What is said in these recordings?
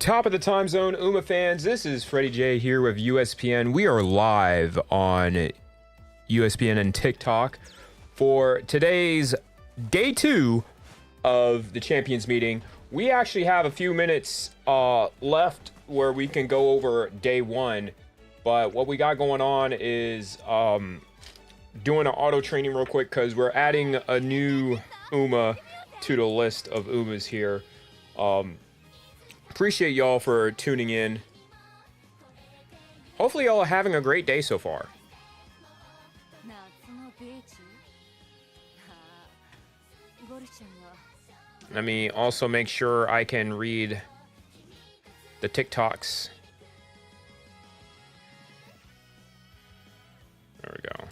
Top of the time zone, UMA fans. This is Freddie J here with USPN. We are live on USPN and TikTok for today's day 2 of the Champions meeting. We actually have a few minutes left where we can go over day 1, but what we got going on is doing an auto training real quick because we're adding a new UMA to the list of UMAs here. Appreciate y'all for tuning in. Hopefully y'all are having a great day so far. Let me also make sure I can read the TikToks. There we go.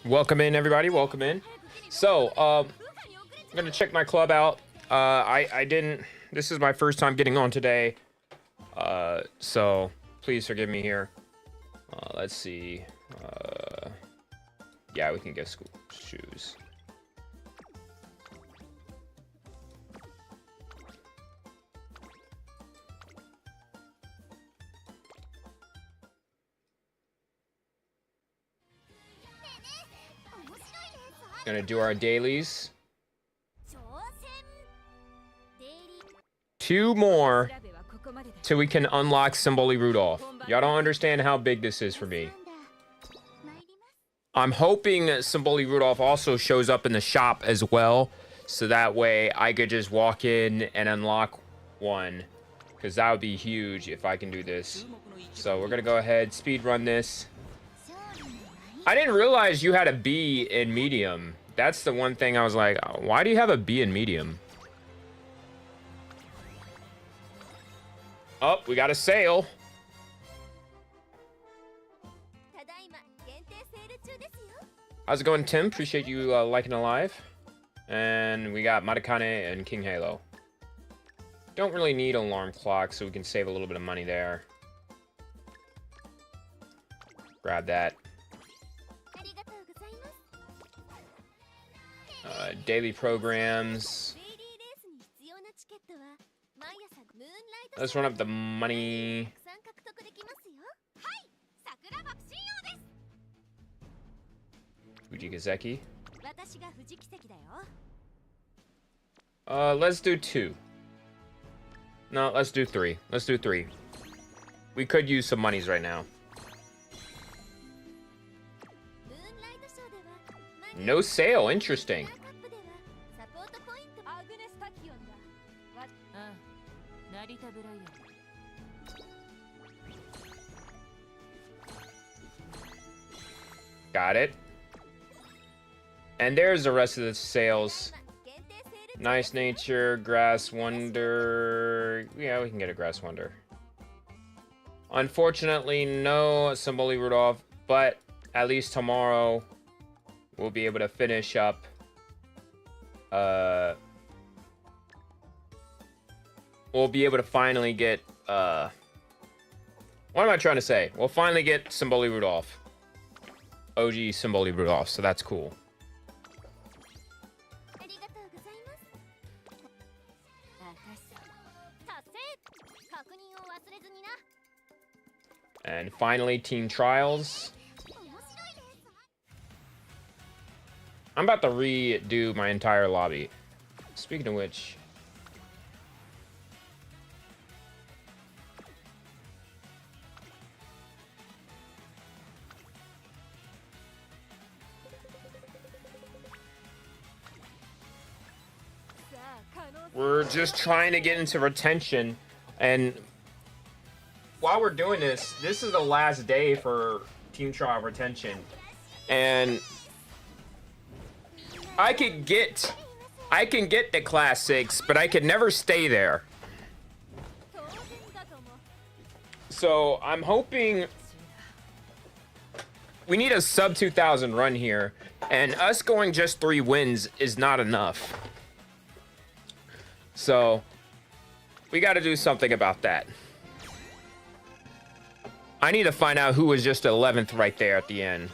Welcome in, everybody. Welcome in. So, I'm gonna check my club out. I didn't. This is my first time getting on today. So please forgive me here. Let's see. Yeah, we can get school shoes. Gonna do our dailies. 2 more till we can unlock Symboli Rudolph. Y'all don't understand how big this is for me. I'm hoping Symboli Rudolph also shows up in the shop as well, so that way I could just walk in and unlock one, because that would be huge if I can do this. So we're gonna go ahead, speed run this. I didn't realize you had a B in medium. That's the one thing I was like, why do you have a B in medium? Oh, we got a sale. How's it going, Tim? Appreciate you liking the live. And we got Matakane and King Halo. Don't really need an alarm clock, so we can save a little bit of money there. Grab that. Daily programs. Let's run up the money. Fujigazeki. Let's do 2. No, let's do 3. Let's do 3. We could use some monies right now. No sale, interesting. Got it. And there's the rest of the sales. Nice nature, grass wonder. Yeah, we can get a grass wonder. Unfortunately, no Symboli Rudolph, but at least tomorrow we'll be able to finish up. We'll be able to finally get. What am I trying to say? We'll finally get Symboli Rudolph. OG Symboli Rudolph, so that's cool. And finally, Team Trials. I'm about to redo my entire lobby. Speaking of which... we're just trying to get into retention, and while we're doing this, this is the last day for Team Trial retention, and I can get the Class 6, but I could never stay there. So I'm hoping we need a sub 2,000 run here, and us going just 3 wins is not enough. So we got to do something about that. I need to find out who was just 11th right there at the end.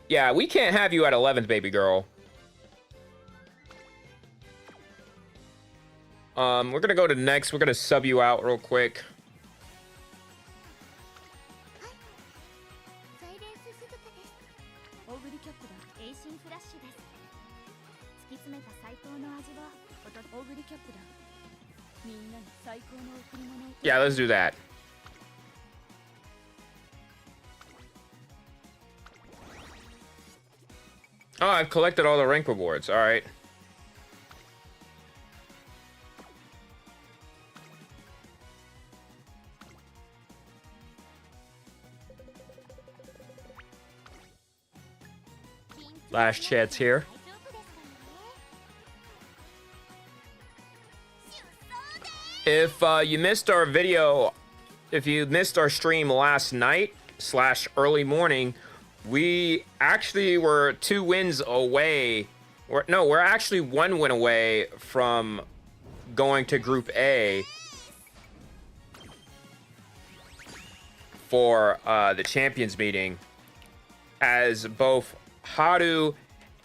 Yeah, we can't have you at 11th, baby girl. We're gonna go to next. We're gonna sub you out real quick. Yeah, let's do that. Oh, I've collected all the rank rewards. All right. Last chance here. If you missed our video, if you missed our stream last night / early morning, we actually were 2 wins away. We're actually 1 win away from going to Group A for the Champions meeting, as both Haru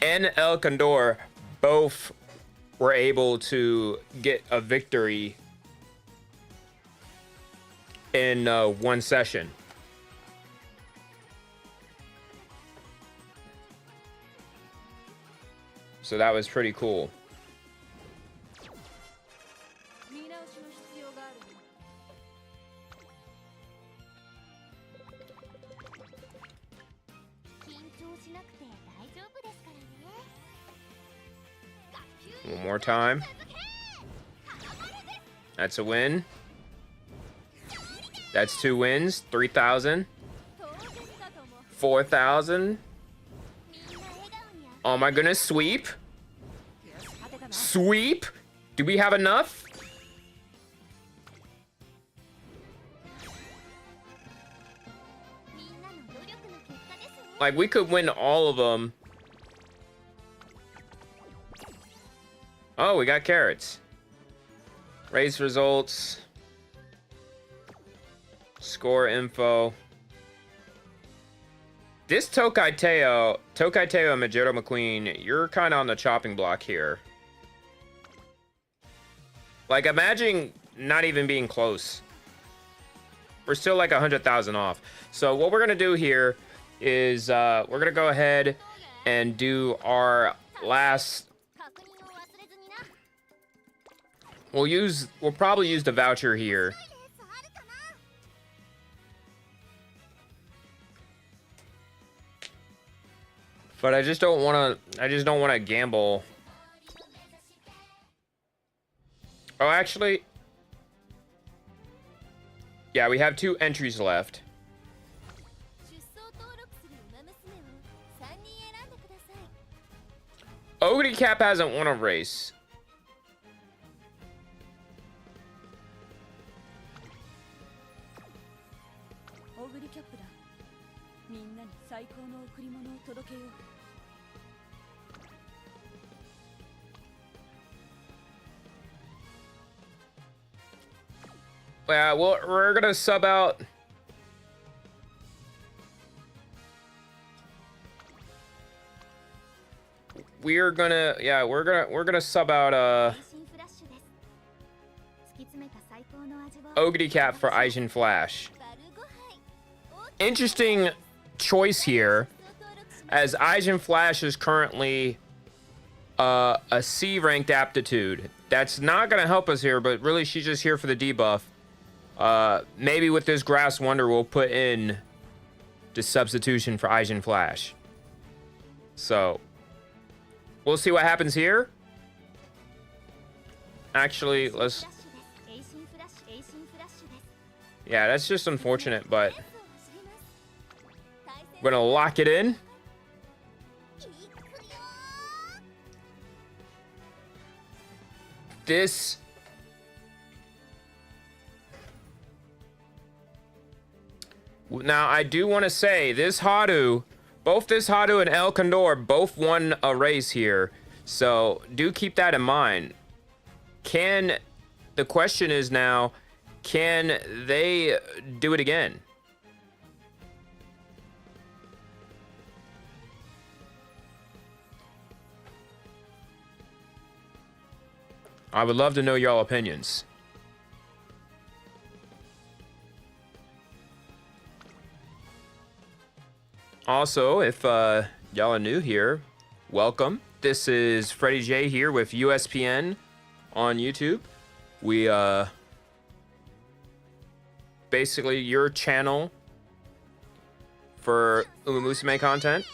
and El Condor both were able to get a victory in 1 session. So that was pretty cool. One more time. That's a win. That's 2 wins. 3,000. 4,000. Oh my goodness, sweep. Sweep. Do we have enough? Like, we could win all of them. Oh, we got carrots. Race results. Score info. This Tokai Teo and Majiro McQueen, you're kind of on the chopping block here. Like, imagine not even being close. We're still like 100,000 off. So what we're gonna do here is we're gonna go ahead and do our last. We'll probably use the voucher here. But I just don't want to gamble. Oh, actually, yeah, we have 2 entries left. Ogre Cap hasn't won a race. Yeah, well, we're gonna sub out. We're gonna sub out Ogre Cap for Aizen Flash. Interesting choice here, as Aizen Flash is currently a C ranked aptitude. That's not gonna help us here, but really she's just here for the debuff. Maybe with this Grass Wonder, we'll put in the substitution for Aizen Flash. So, we'll see what happens here. Actually, let's. Yeah, that's just unfortunate, but we're gonna lock it in. This. Now, I do want to say, this Haru, both this Haru and El Condor both won a race here. So do keep that in mind. The question is now, can they do it again? I would love to know y'all opinions. Also, if y'all are new here, welcome. This is Freddie J here with USPN on YouTube. We basically your channel for Uma Musume content.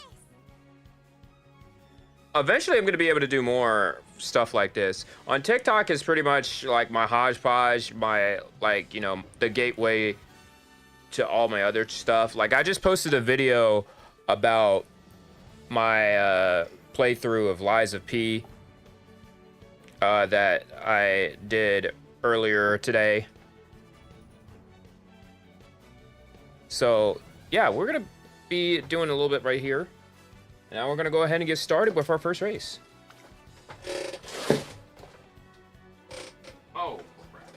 Eventually, I'm going to be able to do more stuff like this. On TikTok is pretty much like my hodgepodge, my, like, you know, the gateway to all my other stuff. Like, I just posted a video about my playthrough of Lies of P that I did earlier today. So, yeah, we're going to be doing a little bit right here. Now we're going to go ahead and get started with our first race. Oh, crap.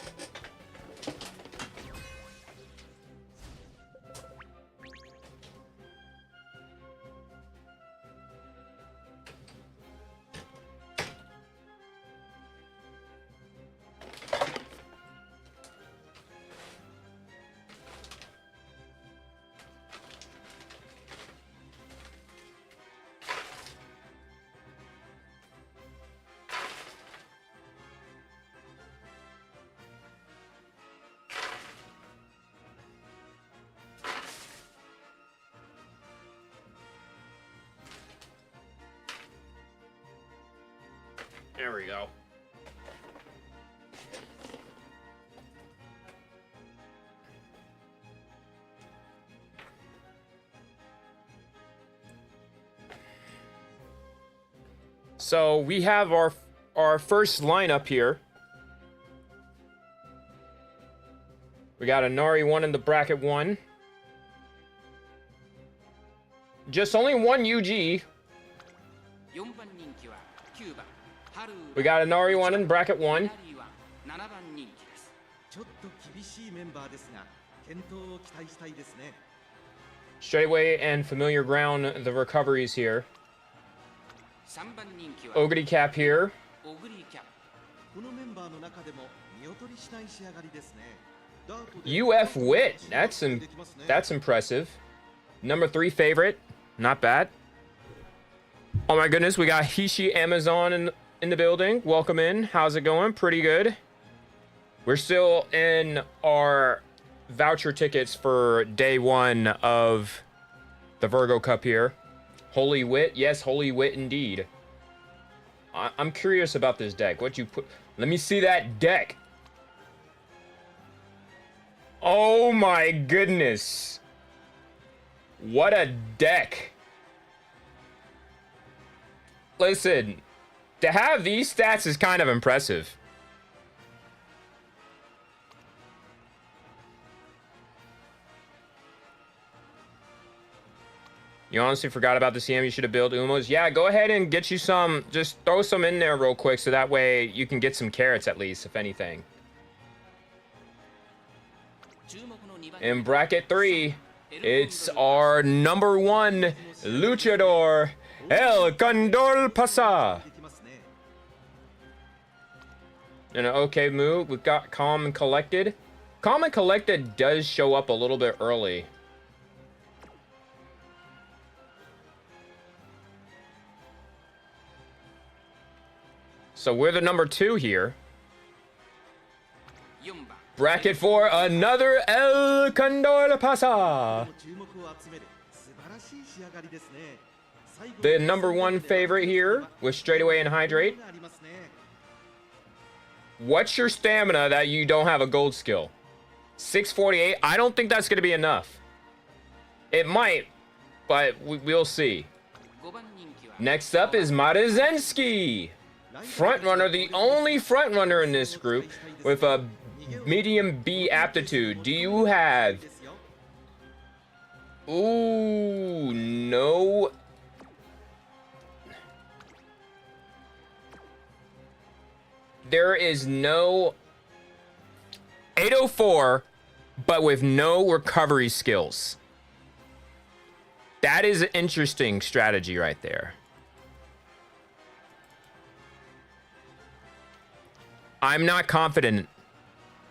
There we go. So we have our first lineup here. We got a Nari 1 in the bracket 1. Just only one UG. We got a Nari 1 in bracket 1. Straightaway and familiar ground, the recoveries here. Ogre cap here. UF Wit, that's impressive. Number 3 favorite, not bad. Oh my goodness, we got Hishi Amazon in the building. Welcome in. How's it going? Pretty good. We're still in our voucher tickets for day 1 of the Virgo Cup here. Holy Wit. Yes, Holy Wit indeed. I'm curious about this deck. What you put? Let me see that deck. Oh my goodness. What a deck. Listen, to have these stats is kind of impressive. You honestly forgot about the CM. You should have built Umos. Yeah, go ahead and get you some. Just throw some in there real quick so that way you can get some carrots at least, if anything. In bracket 3, it's our number 1 luchador, El Condor Pasa. In an okay move, we've got Calm and Collected. Calm and Collected does show up a little bit early. So we're the number 2 here. Bracket 4, another El Condor Pasa. The number 1 favorite here with Straightaway and Hydrate. What's your stamina that you don't have a gold skill? 648. I don't think that's going to be enough. It might, but we'll see. Next up is Marzensky. Front runner, the only front runner in this group with a medium B aptitude. Do you have... Ooh, no. there is no 804, but with no recovery skills. That is an interesting strategy right there. I'm not confident.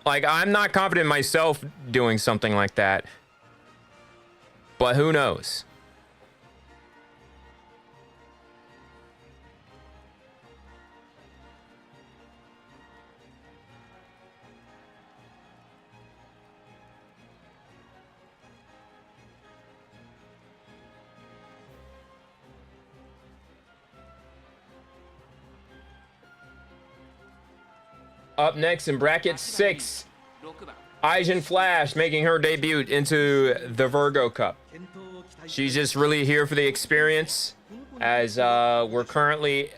Like, I'm not confident myself doing something like that. But who knows? Up next in bracket 6, Asian Flash making her debut into the Virgo Cup. She's just really here for the experience, as we're currently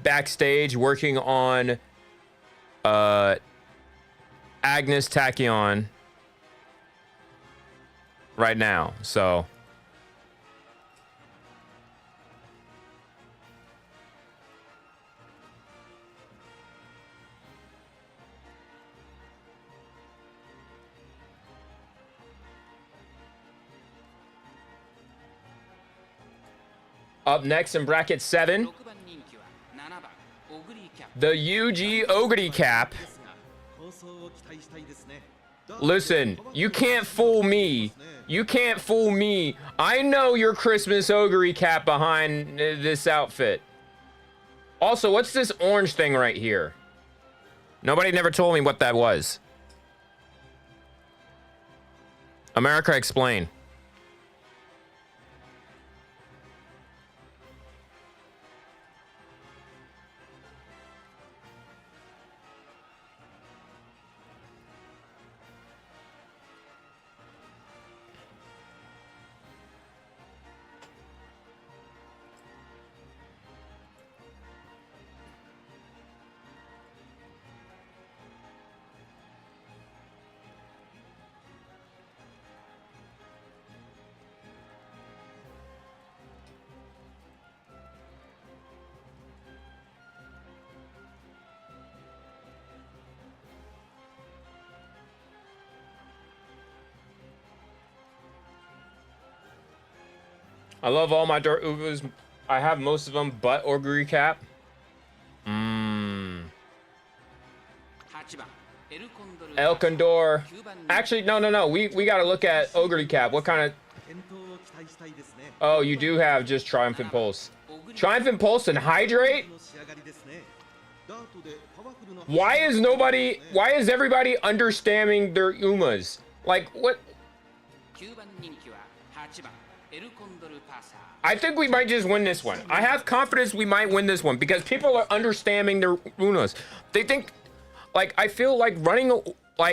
backstage working on Agnes Tachyon right now. So up next in bracket 7, the UG Ogre Cap. Listen, you can't fool me. You can't fool me. I know your Christmas Ogre Cap behind this outfit. Also, what's this orange thing right here? Nobody never told me what that was. America, explain. I love all my Dirt Ubers. I have most of them, but Ogre Cap. El Condor. Actually, no. We gotta look at Ogre Cap. What kind of... Oh, you do have just Triumphant Pulse. Triumphant Pulse and Hydrate? Why is everybody understanding their Umas? Like, what? I think we might just win this one. I have confidence we might win this one because people are understanding their Unas. They think, like, I feel like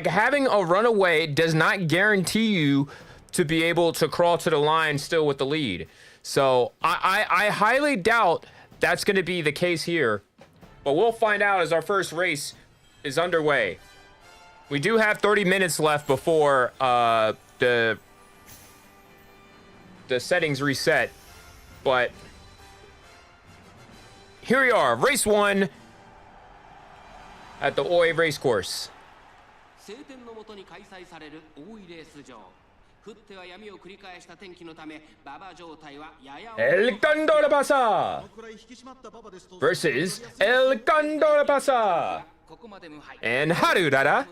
having a runaway does not guarantee you to be able to crawl to the line still with the lead. So I highly doubt that's going to be the case here. But we'll find out as our first race is underway. We do have 30 minutes left before the settings reset. But here we are, race 1 at the Oi race course. El Condor Pasa versus El Condor Pasa and Harurara.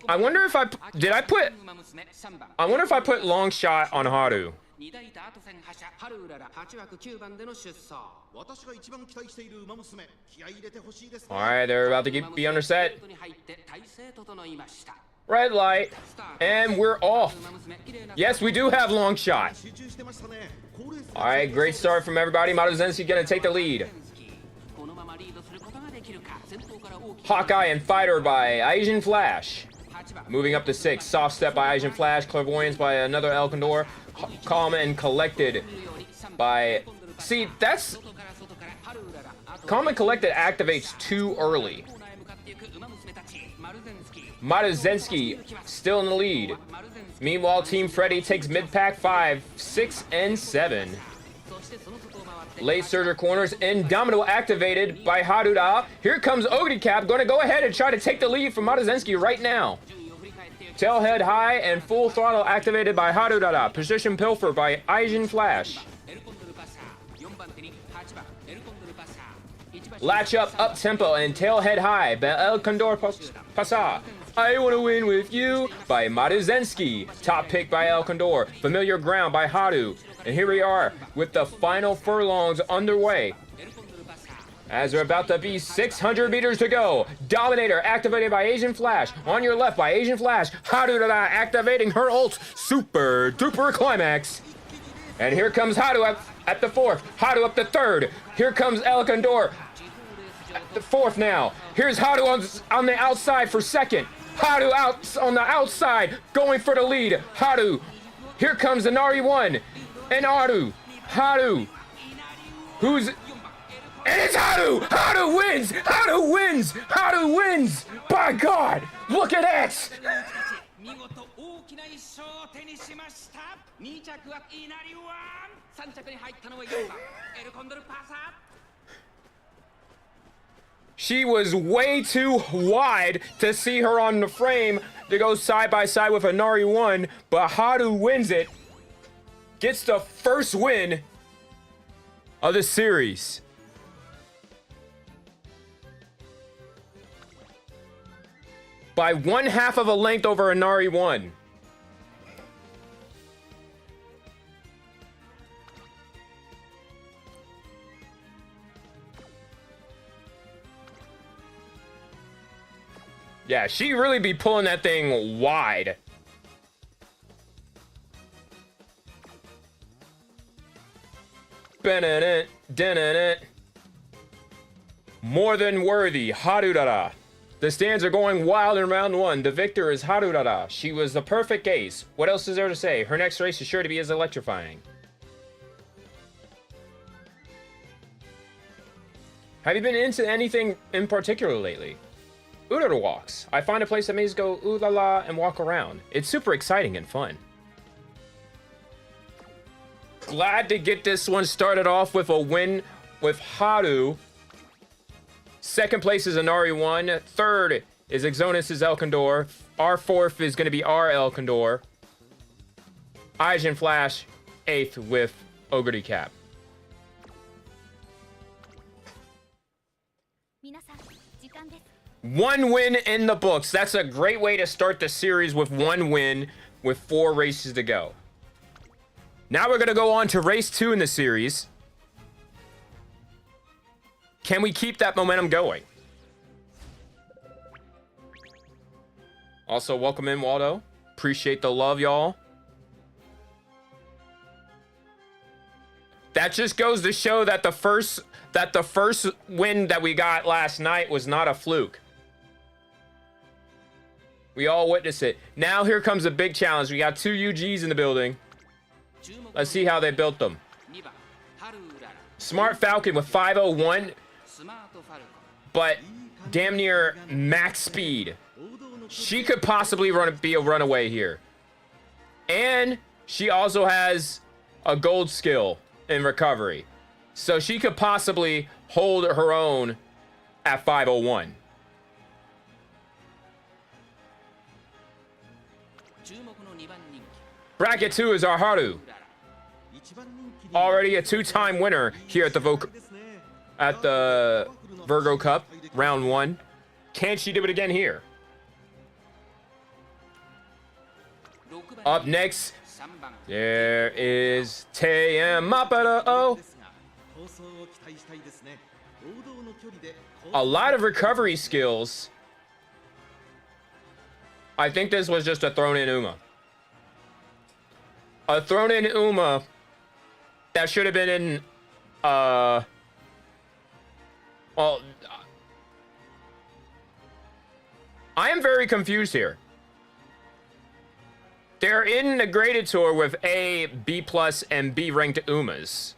I wonder if I put long shot on Haru. All right, they're about to be under set. Red light, and we're off. Yes, we do have long shot. All right, great start from everybody. Maruzenski gonna take the lead. Hawkeye and Fighter by Asian Flash. Moving up to 6. Soft Step by Asian Flash. Clairvoyance by another El Condor. Calm and Collected by... See, that's... Calm and Collected activates too early. Maruzenski still in the lead. Meanwhile, Team Freddy takes mid-pack 5, 6, and 7. Late surger corners. Indomitable activated by Haruda. Here comes Ogre Cap. Going to go ahead and try to take the lead from Maruzensky right now. Tailhead high and full throttle activated by Haruda. Position pilfer by Aijin Flash. Latch up tempo and tailhead high by El Condor Pasa. I Want to Win With You by Maruzensky. Top pick by El Condor. Familiar Ground by Haru. And here we are with the final furlongs underway. As we're about to be 600 meters to go. Dominator activated by Asian Flash. On your left by Asian Flash. Haru activating her ult. Super duper climax. And here comes Haru at the fourth. Haru up the third. Here comes El Condor at the fourth now. Here's Haru on the outside for second. Haru out on the outside going for the lead. Haru. Here comes the Nari 1. And Haru. Who's... And it's Haru! Haru wins! Haru wins! Haru wins! By God! Look at that! She was way too wide to see her on the frame to go side by side with a Nari 1, but Haru wins it. Gets the first win of the series. By 1/2 of a length over a Nari 1. Yeah, she really be pulling that thing wide. More than worthy, Harudara. The stands are going wild in round 1. The victor is Harudara. She was the perfect ace. What else is there to say? Her next race is sure to be as electrifying. Have you been into anything in particular lately? Urara walks. I find a place that makes go ooh la la and walk around. It's super exciting and fun. Glad to get this one started off with a win with Haru. Second place is Inari 1. Third is Exonis' El Condor. Our fourth is going to be our El Condor. Aijin Flash, 8th with Ogre Cap. One win in the books. That's a great way to start the series with one win with 4 races to go. Now we're going to go on to race 2 in the series. Can we keep that momentum going? Also, welcome in, Waldo. Appreciate the love, y'all. That just goes to show that the first win that we got last night was not a fluke. We all witnessed it. Now here comes a big challenge. We got 2 UGs in the building. Let's see how they built them. Smart Falcon with 501, but damn near max speed. She could possibly be a runaway here. And she also has a gold skill in recovery. So she could possibly hold her own at 501. Bracket 2 is our Haru. Already a 2-time winner here at the Virgo Cup, round 1. Can she do it again here? Up next, there is TM Mapara. A lot of recovery skills. I think this was just a thrown-in Uma. A thrown-in Uma that should have been in, well, I am very confused here. They're in the graded tour with A, B+, and B ranked Umas.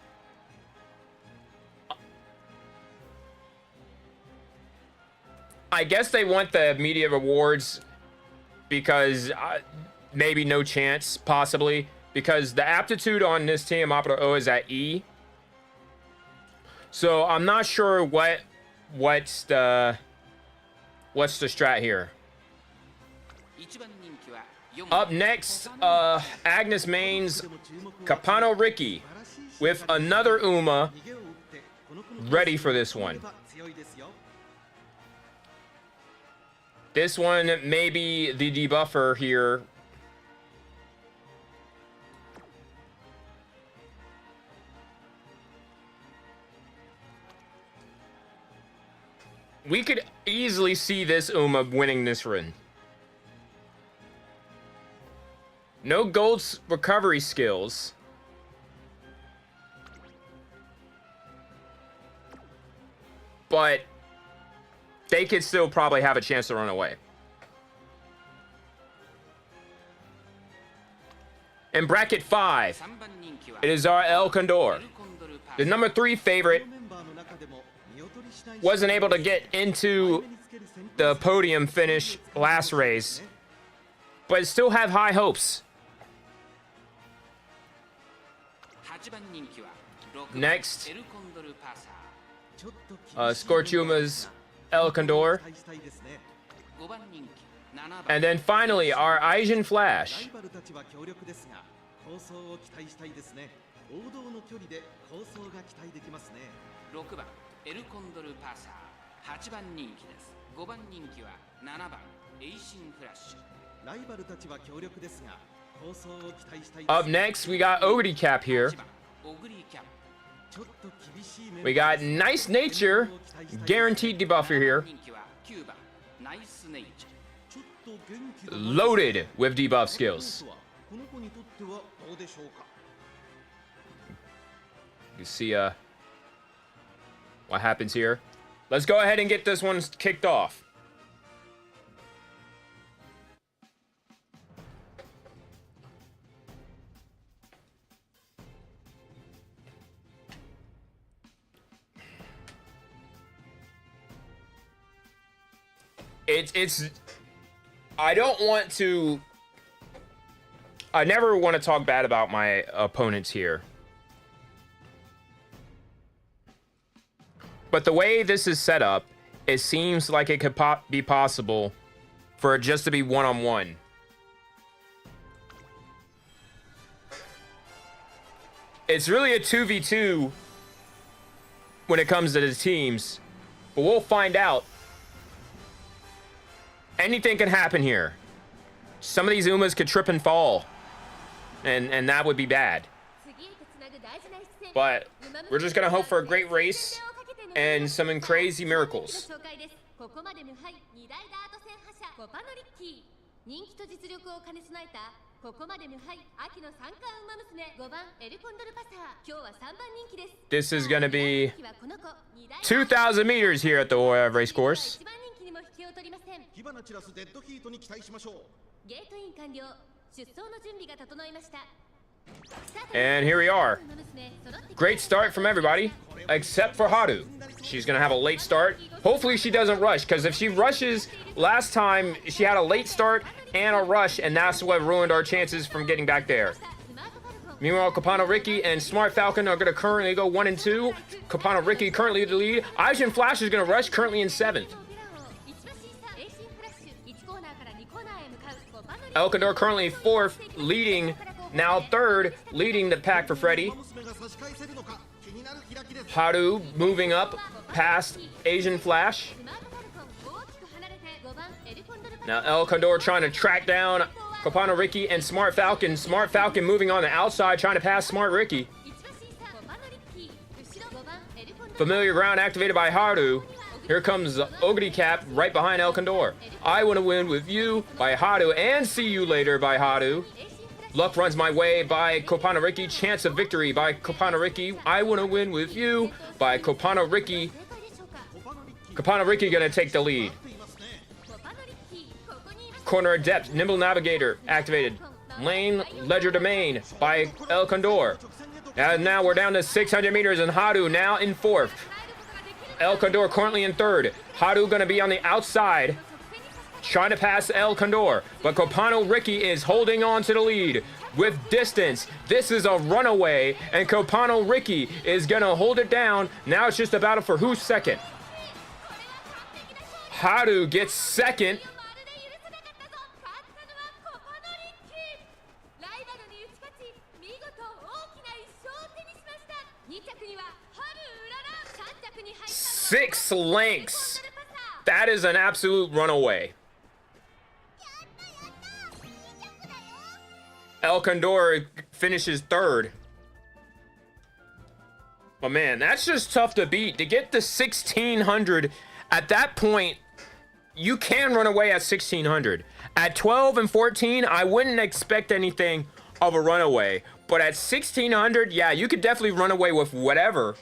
I guess they want the media rewards because maybe no chance, possibly. Because the aptitude on this team, Opera O, is at E. So I'm not sure what's the strat here. Up next, Agnes Main's Capano Ricky with another Uma ready for this one. This one may be the debuffer here. We could easily see this Uma winning this run. No gold recovery skills. But they could still probably have a chance to run away. In bracket 5, it is our El Condor. The number 3 favorite wasn't able to get into the podium finish last race, but still have high hopes. Next, Scorchuma's El Condor. And then finally, our Asian Flash. Up next, we got Ogre Cap here. We got Nice Nature, guaranteed debuffer here. Loaded with debuff skills. You see what happens here. Let's go ahead and get this one kicked off. It's I don't want to, I never want to talk bad about my opponents here. But the way this is set up, it seems like it could be possible for it just to be one-on-one. It's really a 2v2 when it comes to the teams, but we'll find out. Anything can happen here. Some of these Umas could trip and fall, and that would be bad. But we're just gonna hope for a great race and some crazy miracles. This is gonna be 2,000 meters here at the race course. And here we are. Great start from everybody, except for Haru. She's gonna have a late start. Hopefully she doesn't rush, because if she rushes, last time she had a late start and a rush, and that's what ruined our chances from getting back there. Meanwhile, Capano Ricky and Smart Falcon are gonna currently go 1 and 2. Capano Ricky currently the lead. Asian Flash is gonna rush, currently in 7th. El Condor currently 4th, leading, now 3rd, leading the pack for Freddy. Haru moving up past Asian Flash. Now El Condor trying to track down Capano Ricky and Smart Falcon. Smart Falcon moving on the outside, trying to pass Smart Ricky. Familiar ground activated by Haru. Here comes Ogre Cap right behind El Condor. I Want to Win With You by Haru and See You Later by Haru. Luck Runs My Way by Capano Ricky. Chance of Victory by Capano Ricky. I Want to Win With You by Capano Ricky. Capano Ricky gonna take the lead. Corner of Depth, Nimble Navigator activated. Lane Ledger Domain by El Condor. And now we're down to 600 meters and Haru now in 4th. El Condor currently in 3rd. Haru gonna be on the outside, trying to pass El Condor, but Capano Ricky is holding on to the lead. with distance. This is a runaway, and Kopano Ricky is going to hold it down. Now it's just a battle for who's second. Haru gets second. Six lengths. That is an absolute runaway. El Condor finishes third. But man, that's just tough to beat. To get the 1600 at that point, you can run away at 1600. At 12 and 14, I wouldn't expect anything of a runaway. But at 1600, yeah, you could definitely run away with whatever.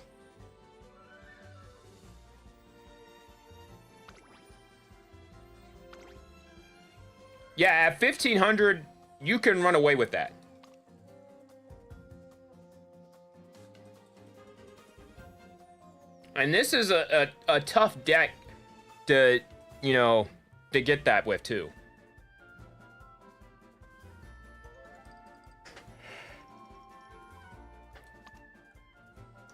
Yeah, at 1500, you can run away with that. And this is a tough deck to, you know, to get that with too.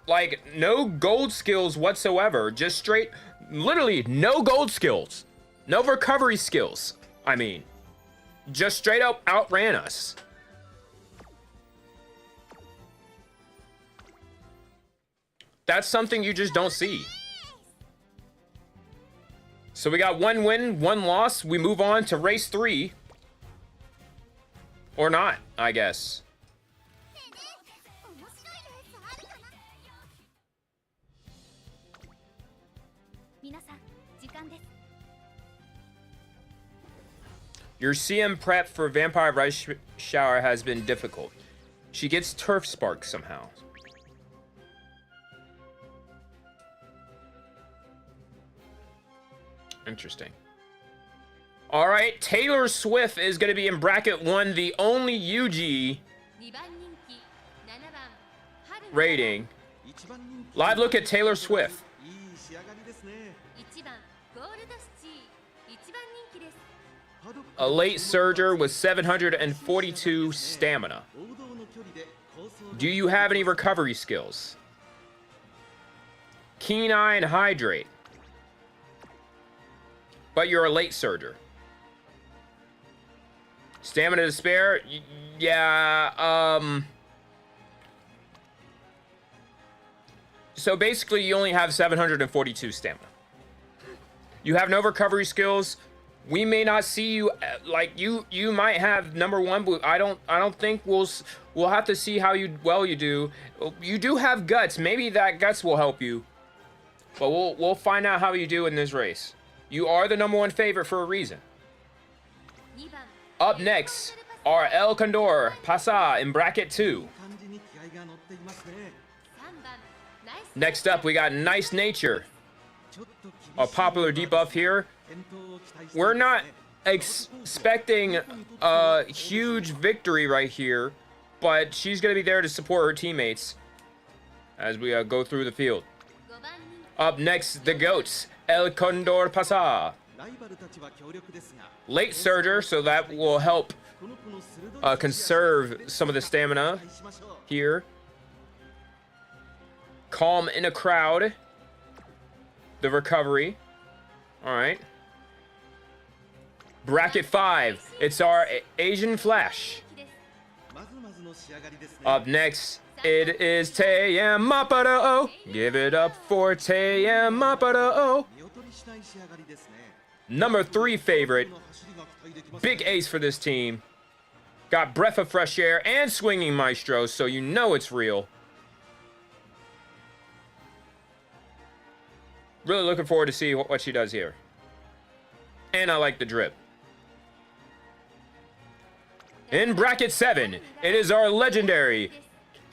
Like, no gold skills whatsoever. Just straight, literally no gold skills. No recovery skills, I mean. Just straight up outran us. That's something you just don't see. So we got one win, one loss. We move on to race 3. Or not, I guess. Your CM prep for Vampire Rice Shower has been difficult. She gets Turf Spark somehow. Interesting. All right, Taylor Swift is going to be in bracket 1, the only UG rating. Live look at Taylor Swift. A late surger with 742 stamina. Do you have any recovery skills? Keen Eye and Hydrate. But you're a late surger. Stamina to spare? Yeah, so basically you only have 742 stamina. You have no recovery skills. We may not see you, like, you might have number 1, but I don't think we'll have to see how well you do. You do have guts. Maybe that guts will help you. But we'll find out how you do in this race. You are the number 1 favorite for a reason. Up next are El Condor Pasa in bracket 2. Next up, we got Nice Nature. A popular debuff here. We're not expecting a huge victory right here, but she's going to be there to support her teammates as we go through the field. Up next, the GOATs, El Condor Pasa. Late surger, so that will help conserve some of the stamina here. Calm in a crowd. The recovery. All right. Bracket 5. It's our Asian Flash. Up next, it is Teyam Mapara-o. Give it up for Teyam Mapara-o. Number 3 favorite. Big ace for this team. Got Breath of Fresh Air and Swinging Maestro, so you know it's real. Really looking forward to see what she does here. And I like the drip. In bracket 7, it is our legendary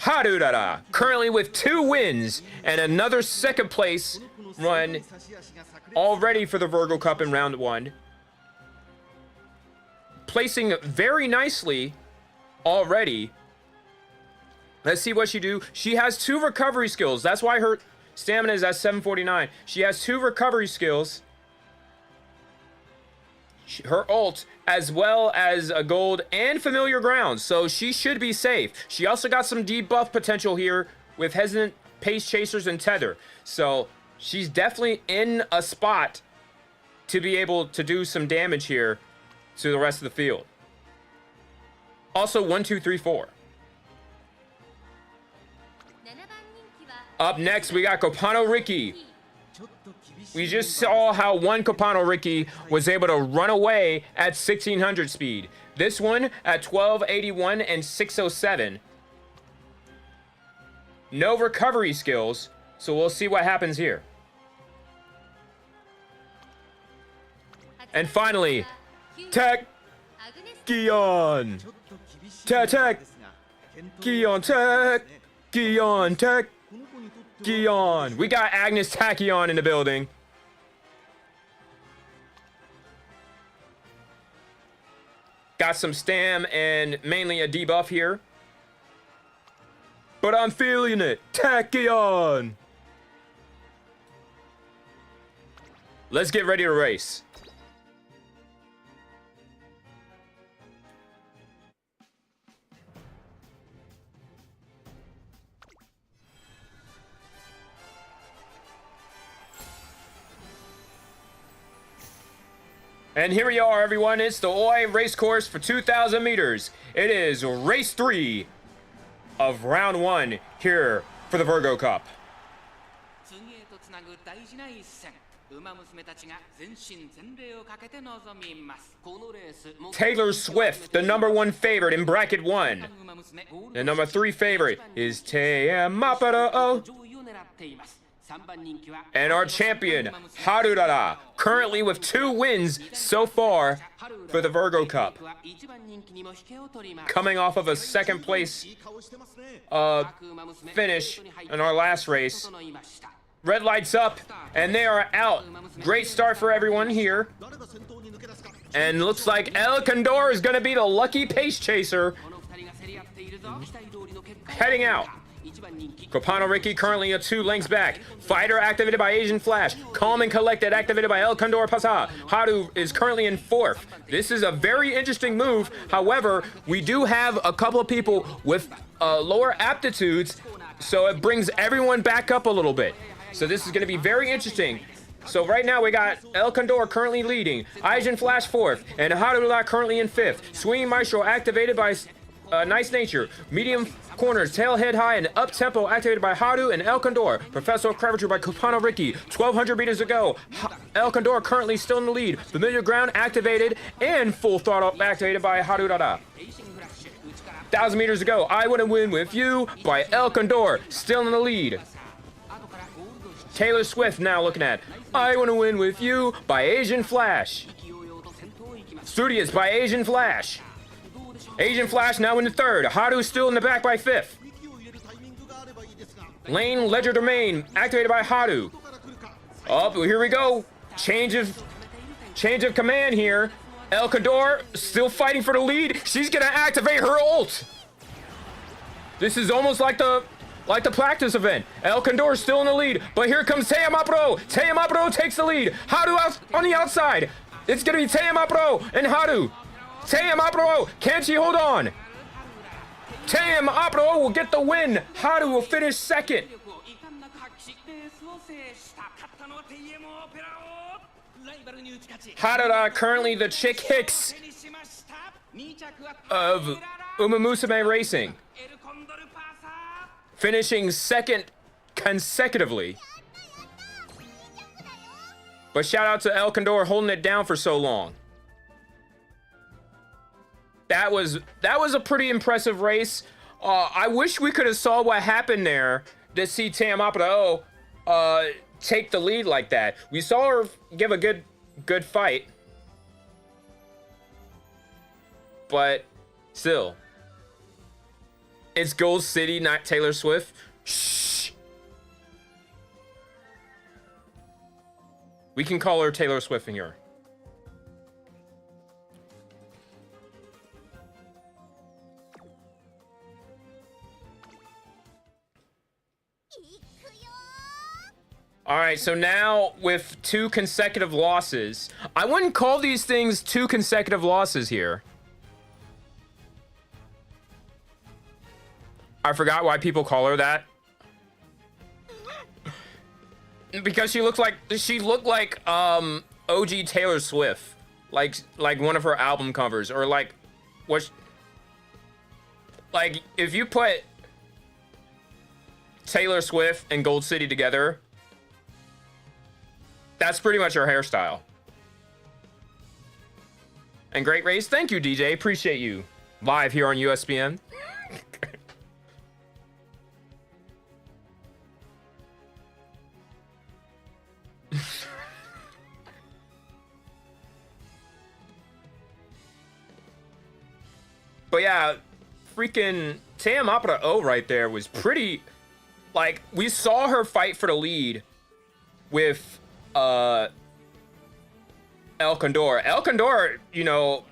Harurara, currently with 2 wins and another second place run all ready for the Virgo Cup in round 1. Placing very nicely already. Let's see what she do. She has 2 recovery skills. That's why her stamina is at 749. She has 2 recovery skills. her ult, as well as a gold and familiar ground, so she should be safe. She also got some debuff potential here with hesitant pace chasers and tether, so she's definitely in a spot to be able to do some damage here to the rest of the field. Also 1, 2, 3, 4. Up next, we got Copano Ricky. We just saw how one Copano Ricky was able to run away at 1600 speed. This one at 1281 and 607. No recovery skills, so we'll see what happens here. And finally, Tech Gion. Tech Gion Tech Gion Tech Gion. We got Agnes Tachyon in the building. Got some stam and mainly a debuff here. But I'm feeling it. Tachyon. Let's get ready to race. And here we are, everyone. It's the Oi race course for 2,000 meters. It is race 3 of round 1 here for the Virgo Cup. Taylor Swift, the #1 favorite in bracket 1. The #3 favorite is Teamaparo. And our champion, Harurara, currently with 2 wins so far for the Virgo Cup. Coming off of a second place finish in our last race. Red lights up, and they are out. Great start for everyone here. And looks like El Condor is going to be the lucky pace chaser. Heading out. Copano Ricky currently 2 lengths back. Fighter activated by Asian Flash. Calm and Collected activated by El Condor Pasa. Haru is currently in 4th. This is a very interesting move. However, we do have a couple of people with lower aptitudes, so it brings everyone back up a little bit. So this is going to be very interesting. So right now we got El Condor currently leading. Asian Flash 4th. And Harula currently in 5th. Swinging Maestro activated by Nice Nature. Medium corners, tail head high, and up tempo activated by Haru and El Condor. Professor Cravature by Copano Ricky. 1,200 meters to go. El Condor currently still in the lead. Familiar ground activated and full throttle activated by Haru Dada. 1,000 meters to go. I Want to Win With You by El Condor, still in the lead. Taylor Swift now looking at I Want to Win With You by Asian Flash. Studious by Asian Flash. Asian Flash now in the 3rd. Haru still in the back by 5th. Lane Ledger Domain activated by Haru. Oh, here we go. Change of command here. El Condor still fighting for the lead. She's gonna activate her ult. This is almost like the practice event. El Condor still in the lead, but here comes Teamapro. Teamapro takes the lead. Haru out on the outside. It's gonna be Teamapro and Haru. Teamapro, can she hold on? Teamapro will get the win. Haru will finish 2nd. Harada currently the Chick Hicks of Umamusume Racing, finishing 2nd consecutively. But shout out to El Condor holding it down for so long. That was a pretty impressive race. I wish we could have saw what happened there to see Teamaparo take the lead like that. We saw her give a good fight, but still, it's Gold City, not Taylor Swift. Shh. We can call her Taylor Swift in here. All right, so now with 2 consecutive losses, I wouldn't call these things 2 consecutive losses here. I forgot why people call her that. Because she looked like OG Taylor Swift, like one of her album covers, or like if you put Taylor Swift and Gold City together, that's pretty much her hairstyle. And great race, thank you DJ, appreciate you. Live here on USPN. But yeah, freaking Tam Opera O right there was pretty, like, we saw her fight for the lead with El Condor. El Condor, you know,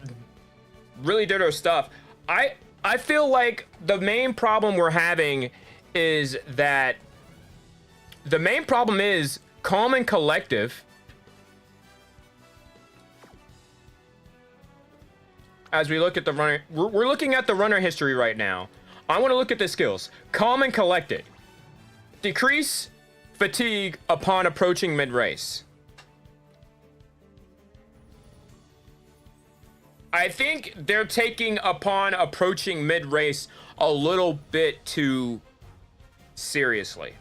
really did her stuff. I feel like the main problem we're having is that Calm and Collective. As we look at the runner, we're looking at the runner history right now. I want to look at the skills. Calm and collected. Decrease fatigue upon approaching mid-race. I think they're taking upon approaching mid-race a little bit too seriously.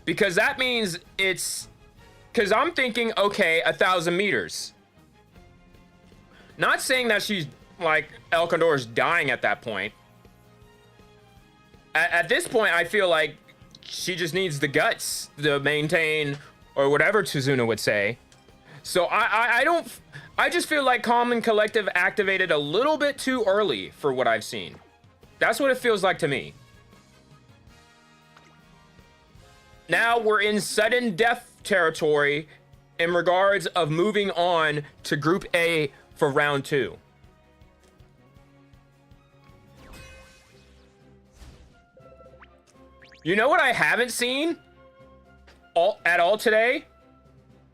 Because that means because I'm thinking, okay, 1,000 meters. Not saying that she's like El Condor's dying at that point. At this point, I feel like she just needs the guts to maintain, or whatever Tuzuna would say. So I just feel like Calm and Collective activated a little bit too early for what I've seen. That's what it feels like to me. Now we're in sudden death territory in regards of moving on to Group A for round 2. You know what I haven't seen at all today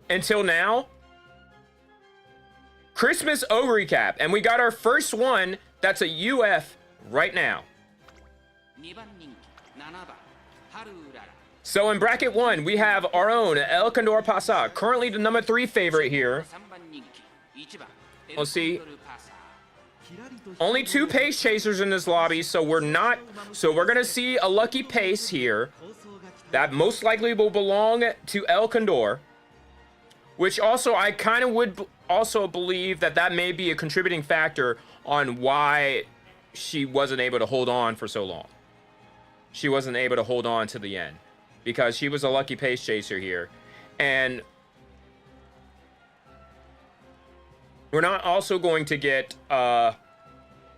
until now? Christmas O recap, and we got our first one that's a UF right now. So in bracket 1, we have our own El Condor Pasa, currently the number 3 favorite here. Let's see. Only 2 pace chasers in this lobby, so we're gonna see a lucky pace here that most likely will belong to El Condor, which also I kind of would also believe that may be a contributing factor on why she wasn't able to hold on for so long. She wasn't able to hold on to the end because she was a lucky pace chaser here. And we're not also going to get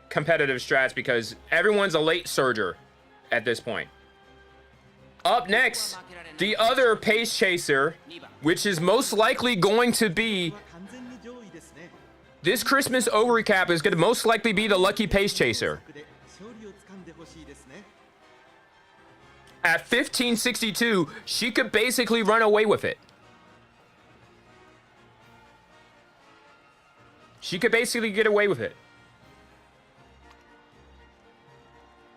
competitive strats because everyone's a late surger at this point. Up next, the other pace chaser, which is most likely going to be this Christmas O recap, is going to most likely be the lucky pace chaser. At 1562, she could basically run away with it. She could basically get away with it.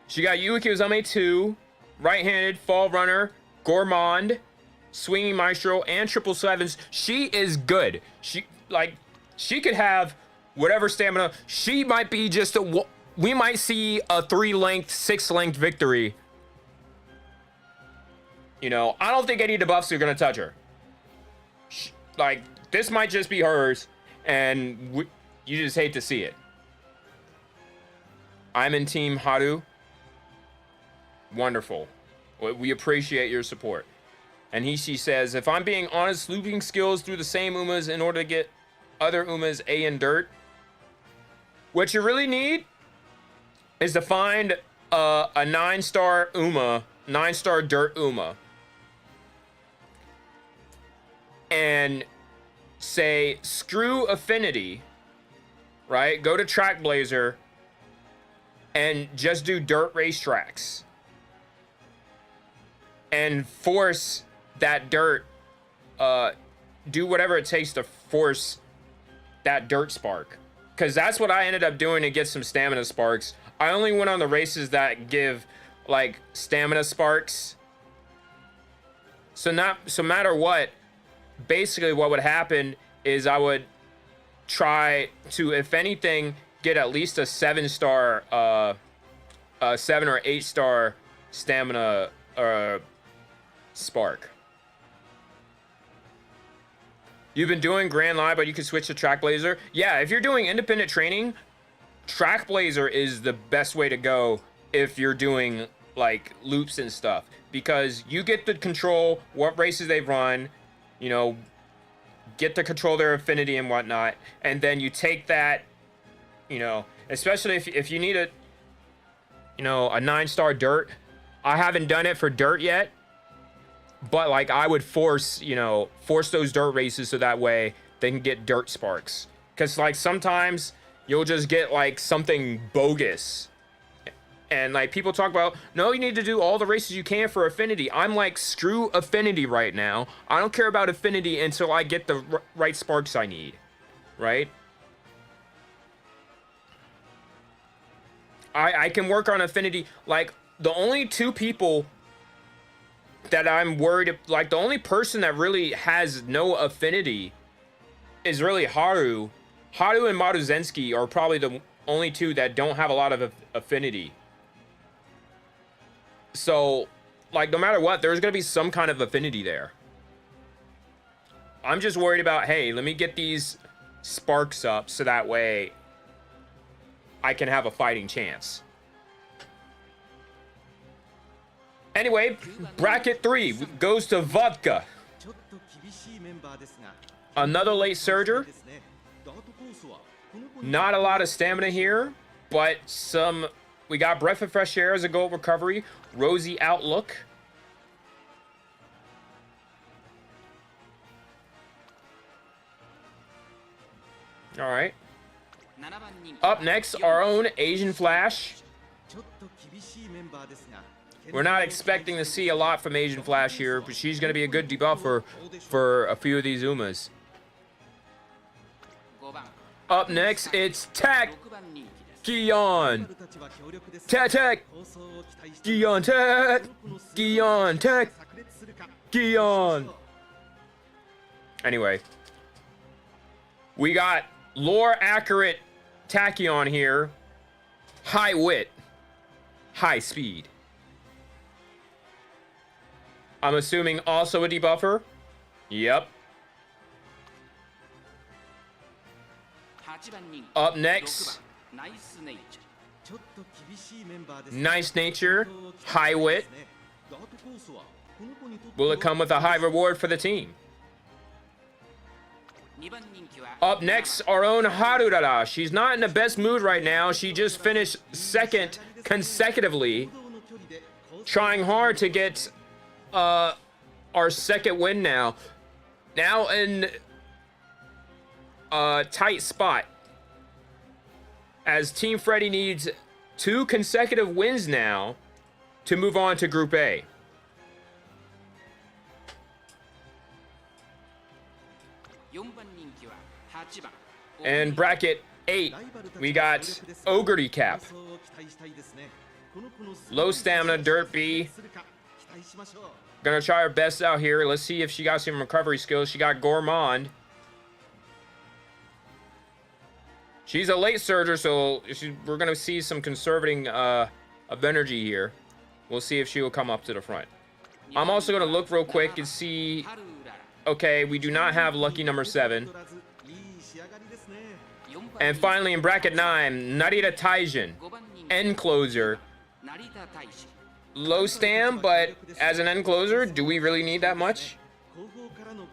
She got Yuki Uzame 2, right-handed, fall runner, gourmand, swinging maestro, and triple sevens. She is good. She could have whatever stamina. She might be just we might see a 3-length, 6-length victory. You know, I don't think any debuffs are going to touch her. This might just be hers, and you just hate to see it. I'm in Team Haru. Wonderful. We appreciate your support. And she says, if I'm being honest, looping skills through the same Umas in order to get other Umas A in dirt. What you really need is to find a 9-star Uma, 9-star dirt Uma. And say, screw affinity, right? Go to Trackblazer and just do dirt racetracks. And force that dirt do whatever it takes to force that dirt spark, because that's what I ended up doing to get some stamina sparks. I only went on the races that give like stamina sparks. So no matter what, basically what would happen is I would try to, if anything, get at least a 7-star, 7 or 8-star stamina spark. You've been doing Grand Line, but you can switch to Track Blazer. Yeah, if you're doing independent training, Track Blazer is the best way to go if you're doing like loops and stuff, because you get to control what races they've run, you know, get to control their affinity and whatnot, and then you take that, you know, especially if you need a, you know, a 9-star dirt. I haven't done it for dirt yet, but like I would force those dirt races so that way they can get dirt sparks, because like sometimes you'll just get like something bogus, and like people talk about, no, you need to do all the races you can for affinity. I'm like, screw affinity right now. I don't care about affinity until I get the right sparks I need, right? I can work on affinity. Like the only two people that I'm worried, like the only person that really has no affinity is really Haru. Haru and Maruzensky are probably the only two that don't have a lot of affinity. So, like, no matter what, there's going to be some kind of affinity there. I'm just worried about, hey, let me get these sparks up so that way I can have a fighting chance. Anyway, bracket 3 goes to Vodka. Another late surger. Not a lot of stamina here, but some... We got Breath of Fresh Air as a gold recovery. Rosy Outlook. All right. Up next, our own Asian Flash. We're not expecting to see a lot from Asian Flash here, but she's going to be a good debuffer for a few of these Umas. Up next, it's Tech Gion. Tech. Gion Tech. Gion Tech. Gion. Anyway, we got lore accurate Tachyon here. High wit. High speed. I'm assuming also a debuffer. Yep. Up next, Nice Nature, High Wit. Will it come with a high reward for the team? Up next, our own Harurara. She's not in the best mood right now. She just finished second consecutively, trying hard to get our second win now. Now in a tight spot, as Team Freddy needs 2 consecutive wins now to move on to Group A. And bracket 8, we got Ogre Cap. Low stamina, Dirt B. Gonna try her best out here. Let's see if she got some recovery skills. She got Gourmand. She's a late surger, so we're gonna see some conserving of energy here. We'll see if she will come up to the front. I'm also gonna look real quick and see. Okay, we do not have lucky number 7. And finally, in bracket 9, Narita Taijin, end closer. Low stam, but as an end closer, do we really need that much?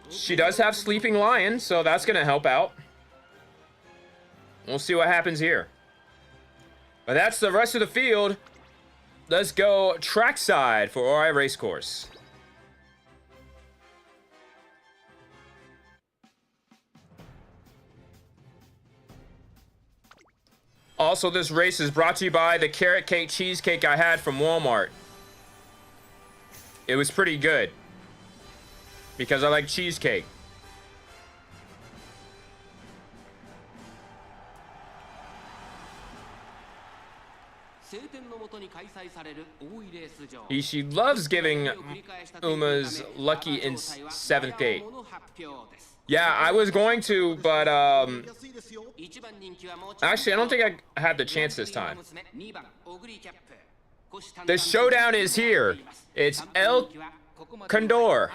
She does have Sleeping Lion, so that's gonna help out. We'll see what happens here. But that's the rest of the field. Let's go trackside for ORI Racecourse. Also, this race is brought to you by the carrot cake cheesecake I had from Walmart. It was pretty good. because I like cheesecake. She loves giving Uma's lucky in 7th gate. Yeah, I was going to, but actually, I don't think I had the chance this time. The showdown is here. It's El Condor,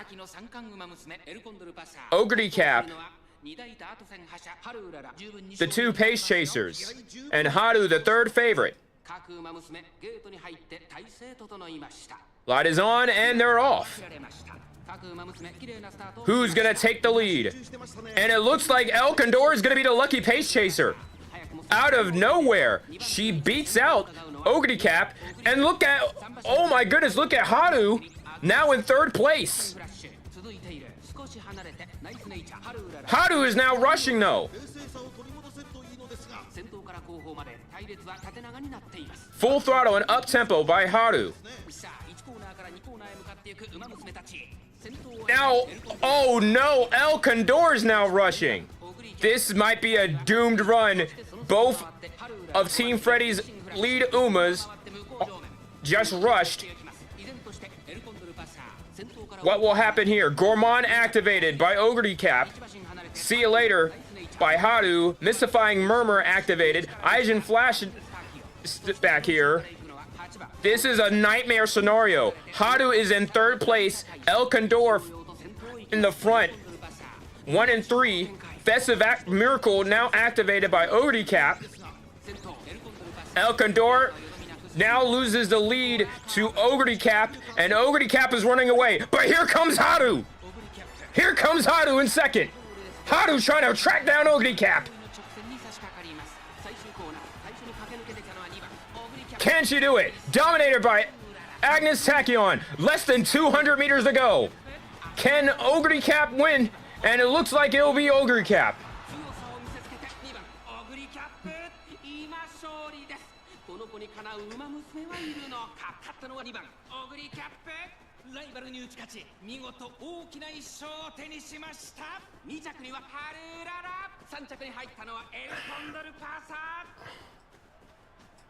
Ogre Cap, the 2 pace chasers, and Haru, the 3rd favorite. Light is on, and they're off. Who's gonna take the lead? And it looks like El Condor is gonna be the lucky pace chaser. Out of nowhere, she beats out Ogre Cap, and look at, oh my goodness, look at Haru, now in 3rd place. Haru is now rushing though. Full throttle and up tempo by Haru. Now, oh no, El Condor is now rushing. This might be a doomed run. Both of Team Freddy's lead Umas just rushed. What will happen here? Gourmand activated by Ogre Cap. See you later by Haru. Mystifying Murmur activated. Aizen Flash back here. This is a nightmare scenario. Haru is in 3rd place. El Condor in the front. 1 and 3. Festive Miracle now activated by Ogre Cap. El Condor now loses the lead to Ogre Cap, and Ogre Cap is running away. But here comes Haru. Here comes Haru in 2nd. Haru's trying to track down Ogre Cap. Can she do it? Dominated by Agnes Tachyon. Less than 200 meters to go. Can Ogre Cap win? And it looks like it'll be Ogre Cap.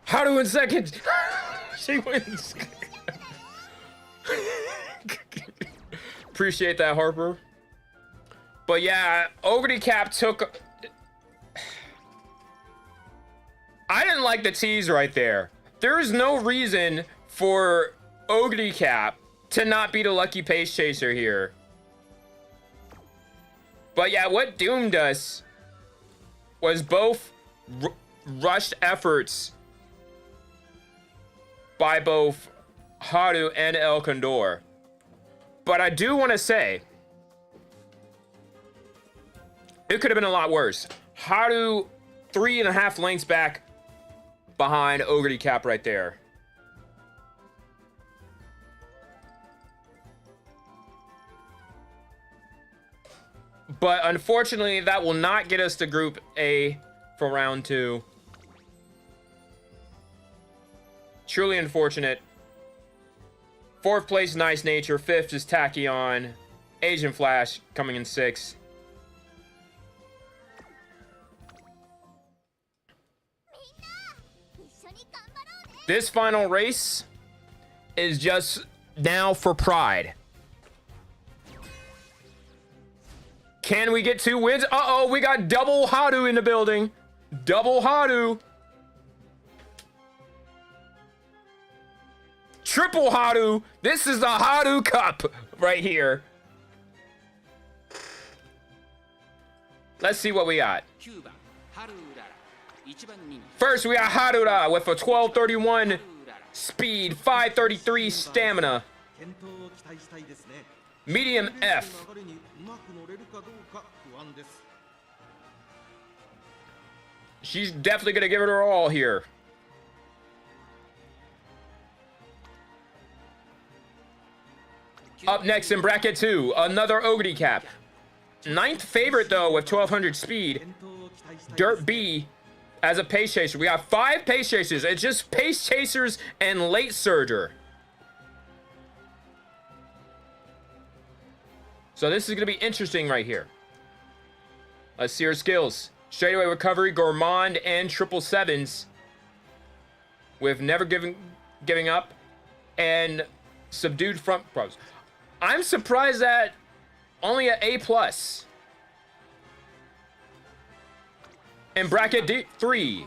Haru in 2nd. She wins. Appreciate that, Harper. But yeah, Ogre Cap took... I didn't like the tease right there. There's no reason for Ogre Cap to not be the lucky pace chaser here. But yeah, what doomed us was both rushed efforts by both Haru and El Condor. But I do want to say, it could have been a lot worse. Haru 3.5 lengths back behind Ogre Cap right there. But unfortunately, that will not get us to Group A for round 2. Truly unfortunate. 4th place, Nice Nature. 5th is Tachyon. Asian Flash coming in 6th. This final race is just now for pride. Can we get 2 wins? Uh-oh, we got double Haru in the building. Double Haru. Triple Haru. This is the Haru Cup right here. Let's see what we got. First, we got Harura with a 12:31 speed, 5:33 stamina. Medium F. She's definitely going to give it her all here. Up next in bracket 2, another Ogre Cap. 9th favorite, though, with 1200 speed. Dirt B as a pace chaser. We got 5 pace chasers. It's just pace chasers and late surger. So this is going to be interesting right here. Let's see her skills. Straightaway recovery, gourmand, and triple sevens. With never giving up. And subdued front probes. I'm surprised that only an A+. In bracket D3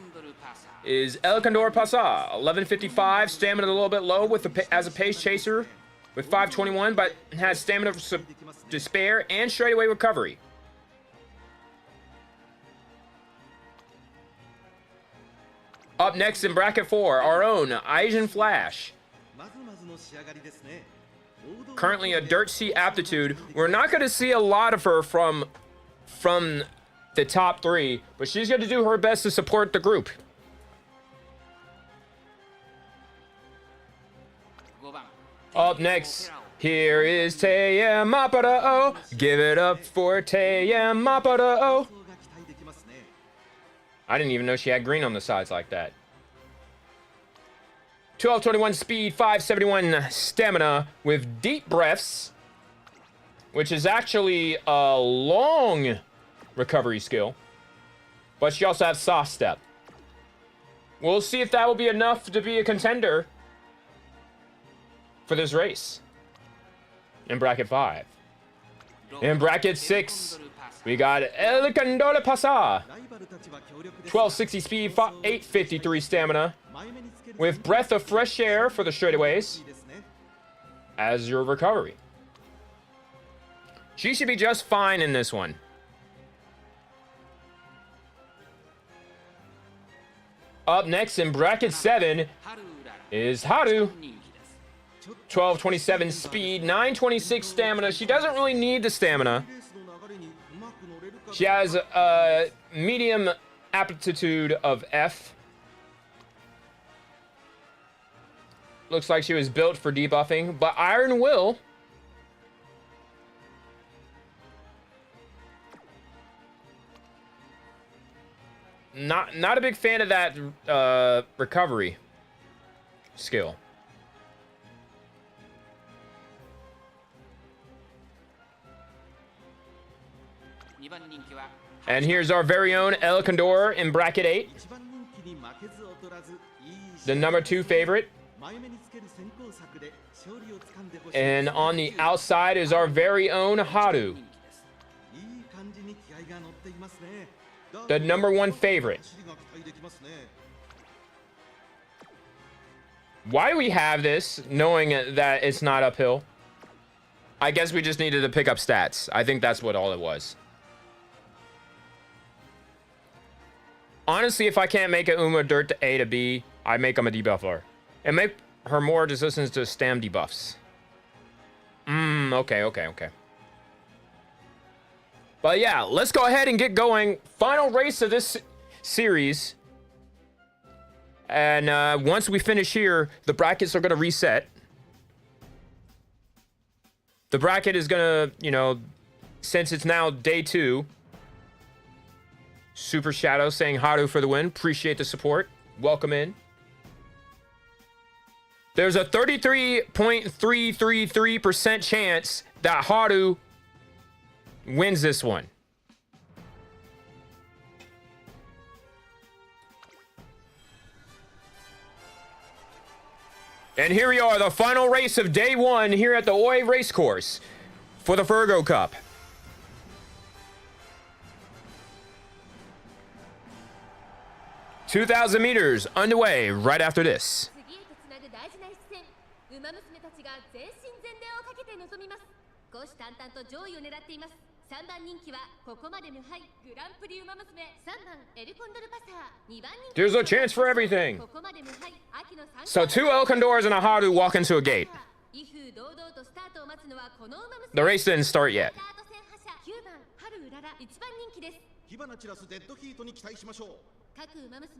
is El Condor Pasa, 1155. Stamina a little bit low as a pace chaser with 521, but has stamina for despair and straightaway recovery. Up next in bracket 4, our own Asian Flash. Currently a Dirt C aptitude. We're not going to see a lot of her from the top 3, but she's going to do her best to support the group. Up next, here is Taya Maparao. Give it up for Taya Maparao. I didn't even know she had green on the sides like that. 1221 speed, 571 stamina with deep breaths, which is actually a long recovery skill. But she also has soft step. We'll see if that will be enough to be a contender for this race. In bracket 5. In bracket 6, we got El Condor Pasa. 1260 speed, 853 stamina. With breath of fresh air for the straightaways as your recovery. She should be just fine in this one. Up next in bracket 7 is Haru. 1227 speed, 926 stamina. She doesn't really need the stamina. She has a medium aptitude of F. Looks like she was built for debuffing, but Iron Will. Not a big fan of that recovery skill. And here's our very own El Condor in bracket 8. The number 2 favorite. And on the outside is our very own Haru. The number 1 favorite. Why do we have this, knowing that it's not uphill? I guess we just needed to pick up stats. I think that's what all it was. Honestly, if I can't make a Uma Dirt to A to B, I make him a debuffer. And make her more resistant to stam debuffs. Okay. But yeah, let's go ahead and get going. Final race of this series. And once we finish here, the brackets are going to reset. The bracket is going to, since it's now day 2. Super Shadow saying Haru for the win. Appreciate the support. Welcome in. There's a 33.333% chance that Haru wins this one. And here we are, the final race of day 1 here at the Oi Racecourse for the Virgo Cup. $2,000 meters underway right after this. There's a chance for everything. So 2 El Condors and a Haru walk into a gate. The race didn't start yet.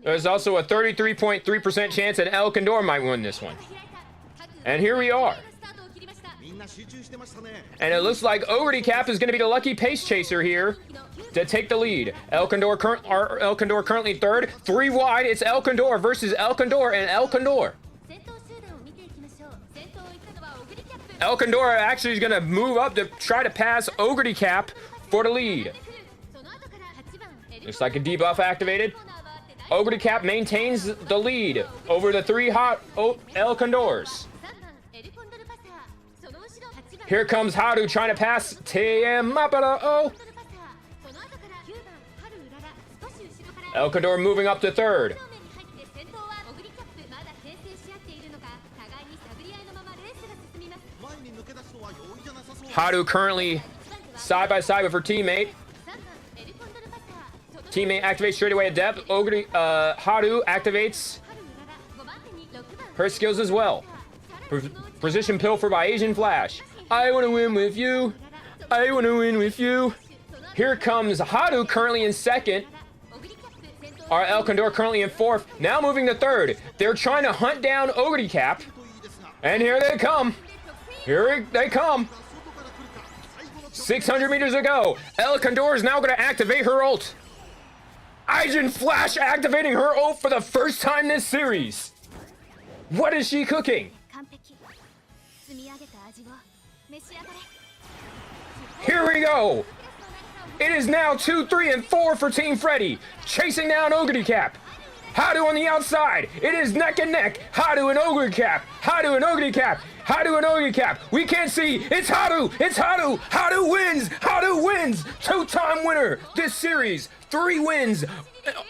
There's also a 33.3% chance that El Condor might win this one. And here we are. And it looks like Overdy Cap is going to be the lucky pace chaser here to take the lead. El Condor currently 3rd. 3 wide. It's El Condor versus El Condor and El Condor. Elkondor actually is going to move up to try to pass Ogre Cap for the lead. Looks like a debuff activated. Ogre Cap maintains the lead over the 3 hot Elkondors. Here comes Haru trying to pass TM. Elkondor moving up to 3rd. Haru currently side by side with her teammate. Teammate activates straight away at depth. Haru activates her skills as well. Precision Pilfer by Asian Flash. I want to win with you. I want to win with you. Here comes Haru currently in 2nd. Our Elkondor currently in 4th. Now moving to 3rd. They're trying to hunt down Ogre Cap. And here they come. Here they come. 600 meters to go. Elkondor is now going to activate her ult. Asian Flash activating her ult for the first time this series. What is she cooking? Here we go. It is now 2, 3, and 4 for Team Freddy, chasing down Ogre Cap. Haru on the outside. It is neck and neck. Haru and Ogre Cap. Haru and Ogre Cap. Haru and Ogre Cap. We can't see. It's Haru. It's Haru. Haru wins. Haru wins. 2-time winner this series. 3 wins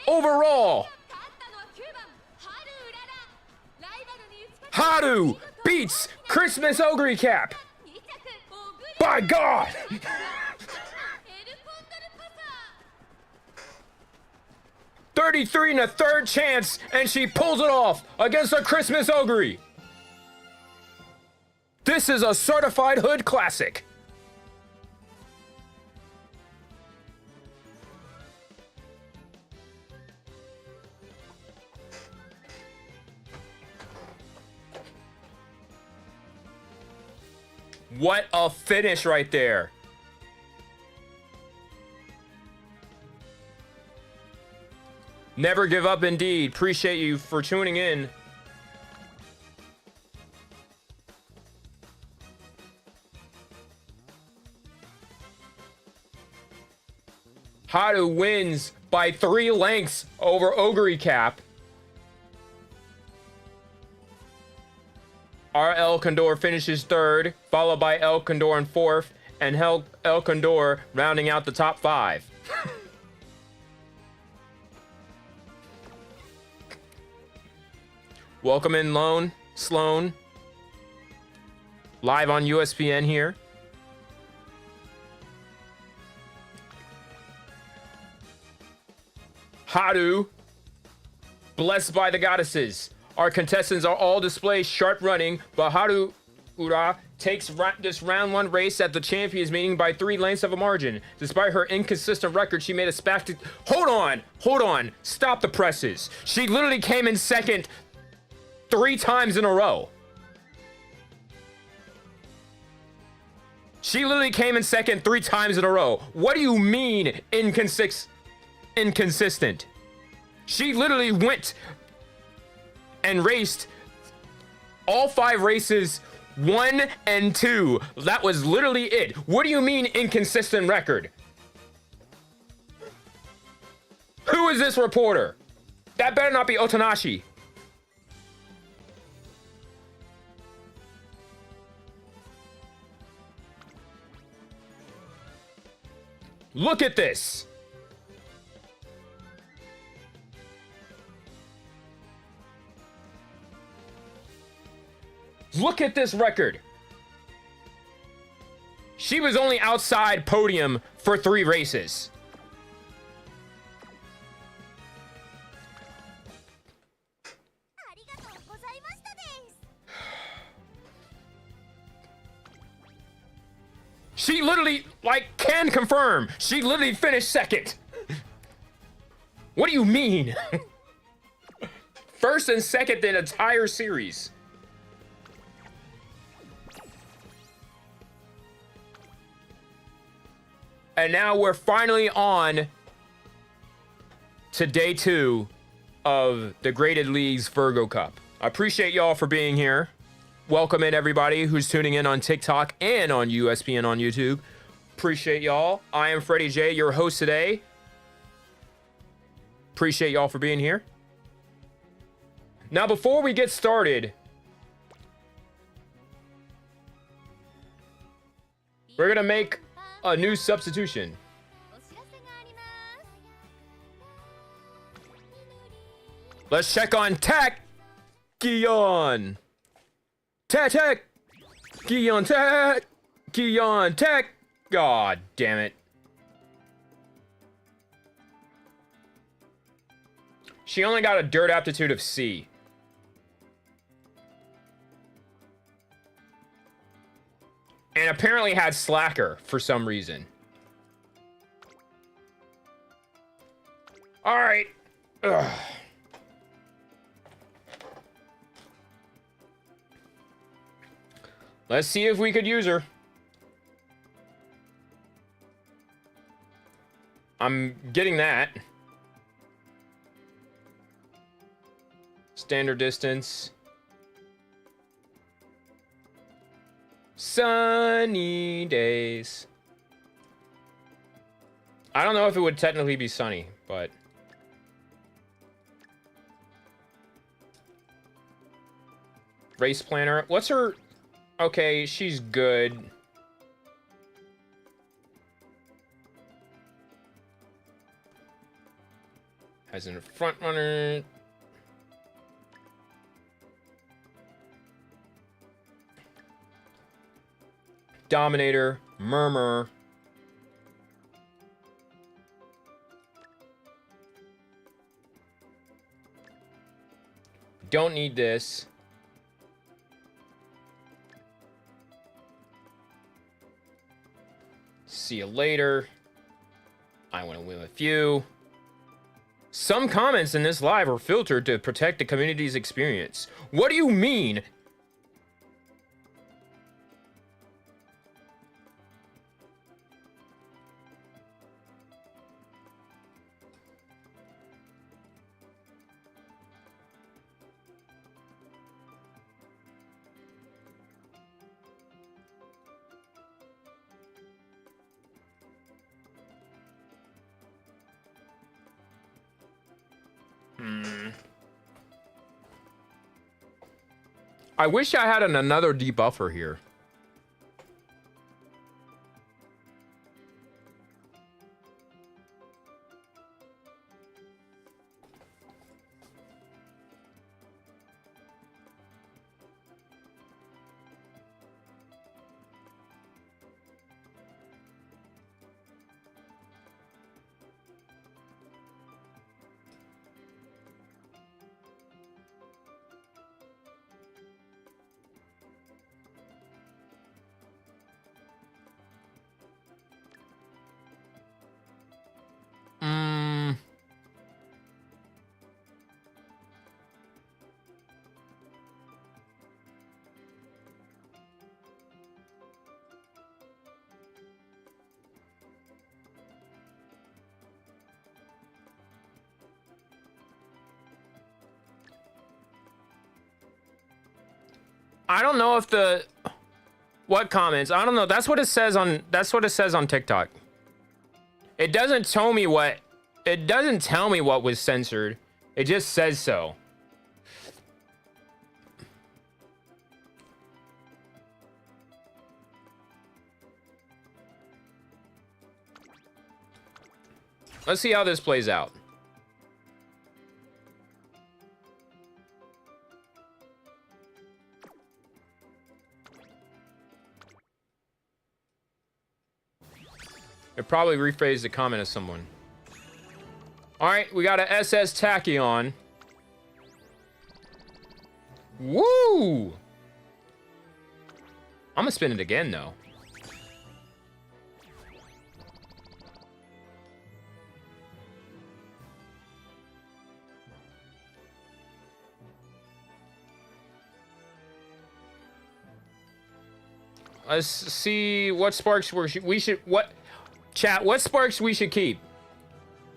overall. Haru beats Christmas Ogre Cap. By God. 33 and a 3rd chance, and she pulls it off against a Christmas Ogre. This is a certified hood classic. What a finish right there. Never give up indeed. Appreciate you for tuning in. Haru wins by 3 lengths over Ogre Cap. Our Elkondor finishes 3rd, followed by Elkondor in 4th, and Elkondor rounding out the top 5. Welcome in, Sloan. Live on USPN here. Haru, blessed by the goddesses. Our contestants are all displayed sharp running, but Haru Ura takes this round 1 race at the champions meeting by 3 lengths of a margin. Despite her inconsistent record, she made a spectacular... Hold on. Stop the presses. She literally came in 2nd 3 times in a row. She literally came in 2nd 3 times in a row. What do you mean inconsistent? She literally went and raced all 5 races 1 and 2. That was literally it. What do you mean inconsistent record? Who is this reporter? That better not be Otanashi. Look at this. Look at this record. She was only outside podium for 3 races. She literally, can confirm. She literally finished 2nd. What do you mean? 1st and 2nd the entire series. And now we're finally on to day 2 of the Graded League's Virgo Cup. I appreciate y'all for being here. welcome in everybody who's tuning in on TikTok and on USPN on YouTube. Appreciate y'all. I am Freddie J, your host today. Appreciate y'all for being here. Now, before we get started, we're gonna make a new substitution. Let's check on Tachyon. Tachyon Tech. God damn it. She only got a dirt aptitude of C. And apparently had slacker for some reason. All right. Ugh. Let's see if we could use her. I'm getting that. Standard distance. Sunny days. I don't know if it would technically be sunny, but... Race planner. What's her... Okay, she's good. Has a front runner. Dominator. Murmur. Don't need this. See you later. I want to win with you. Some comments in this live are filtered to protect the community's experience. What do you mean? I wish I had another debuffer here. I don't know if the... What comments? I don't know. That's what it says on... That's what it says on TikTok. It doesn't tell me what... It doesn't tell me what was censored. It just says so. Let's see how this plays out. It probably rephrased the comment of someone. All right, we got a SS Tachyon. Woo! I'm gonna spin it again, though. Let's see what sparks we should what chat. What sparks we should keep?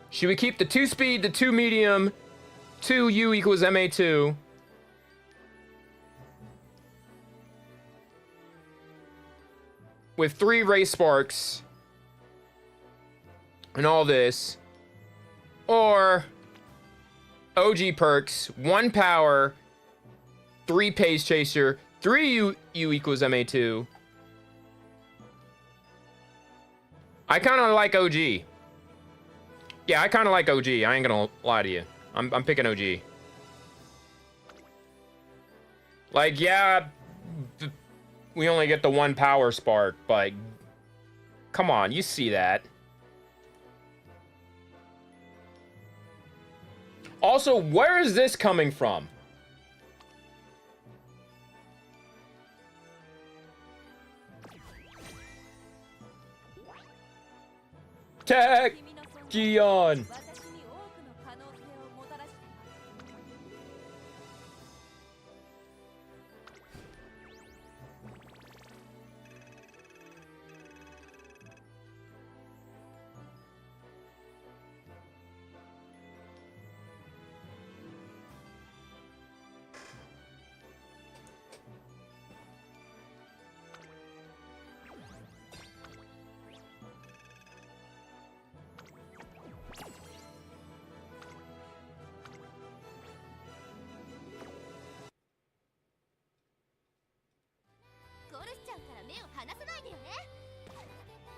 Should we keep the 2 speed, the 2 medium, 2 U equals MA2? with 3 race sparks and all this, or OG perks, 1 power, 3 pace chaser, 3 U equals MA2. I kind of like OG. Yeah, I kind of like OG. I ain't gonna lie to you. I'm picking OG. Like, yeah, we only get the 1 power spark, but come on, you see that. Also, where is this coming from? Tech Gion.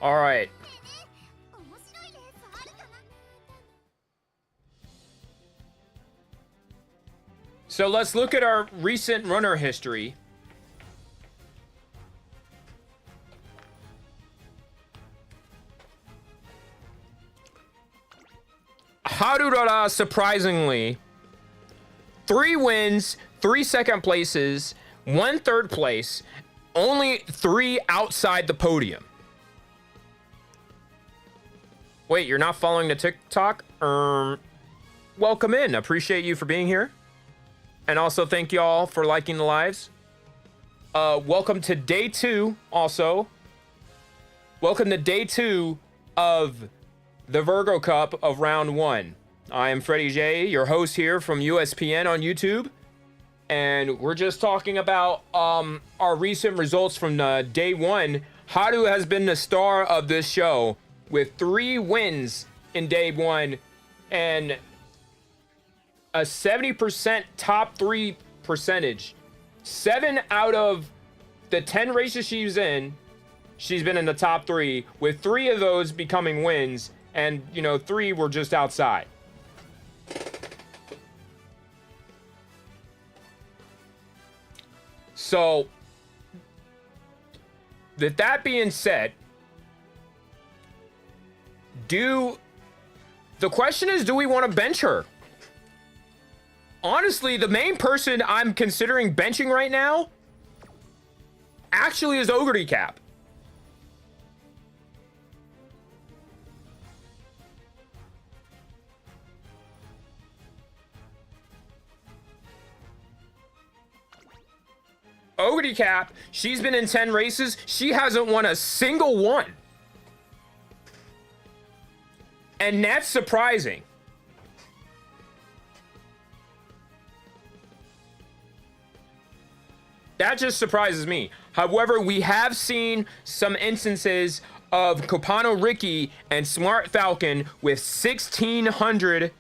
All right. So let's look at our recent runner history. Harurara, surprisingly, 3 wins, 3 second places, 1 third place, only 3 outside the podium. Wait, you're not following the TikTok? Welcome in. Appreciate you for being here. And also thank y'all for liking the lives. Welcome to day 2 also. Welcome to day 2 of the Virgo Cup of round 1. I am Freddie J, your host here from USPN on YouTube. And we're just talking about our recent results from day 1. Haru has been the star of this show with 3 wins in day 1 and a 70% top 3 percentage. 7 out of the 10 races she's in, she's been in the top 3, with 3 of those becoming wins, and 3 were just outside. So, with that being said, the question is, do we want to bench her? Honestly, the main person I'm considering benching right now actually is Ogre Cap. Ogre Cap, she's been in 10 races. She hasn't won a single one. And that's surprising. That just surprises me. However, we have seen some instances of Copano Ricky and Smart Falcon with 1600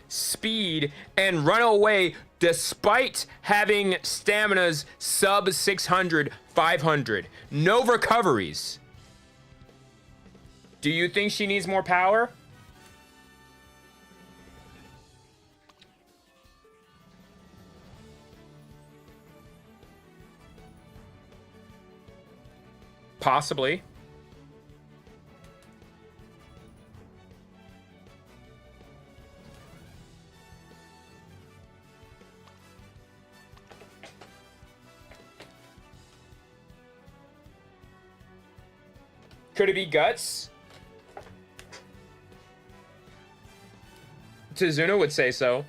speed and run away despite having staminas sub 600, 500. No recoveries. Do you think she needs more power? Possibly. Could it be Guts? Tizuna would say so.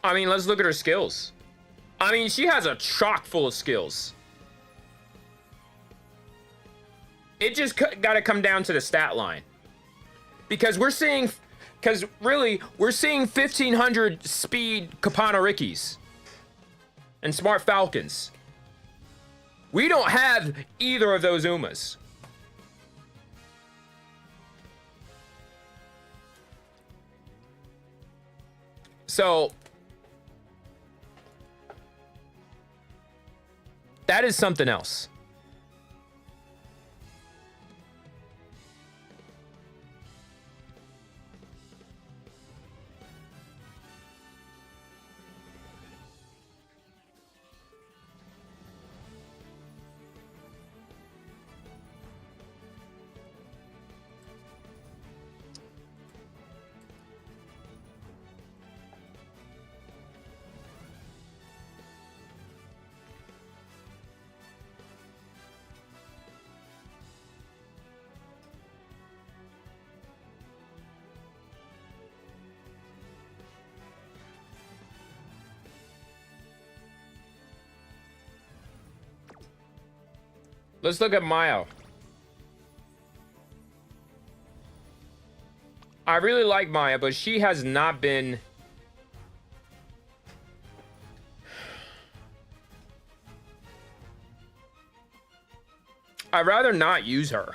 I mean, let's look at her skills. I mean, she has a chock full of skills. It just got to come down to the stat line. Because we're seeing 1,500 speed Kapanarikis and Smart Falcons. We don't have either of those Umas. So that is something else. Let's look at Maya. I really like Maya, but she has not been... I'd rather not use her.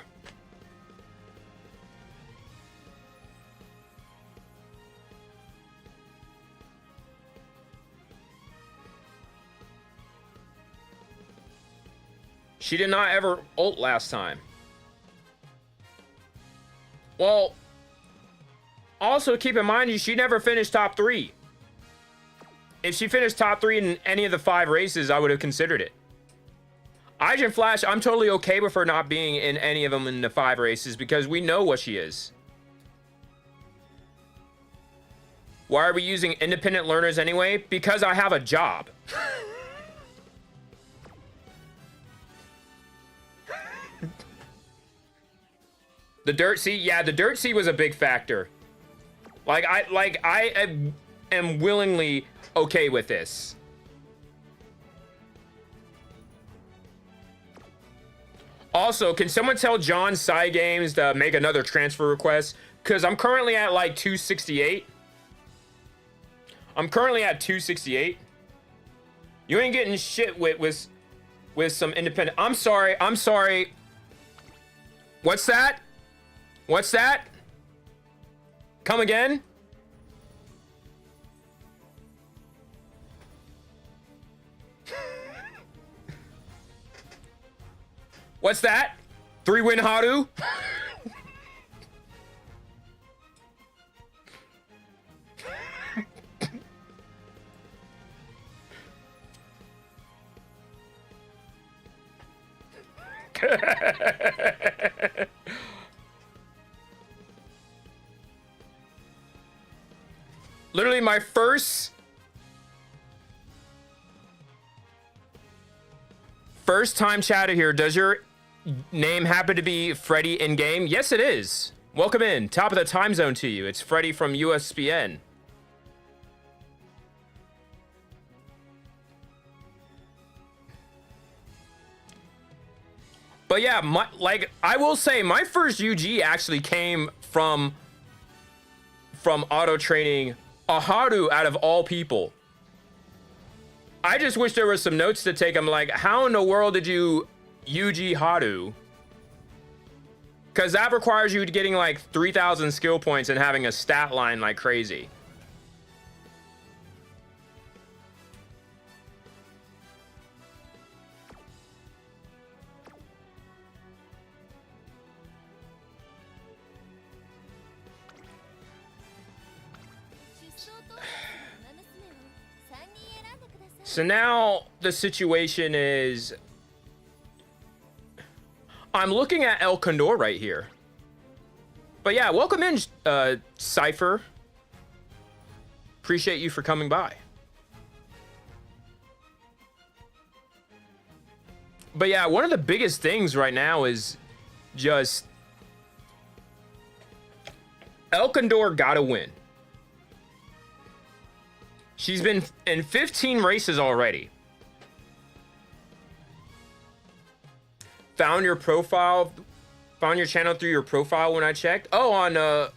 She did not ever ult last time. Well, also keep in mind, she never finished top 3. If she finished top 3 in any of the 5 races, I would have considered it. Aijin Flash, I'm totally okay with her not being in any of them in the 5 races because we know what she is. Why are we using independent learners anyway? Because I have a job. The Dirt Sea, yeah, the Dirt Sea was a big factor. I am willingly okay with this. Also, can someone tell John Psy Games to make another transfer request? Because I'm currently at like 268. I'm currently at 268. You ain't getting shit with some independent. I'm sorry. What's that? What's that? Come again? What's that? 3-win Haru? Literally my first time chatter here. Does your name happen to be Freddy in game? Yes, it is. Welcome in. Top of the time zone to you. It's Freddy from USPN. But yeah, I will say my first UG actually came from auto training a Haru out of all people. I just wish there was some notes to take. I'm like, how in the world did you UG Haru? Because that requires you getting like 3,000 skill points and having a stat line like crazy. So now the situation is I'm looking at El Condor right here. But yeah, welcome in, Cypher. Appreciate you for coming by. But yeah, one of the biggest things right now is just El Condor gotta win. She's been in 15 races already. Found your profile, found your channel through your profile when I checked. Oh, on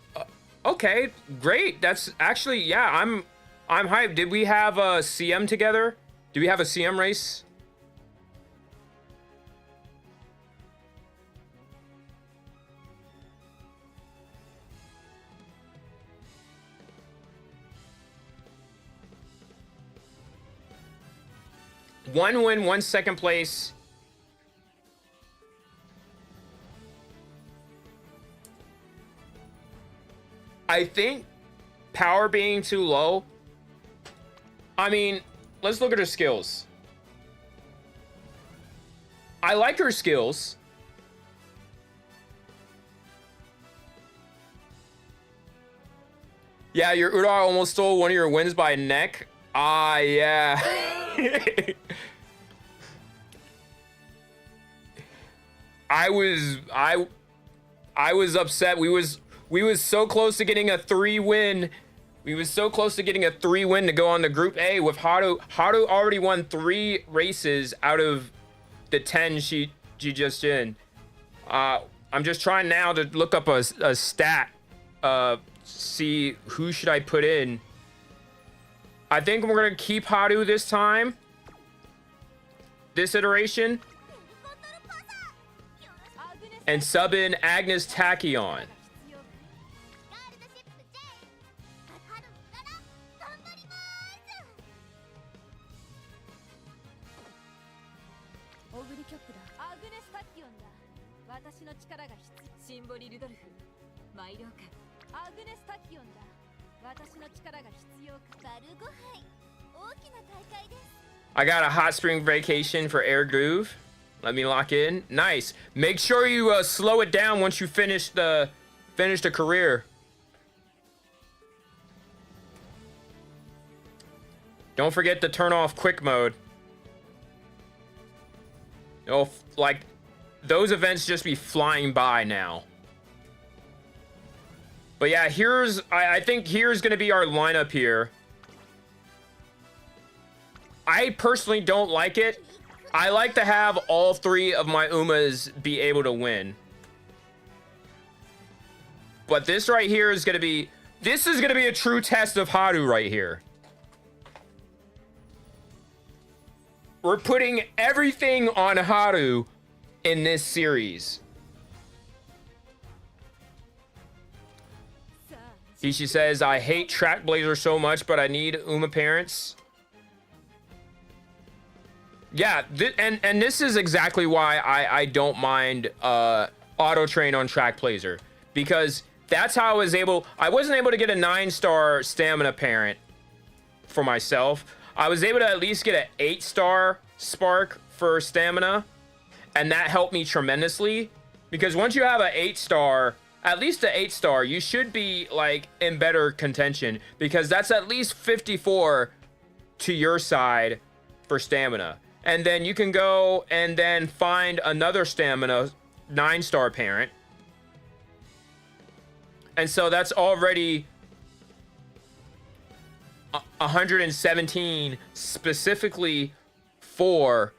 okay, great. That's actually, yeah, I'm hyped. Did we have a CM together? Do we have a CM race? One win, 1 second place. I think power being too low. I mean, let's look at her skills. I like her skills. Yeah, your Udar almost stole one of your wins by a neck. Ah, yeah. I was upset. We was so close to getting a 3-win. We was so close to getting a 3-win to go on the Group A with Haru. Haru already won 3 races out of the 10 she just in. I'm just trying now to look up a stat. See who should I put in. I think we're gonna keep Haru this time. This iteration. And sub in Agnes Tachyon. I got a hot spring vacation for Air Groove. Let me lock in. Nice. Make sure you slow it down once you finish the career. Don't forget to turn off quick mode. Oh, like those events just be flying by now. But yeah, I think here's gonna be our lineup here. I personally don't like it. I like to have all 3 of my Umas be able to win. But this right here is gonna be, this is gonna be a true test of Haru right here. We're putting everything on Haru in this series. Ishi says, I hate Track Blazer so much, but I need Uma parents. Yeah, and this is exactly why I don't mind auto train on Track Blazer, because that's how I wasn't able to get a 9-star stamina parent for myself. I was able to at least get an 8-star spark for stamina, and that helped me tremendously, because once you have an 8-star, at least an 8-star, you should be like in better contention, because that's at least 54 to your side for stamina. And then you can go and then find another stamina 9-star parent. And so that's already 117 specifically for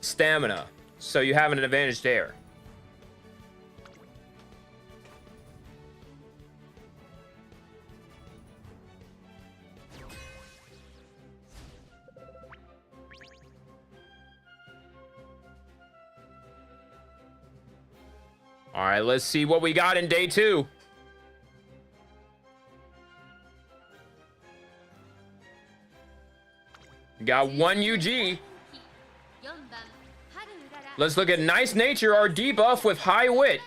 stamina. So you have an advantage there. All right, let's see what we got in day 2. Got 1 UG. Let's look at Nice Nature, our debuff with High Wit.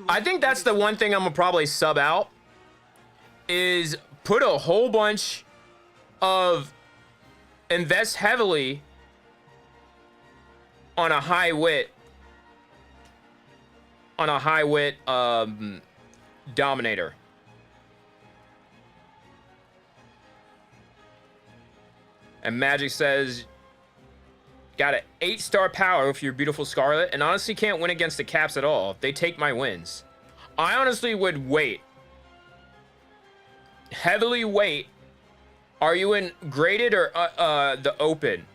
I think that's the one thing I'm gonna probably sub out, is put a whole bunch of, invest heavily on a high wit dominator. And Magic says, got an 8-star power with your beautiful Scarlet, and honestly can't win against the Caps at all. They take my wins. I honestly would wait. Heavily wait. Are you in graded or the open?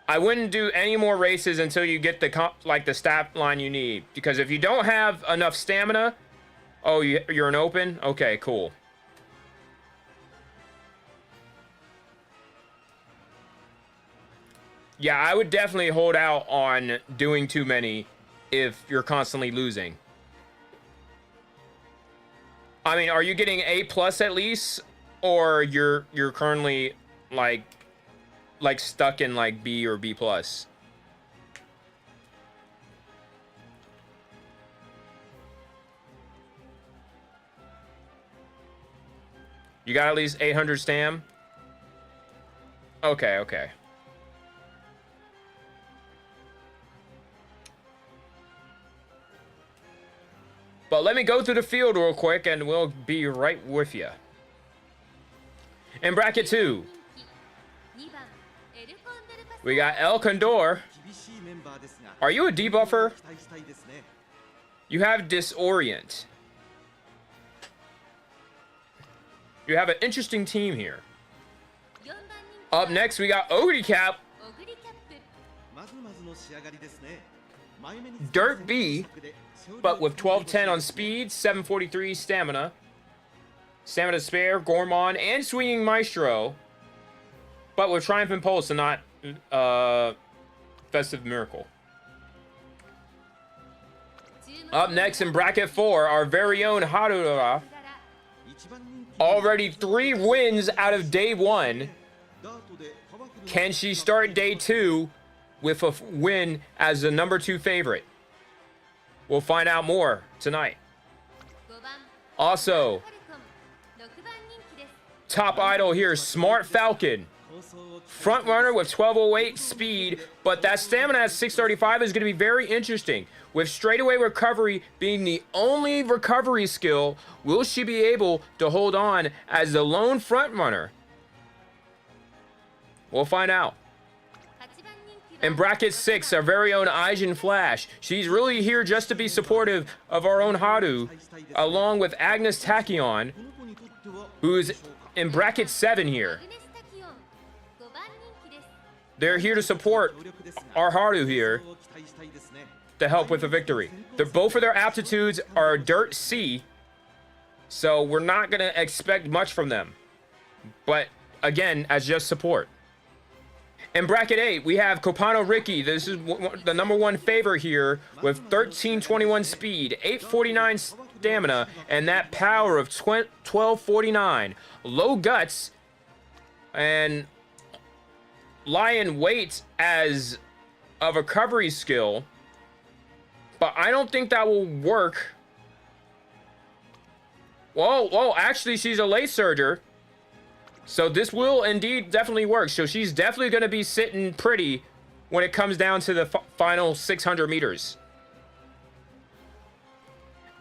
I wouldn't do any more races until you get the stat line you need. Because if you don't have enough stamina, oh, you're an open? Okay, cool. Yeah, I would definitely hold out on doing too many if you're constantly losing. I mean, are you getting A+ at least? Or you're currently like stuck in like B or B+? You got at least 800 stam? Okay, okay. But let me go through the field real quick and we'll be right with you. In bracket 2, we got El Condor. Are you a debuffer? You have Disorient. You have an interesting team here. Up next, we got Ogre Cap. Dirt B, but with 1210 on speed, 743 stamina. Stamina Spare, Gourmand, and Swinging Maestro. But with Triumph Impulse and not Festive Miracle. Up next in bracket 4, our very own Harura. Already 3 wins out of day 1. Can she start day 2 with a win as the number 2 favorite? We'll find out more tonight. Also, top idol here, Smart Falcon. Front runner with 1208 speed, but that stamina at 635 is going to be very interesting. With straightaway recovery being the only recovery skill, will she be able to hold on as the lone front runner? We'll find out. In bracket 6, our very own Aijin Flash. She's really here just to be supportive of our own Haru, along with Agnes Tachyon, who's in bracket 7 here. They're here to support our Haru here to help with the victory. Both of their aptitudes are Dirt C, so we're not going to expect much from them. But again, as just support. In bracket 8, we have Copano Ricky. This is the number 1 favorite here with 1321 speed, 849 stamina, and that power of 1249. Low guts and lion weight as a recovery skill, but I don't think that will work. Whoa, actually, she's a late surger. So this will indeed definitely work. So she's definitely going to be sitting pretty when it comes down to the final 600 meters.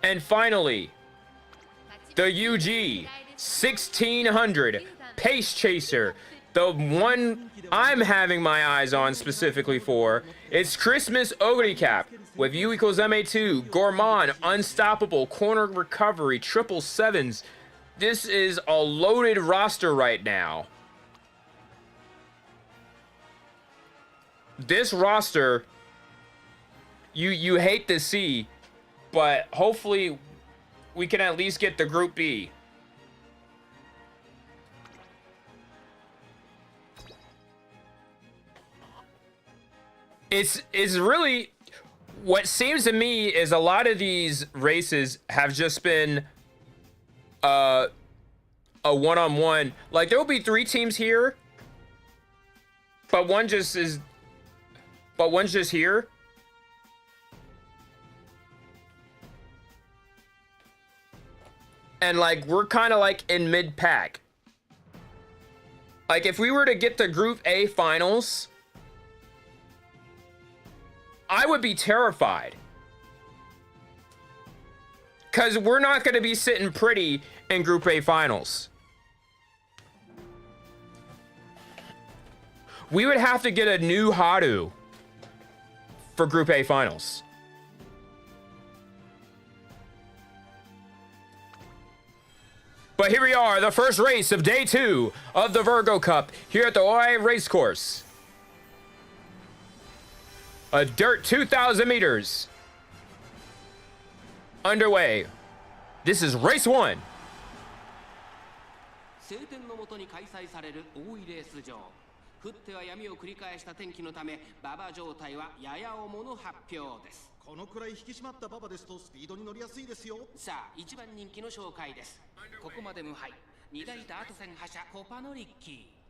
And finally, the UG 1600 Pace Chaser. The one I'm having my eyes on specifically for. It's Christmas Ogre Cap with U equals MA2, Gourmand, Unstoppable, Corner Recovery, 777s. This is a loaded roster right now. This roster, you hate to see, but hopefully we can at least get the Group B. It's really, what seems to me is a lot of these races have just been a one-on-one. Like, there will be 3 teams here, but one's just here. And like, we're kind of like in mid-pack. Like, if we were to get the Group A finals, I would be terrified. Because we're not going to be sitting pretty in Group A finals. We would have to get a new Haru for Group A finals. But here we are, the first race of day 2 of the Virgo Cup here at the Oi Racecourse. A dirt 2,000 meters underway. This is race 1. 晴天のもとに開催される大井レース場。降っては闇を繰り返した天気のため、馬場状態はやや重の発表です。このくらい引き締まった馬場ですとスピードに乗りやすいですよ。さあ、一番人気の紹介です。ここまで無敗。2台ダート戦覇者コパノリッキー。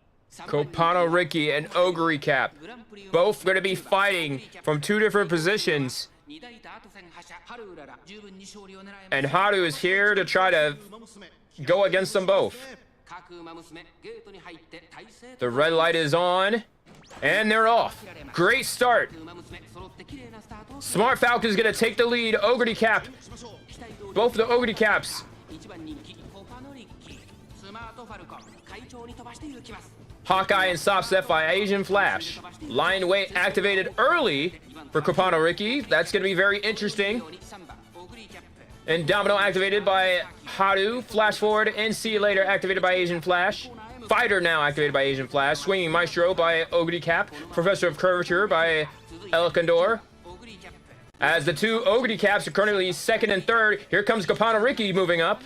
Copano Ricky and Ogre Cap, both going to be fighting from 2 different positions. And Haru is here to try to go against them both. The red light is on, and they're off. Great start. Smart Falcon is going to take the lead. Ogre Cap, both the Ogre Caps. Hawkeye and Soft Set by Asian Flash. Lion Weight activated early for Copano Ricky. That's going to be very interesting. And Domino activated by Haru. Flash Forward and See You Later activated by Asian Flash. Fighter now activated by Asian Flash. Swinging Maestro by Ogre Cap. Professor of Curvature by El Condor. As the 2 Ogre Caps are currently 2nd and 3rd, here comes Copano Ricky moving up.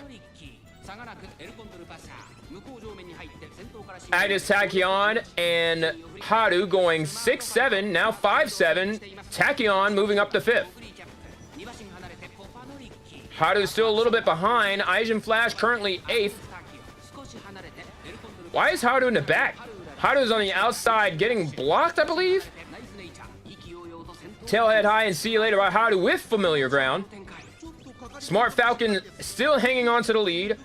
Agnes Tachyon and Haru going 6-7, now 5-7. Tachyon moving up to 5th. Haru's still a little bit behind. Asian Flash currently 8th. Why is Haru in the back? Haru's on the outside getting blocked, I believe. Tailhead High and See You Later by Haru with Familiar Ground. Smart Falcon still hanging on to the lead.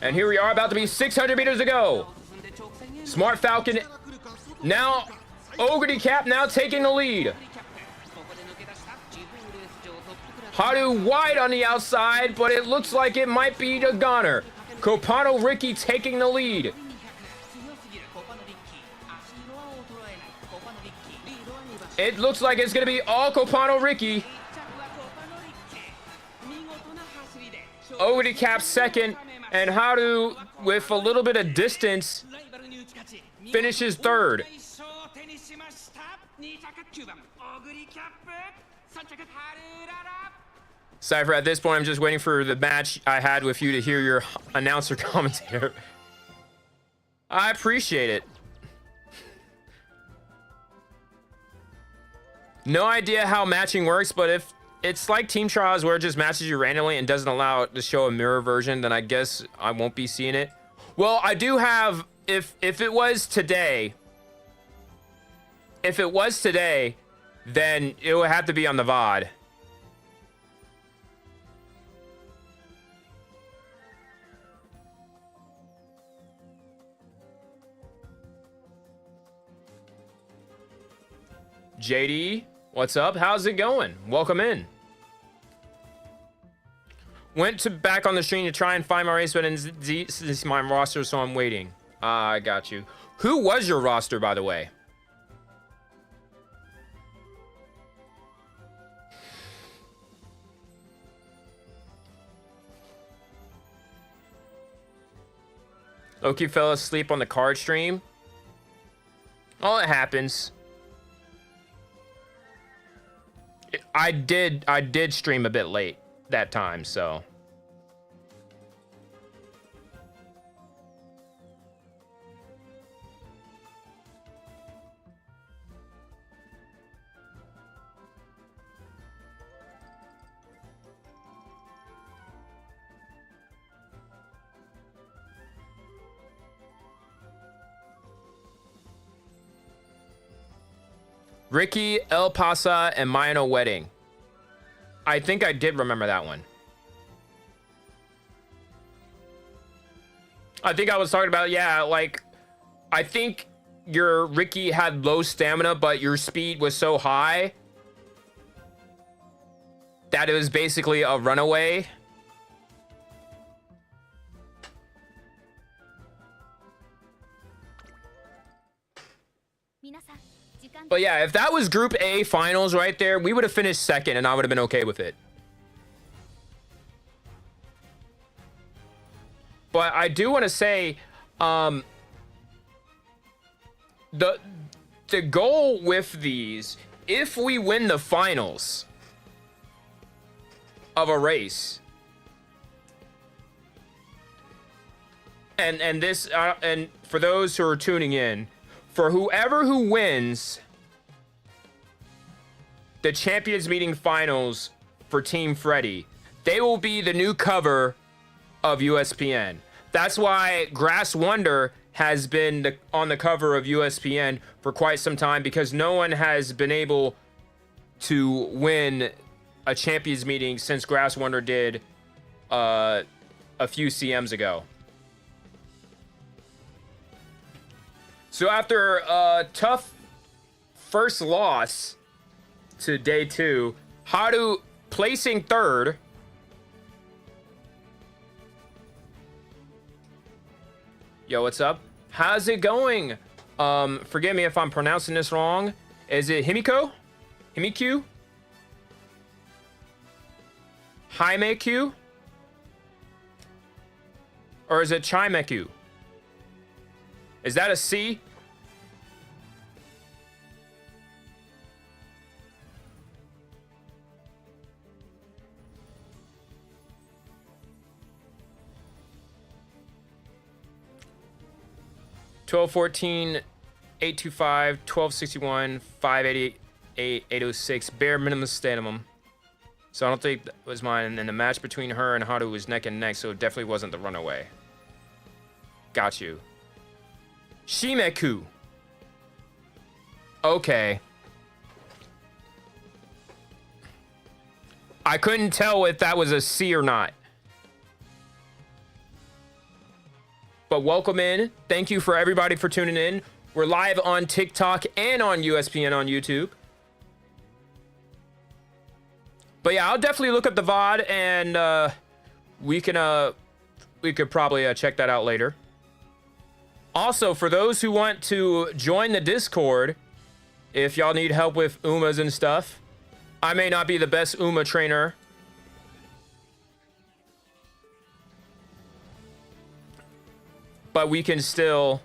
And here we are, about to be 600 meters to go. Smart Falcon now, Ogre Cap now taking the lead. Haru wide on the outside, but it looks like it might be the Goner. Copano Ricky taking the lead. It looks like it's going to be all Copano Ricky. Ogre Cap 2nd. And Haru, with a little bit of distance, finishes 3rd. Cypher, at this point, I'm just waiting for the match I had with you to hear your announcer commentator. I appreciate it. No idea how matching works, but if it's like Team Trials where it just matches you randomly and doesn't allow it to show a mirror version, then I guess I won't be seeing it. Well, I do have, if it was today, then it would have to be on the VOD. JD, what's up? How's it going? Welcome in. Went back on the stream to try and find my race, but this is my roster, so I'm waiting. I got you. Who was your roster, by the way? Loki fell asleep on the card stream. Oh, it happens. I did stream a bit late that time, so. Ricky, El Pasa, and Mayano Wedding. I think I did remember that one. I think I was talking about, yeah, like, I think your Ricky had low stamina, but your speed was so high that it was basically a runaway. But yeah, if that was Group A finals right there, we would have finished 2nd and I would have been okay with it. But I do want to say, the goal with these, if we win the finals of a race, and this and for those who are tuning in, for whoever who wins the Champions Meeting Finals for Team Freddy, they will be the new cover of USPN. That's why Grass Wonder has been on the cover of USPN for quite some time, because no one has been able to win a Champions Meeting since Grass Wonder did a few CMs ago. So after a tough first loss to day 2, Haru placing 3rd. Yo, what's up? How's it going? Forgive me if I'm pronouncing this wrong. Is it Himiko? Himikyu? Haimekyu? Or is it Chimekyu? Is that a C? $12.14, $8.25, $12.61, $5.88, $8.06. Bare minimum minimum. So I don't think that was mine. And the match between her and Haru was neck and neck, so it definitely wasn't the runaway. Got you. Shimeku. Okay. I couldn't tell if that was a C or not. But welcome in. Thank you for everybody for tuning in. We're live on TikTok and on USPN on YouTube. But yeah, I'll definitely look up the VOD, and we could probably check that out later. Also, for those who want to join the Discord, if y'all need help with UMAs and stuff, I may not be the best UMA trainer, but we can still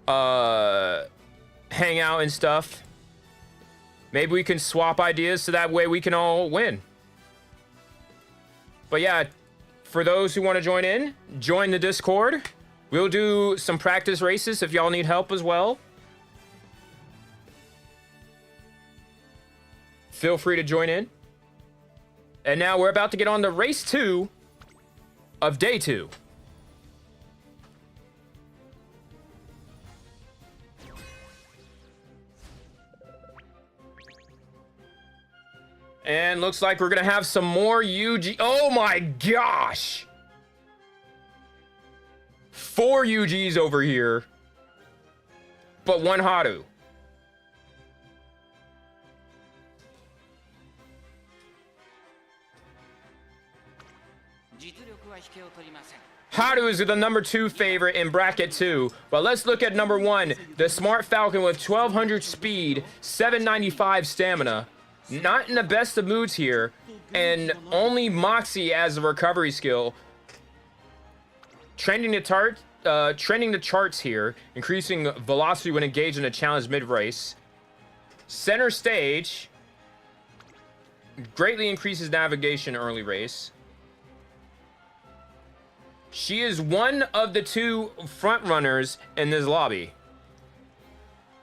hang out and stuff. Maybe we can swap ideas so that way we can all win. But yeah, for those who want to join in, join the Discord. We'll do some practice races if y'all need help as well. Feel free to join in. And now we're about to get on to race 2 of day 2. And looks like we're gonna have some more UG. Oh my gosh! 4 UGs over here, but 1 Haru. Haru is the number 2 favorite in bracket 2, but let's look at number 1, the Smart Falcon with 1200 speed, 795 stamina. Not in the best of moods here, and only Moxie as a recovery skill. Trending the charts here, increasing velocity when engaged in a challenge mid-race. Center stage greatly increases navigation early race. She is one of the 2 front runners in this lobby.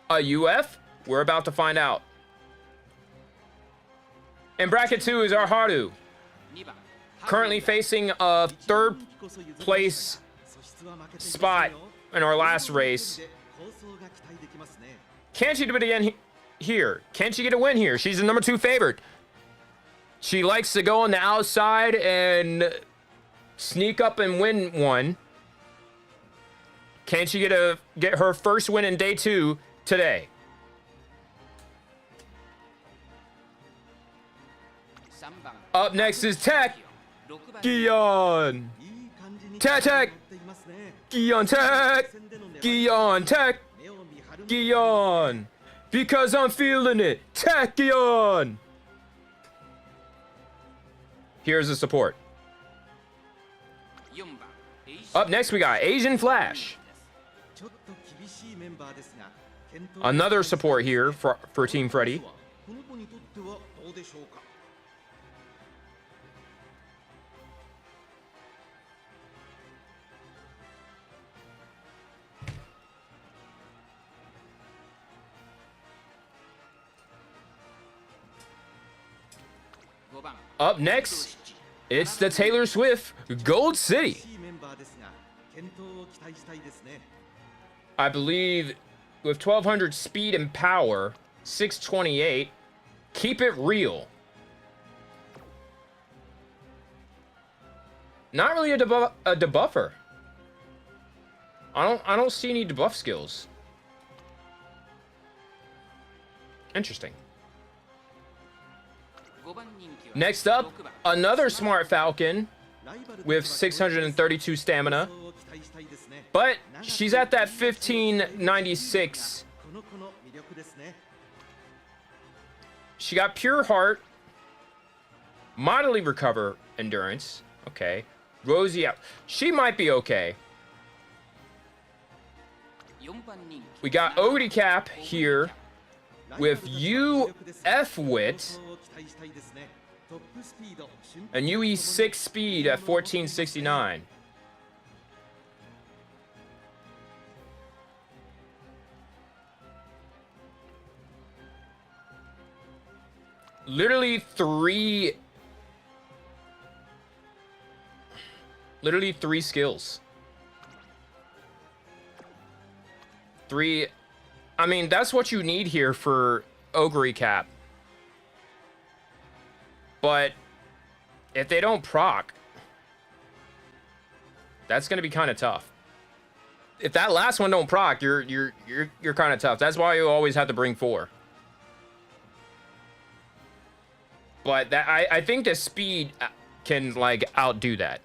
A UF? We're about to find out. In bracket 2 is our Haru, currently facing a 3rd place spot in our last race. Can she do it again here? Can she get a win here? She's the number 2 favorite. She likes to go on the outside and sneak up and win one. Can she get her first win in day 2 today? Up next is Tech. Gion. Tech. Gion Tech. Gion Tech. Gion. Because I'm feeling it. Tech Gion. Here's the support. Up next, we got Asian Flash. Another support here for Team Freddy. Up next, it's the Taylor Swift Gold City. I believe with 1200 speed and power, 628, keep it real. Not really a debuffer. I don't see any debuff skills. Interesting. Next up, another Smart Falcon with 632 stamina. But she's at that 1596. She got Pure Heart. Moderately recover endurance. Okay. Rosie out. She might be okay. We got Odie Cap here with UF Wit and UE 6 speed at 1469. Literally three skills. I mean, that's what you need here for Ogre Cap. But if they don't proc, that's gonna be kind of tough. If that last one don't proc, you're kind of tough. That's why you always have to bring 4. But that I think the speed can like outdo that.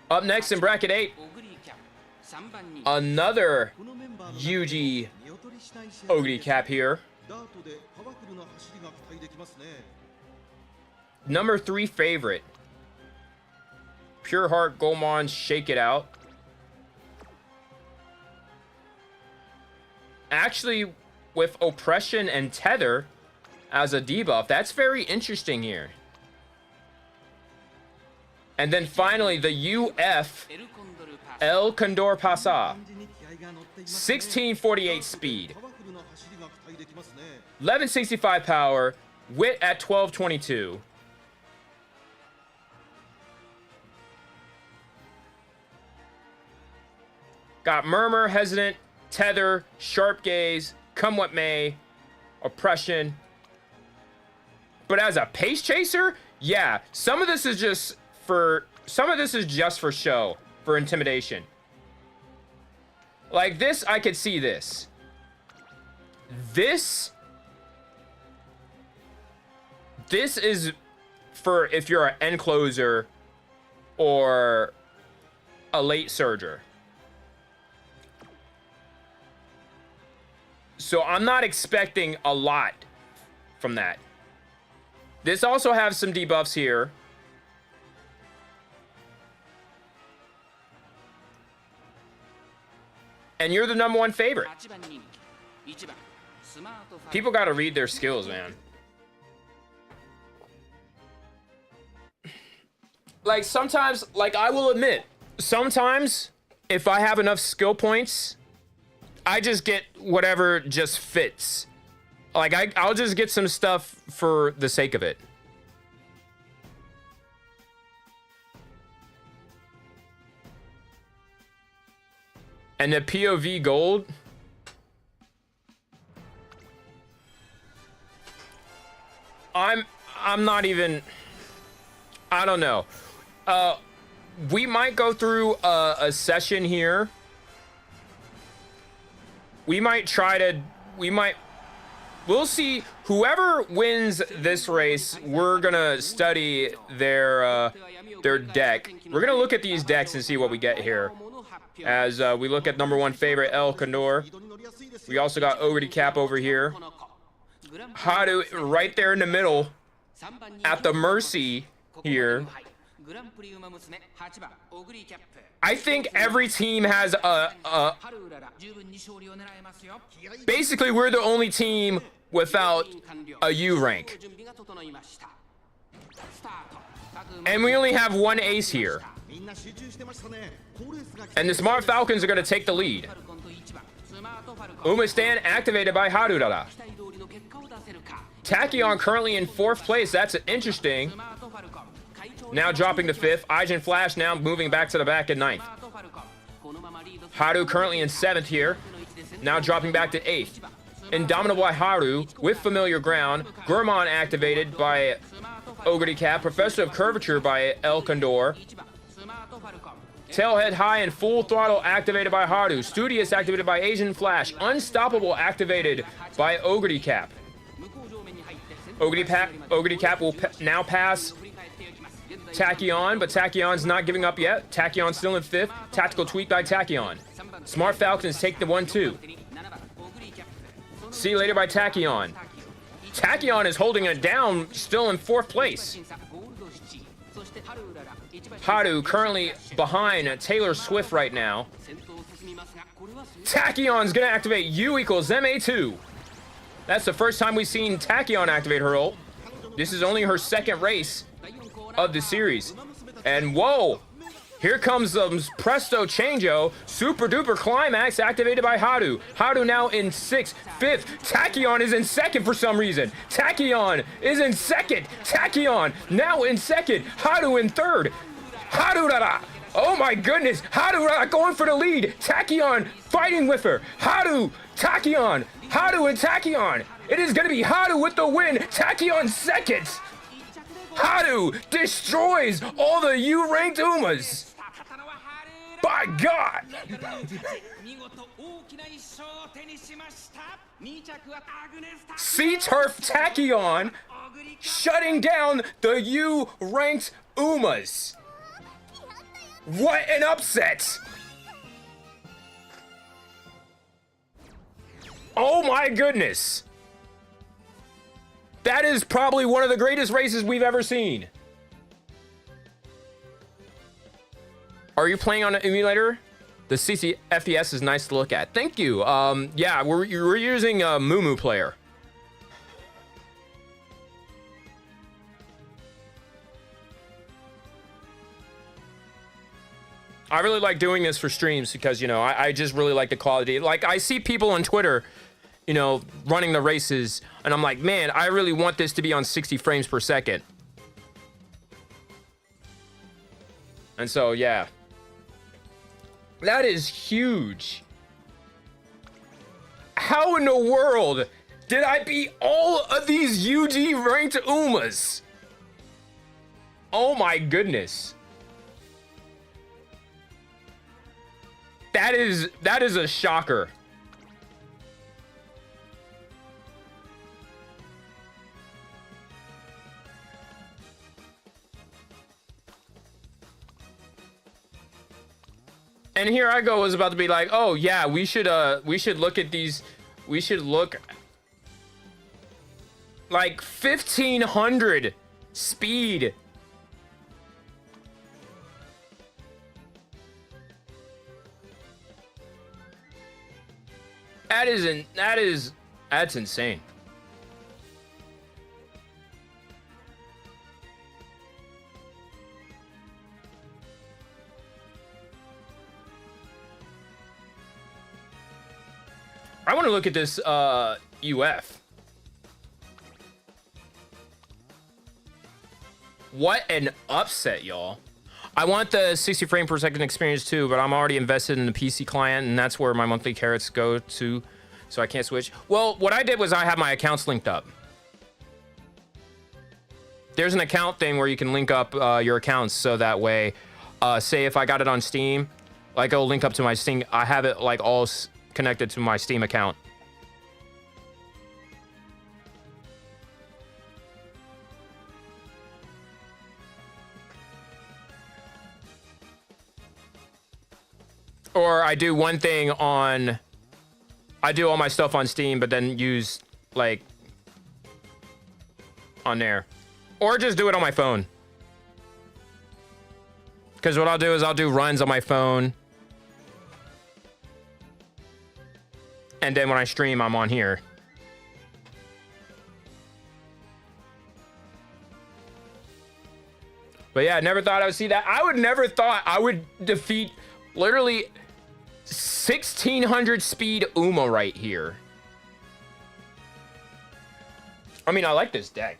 Up next in bracket 8, another UG Ogre Cap here. Number 3 favorite. Pure Heart Goemon, Shake It Out. Actually, with Oppression and Tether as a debuff, that's very interesting here. And then finally, the UF El Condor Pasa. 1648 speed. 1165 power. Wit at 1222. Got Murmur, Hesitant, Tether, Sharp Gaze, Come What May, Oppression. But as a pace chaser, yeah, some of this is just for show, for intimidation. Like this, I could see this. This is for if you're an end closer or a late surger. So I'm not expecting a lot from that. This also has some debuffs here. And you're the #1 favorite. People got to read their skills, man. Like sometimes, like I will admit, sometimes if I have enough skill points, I just get whatever just fits. Like I'll just get some stuff for the sake of it. And the POV gold. I'm not even, I don't know. We might go through a session here. We'll see. Whoever wins this race, we're gonna study their deck. We're gonna look at these decks and see what we get here. As we look at #1 favorite El Condor. We also got Ogre Cap over here. Hadu right there in the middle. at the mercy here. I think every team has basically, we're the only team without a U rank. And we only have one ace here. And the Smart Falcons are going to take the lead. Umastan activated by Harurara. Tachyon currently in 4th place. That's interesting. Now dropping to 5th. Aijin Flash now moving back to the back at 9th. Haru currently in 7th here. Now dropping back to 8th. Indomitable by Haru with Familiar Ground. Gurmon activated by Ogre Cap. Professor of Curvature by El Condor. Tailhead High and Full Throttle activated by Haru. Studious activated by Asian Flash. Unstoppable activated by Ogre Cap. Ogre Cap will now pass Tachyon, but Tachyon's not giving up yet. Tachyon still in 5th. Tactical tweak by Tachyon. Smart Falcons take the 1-2. See you later by Tachyon. Tachyon is holding it down, still in 4th place. Haru currently behind Taylor Swift right now. Tachyon's gonna activate U equals MA2. That's the first time we've seen Tachyon activate her ult. This is only her 2nd race of the series. And whoa, here comes the Presto Changeo. Super Duper Climax activated by Haru. Haru now in 6th, 5th. Tachyon is in 2nd for some reason. Tachyon is in 2nd. Tachyon now in 2nd. Haru in 3rd. Harurara. Oh my goodness. Harurara going for the lead. Tachyon fighting with her. Haru, Tachyon, Haru and Tachyon. It is going to be Haru with the win. Tachyon 2nd. Haru destroys all the U-ranked Umas. By God. C-Turf Tachyon shutting down the U-ranked Umas. What an upset. Oh my goodness. That is probably one of the greatest races we've ever seen. Are you playing on an emulator? The CC FPS is nice to look at. Thank you. Yeah, we're using a Mumu player. I really like doing this for streams because, you know, I just really like the quality. Like, I see people on Twitter, you know, running the races, and I'm like, man, I really want this to be on 60 frames per second. And so, yeah. That is huge. How in the world did I beat all of these UG ranked Umas? Oh my goodness. That is a shocker. And here I was about to be like, oh yeah, we should look at these. We should look like 1500 speed. That's insane. I want to look at this UF. What an upset, y'all. I want the 60 frame per second experience too, but I'm already invested in the PC client, and that's where my monthly carrots go to, so I can't switch. Well, what I did was I have my accounts linked up. There's an account thing where you can link up your accounts, so that way, say if I got it on Steam, like it'll link up to my Steam. I have it like all connected to my Steam account. Or I do one thing on, I do all my stuff on Steam, but then use like on there. Or just do it on my phone. Because what I'll do is I'll do runs on my phone. And then when I stream, I'm on here. But yeah, I never thought I would see that. I would never thought I would defeat literally 1600 speed Uma right here. I mean, I like this deck.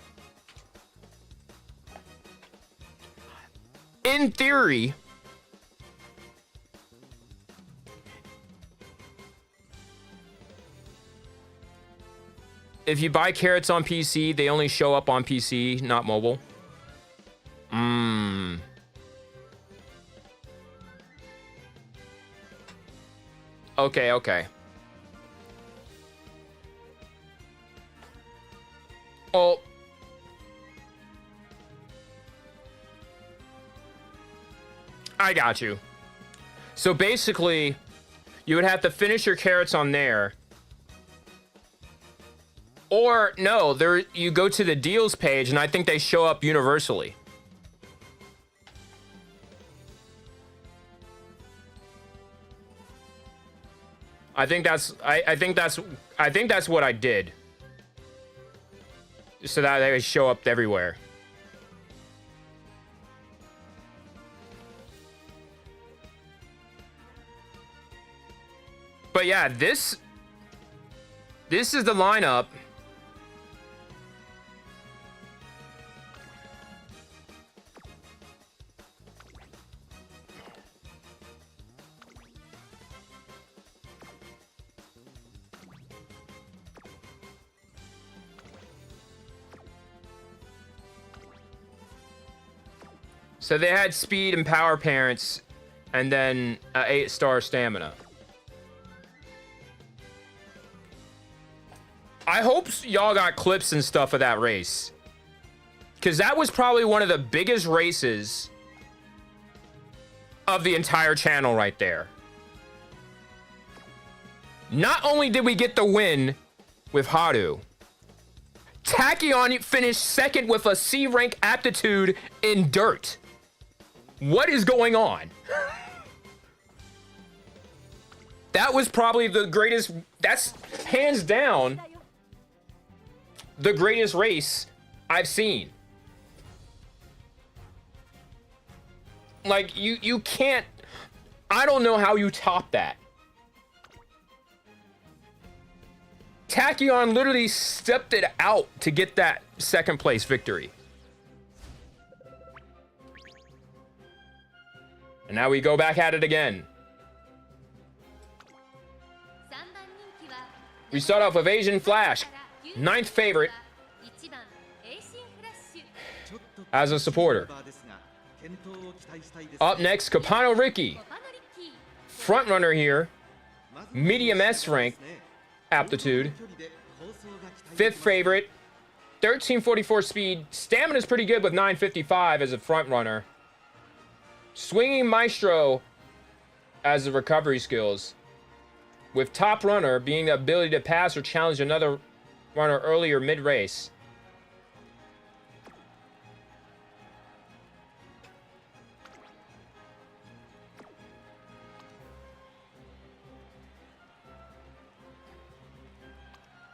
In theory, if you buy carrots on PC, they only show up on PC, not mobile. Okay, okay. Oh. I got you. So basically, you would have to finish your carrots on there. Or, no, there you go to the deals page, and I think they show up universally. I think that's what I did. So that they show up everywhere. But yeah, this is the lineup. So they had speed and power parents, and then 8-star stamina. I hope y'all got clips and stuff of that race. Because that was probably one of the biggest races of the entire channel right there. Not only did we get the win with Haru, Tachyon finished second with a C rank aptitude in dirt. What is going on? That was probably the greatest, that's hands down the greatest race I've seen. Like, you can't, I don't know how you top that. Tachyon literally stepped it out to get that second place victory. And now we go back at it again. We start off with Asian Flash, 9th favorite as a supporter. Up next, Kapano Ricky, front runner here, medium S rank aptitude, 5th favorite, 1344 speed, stamina is pretty good with 955 as a front runner. Swinging Maestro as the recovery skills, with top runner being the ability to pass or challenge another runner early or mid-race.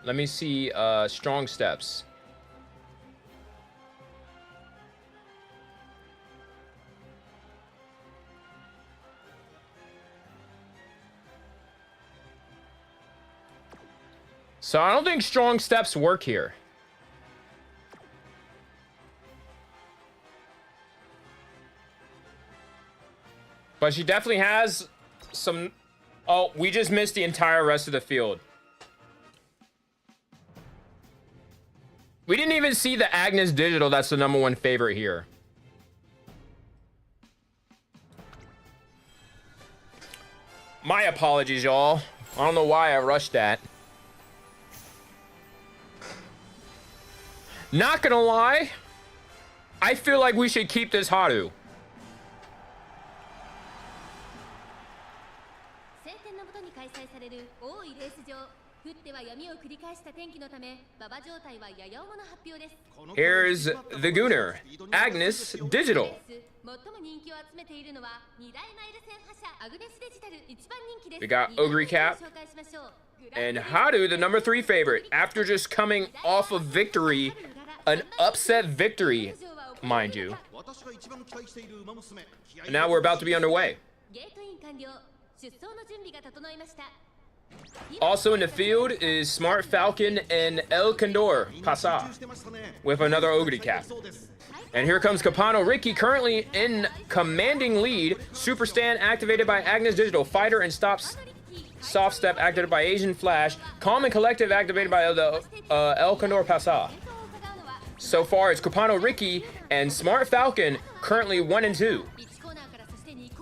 Let me see strong steps. So I don't think strong steps work here. But she definitely has some... Oh, we just missed the entire rest of the field. We didn't even see the Agnes Digital that's the #1 favorite here. My apologies, y'all. I don't know why I rushed that. Not gonna lie, I feel like we should keep this Haru. Here's the Gooner, Agnes Digital. We got Ogre Cap and Haru, the number 3 favorite, after just coming off of victory, an upset victory, mind you. And now we're about to be underway. Also in the field is Smart Falcon and El Condor Pasa with another Ogre Cap. And here comes Capano Ricky, currently in commanding lead. Super Stand activated by Agnes Digital. Fighter and Stops Soft Step activated by Asian Flash. Calm and Collective activated by the El Condor Pasa. So far it's Capano Ricky and Smart Falcon, currently 1 and 2.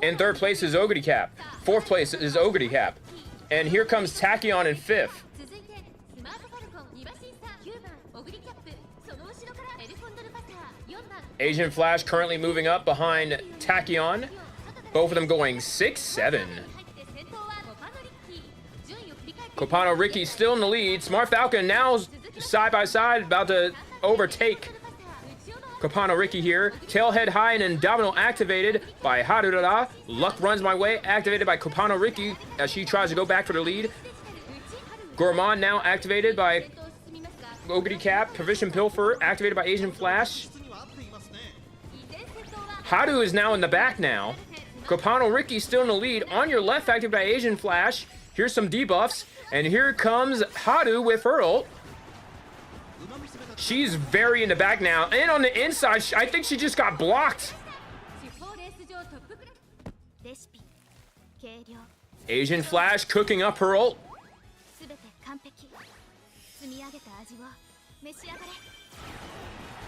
In 3rd place is Ogre Cap. 4th place is Ogre Cap. And here comes Tachyon in 5th. Asian Flash currently moving up behind Tachyon. Both of them going 6-7. Capano Ricky still in the lead. Smart Falcon now side by side, about to overtake Capano Ricky here. Tailhead High and Indomitable activated by Harurara. Luck Runs My Way activated by Capano Ricky as she tries to go back for the lead. Gourmand now activated by Ogre Cap. Provision Pilfer activated by Asian Flash. Haru is now in the back now. Capano Ricky still in the lead. On your left activated by Asian Flash. Here's some debuffs. And here comes Haru with her ult. She's very in the back now. And on the inside, I think she just got blocked. Asian Flash cooking up her ult.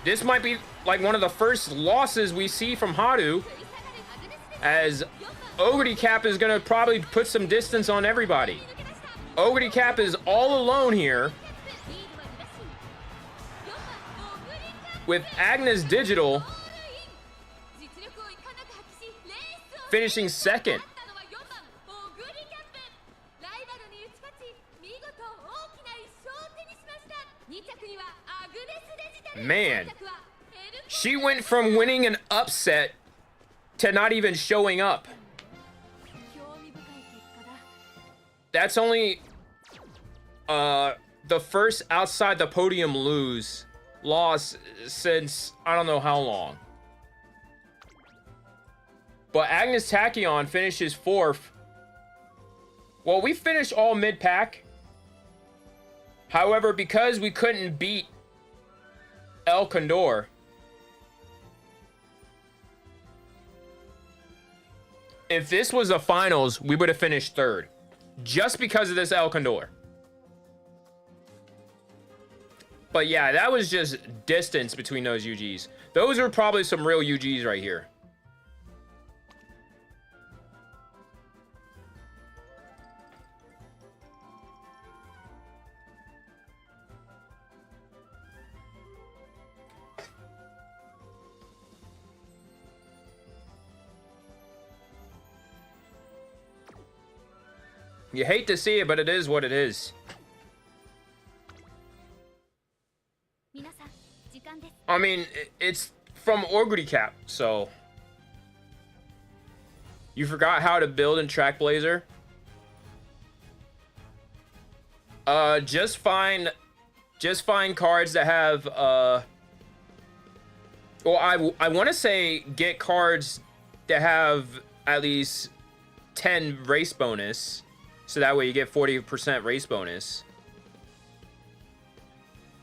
This might be like one of the first losses we see from Haru, as Ogre Cap is going to probably put some distance on everybody. Ogre Cap is all alone here, with Agnes Digital finishing 2nd. Man, she went from winning an upset to not even showing up. That's only the first outside the podium loss since I don't know how long. But Agnes Tachyon finishes 4th. Well, we finished all mid-pack. However, because we couldn't beat El Condor, if this was the finals, we would have finished 3rd. Just because of this El Condor. But yeah, that was just distance between those UGs. Those are probably some real UGs right here. You hate to see it, but it is what it is. I mean, it's from Ogre Cap, so... You forgot how to build in Track Blazer? Just find cards that have, well, I want to say get cards that have at least 10 race bonus. So that way you get 40% race bonus.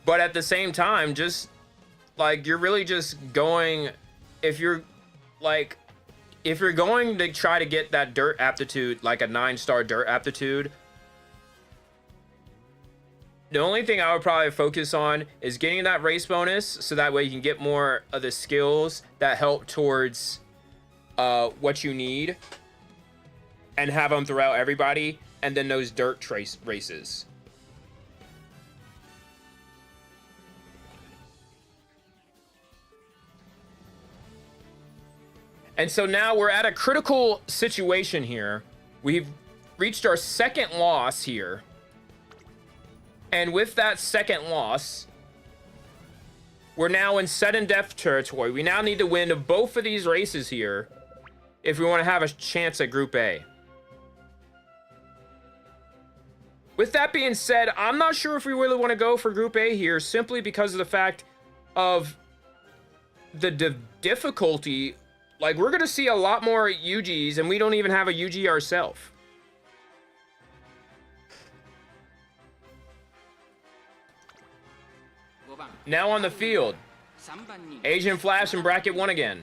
But at the same time, just like you're really just going, if you're going to try to get that dirt aptitude, like a 9-star dirt aptitude, the only thing I would probably focus on is getting that race bonus, so that way you can get more of the skills that help towards what you need, and have them throughout everybody. And then those dirt trace races. And so now we're at a critical situation here. We've reached our 2nd loss here. And with that second loss, we're now in sudden death territory. We now need to win both of these races here if we want to have a chance at Group A. With that being said, I'm not sure if we really want to go for Group A here, simply because of the fact of the difficulty. Like, we're going to see a lot more UGs, and we don't even have a UG ourselves. Now on the field, Asian Flash in bracket 1 again.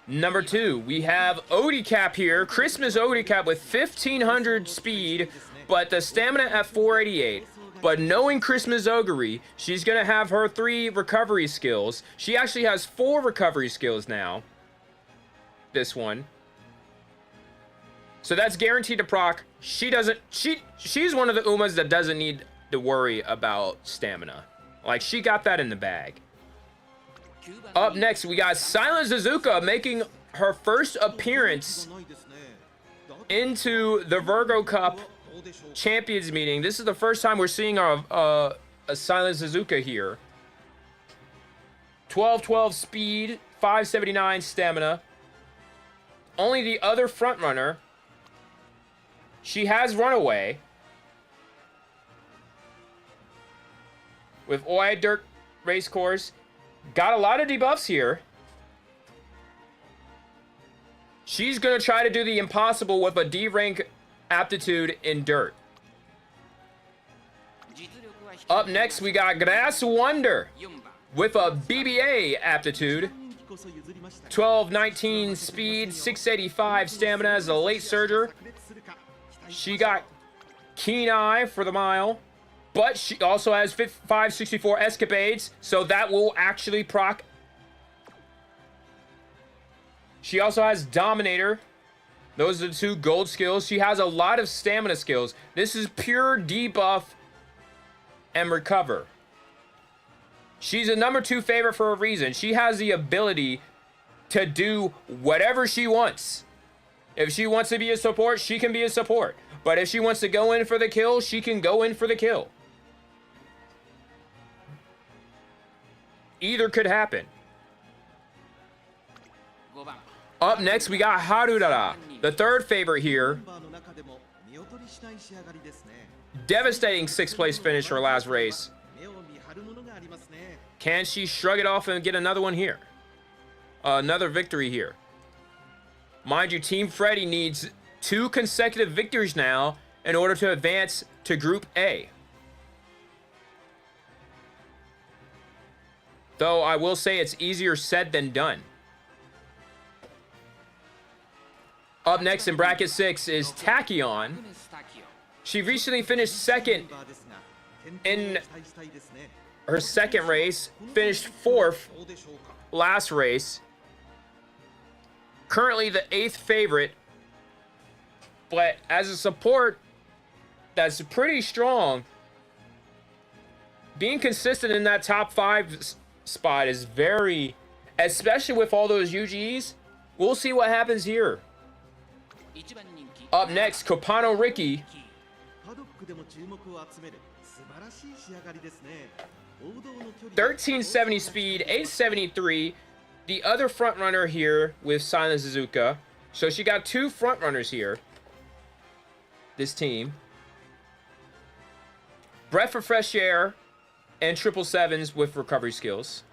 Number 2, we have Odie Cap here. Christmas Odie Cap with 1500 speed, but the stamina at 488. But knowing Christmas Ogre, she's going to have her 3 recovery skills. She actually has 4 recovery skills now. This one. So that's guaranteed to proc. She's one of the Umas that doesn't need to worry about stamina. Like, she got that in the bag. Up next, we got Silent Suzuka making her first appearance into the Virgo Cup Champions meeting. This is the first time we're seeing a Silent Suzuka here. 1212 speed, 579 stamina. Only the other front runner, she has Runaway with Oi Dirt Race Course. Got a lot of debuffs here. She's going to try to do the impossible with a D rank aptitude in Dirt. Up next, we got Grass Wonder with a BBA aptitude. 1219 speed, 685 stamina as a late surger. She got Keen Eye for the mile. But she also has 564 escapades, so that will actually proc. She also has Dominator. Those are the 2 gold skills. She has a lot of stamina skills. This is pure debuff and recover. She's a number 2 favorite for a reason. She has the ability to do whatever she wants. If she wants to be a support, she can be a support. But if she wants to go in for the kill, she can go in for the kill. Either could happen. Up next, we got Harudara, the 3rd favorite here. Devastating 6th place finish her last race. Can she shrug it off and get another one here? Another victory here. Mind you, Team Freddy needs 2 consecutive victories now in order to advance to Group A. Though I will say it's easier said than done. Up next in bracket 6 is Tachyon. She recently finished 2nd in her 2nd race, finished 4th last race. Currently the 8th favorite, but as a support that's pretty strong. Being consistent in that top 5 spot is very, especially with all those UGs. We'll see what happens here. Up next, Kopano Ricky. 1370 speed, 873. The other front runner here with Silent Suzuka. So she got 2 front runners here. This team. Breath of Fresh Air and 777s with recovery skills.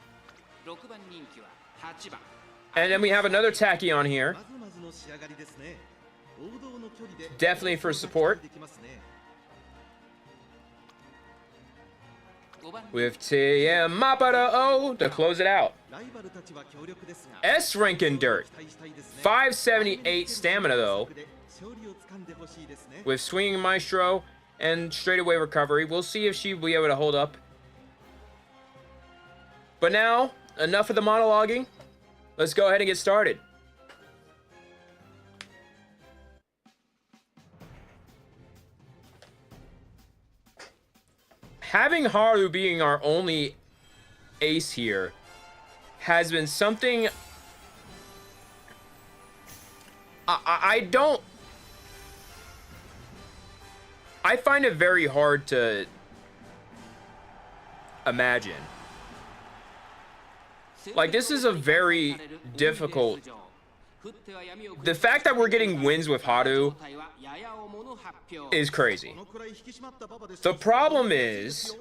And then we have another Tachyon here. Definitely for support. With TM Mapara O to close it out. S rank in Dirt. 578 stamina though. With Swinging Maestro and straightaway recovery. We'll see if she'll be able to hold up. But now, enough of the monologuing. Let's go ahead and get started. Having Haru being our only ace here has been something I I find it very hard to imagine. Like, this is a very difficult... The fact that we're getting wins with Haru is crazy. The problem is...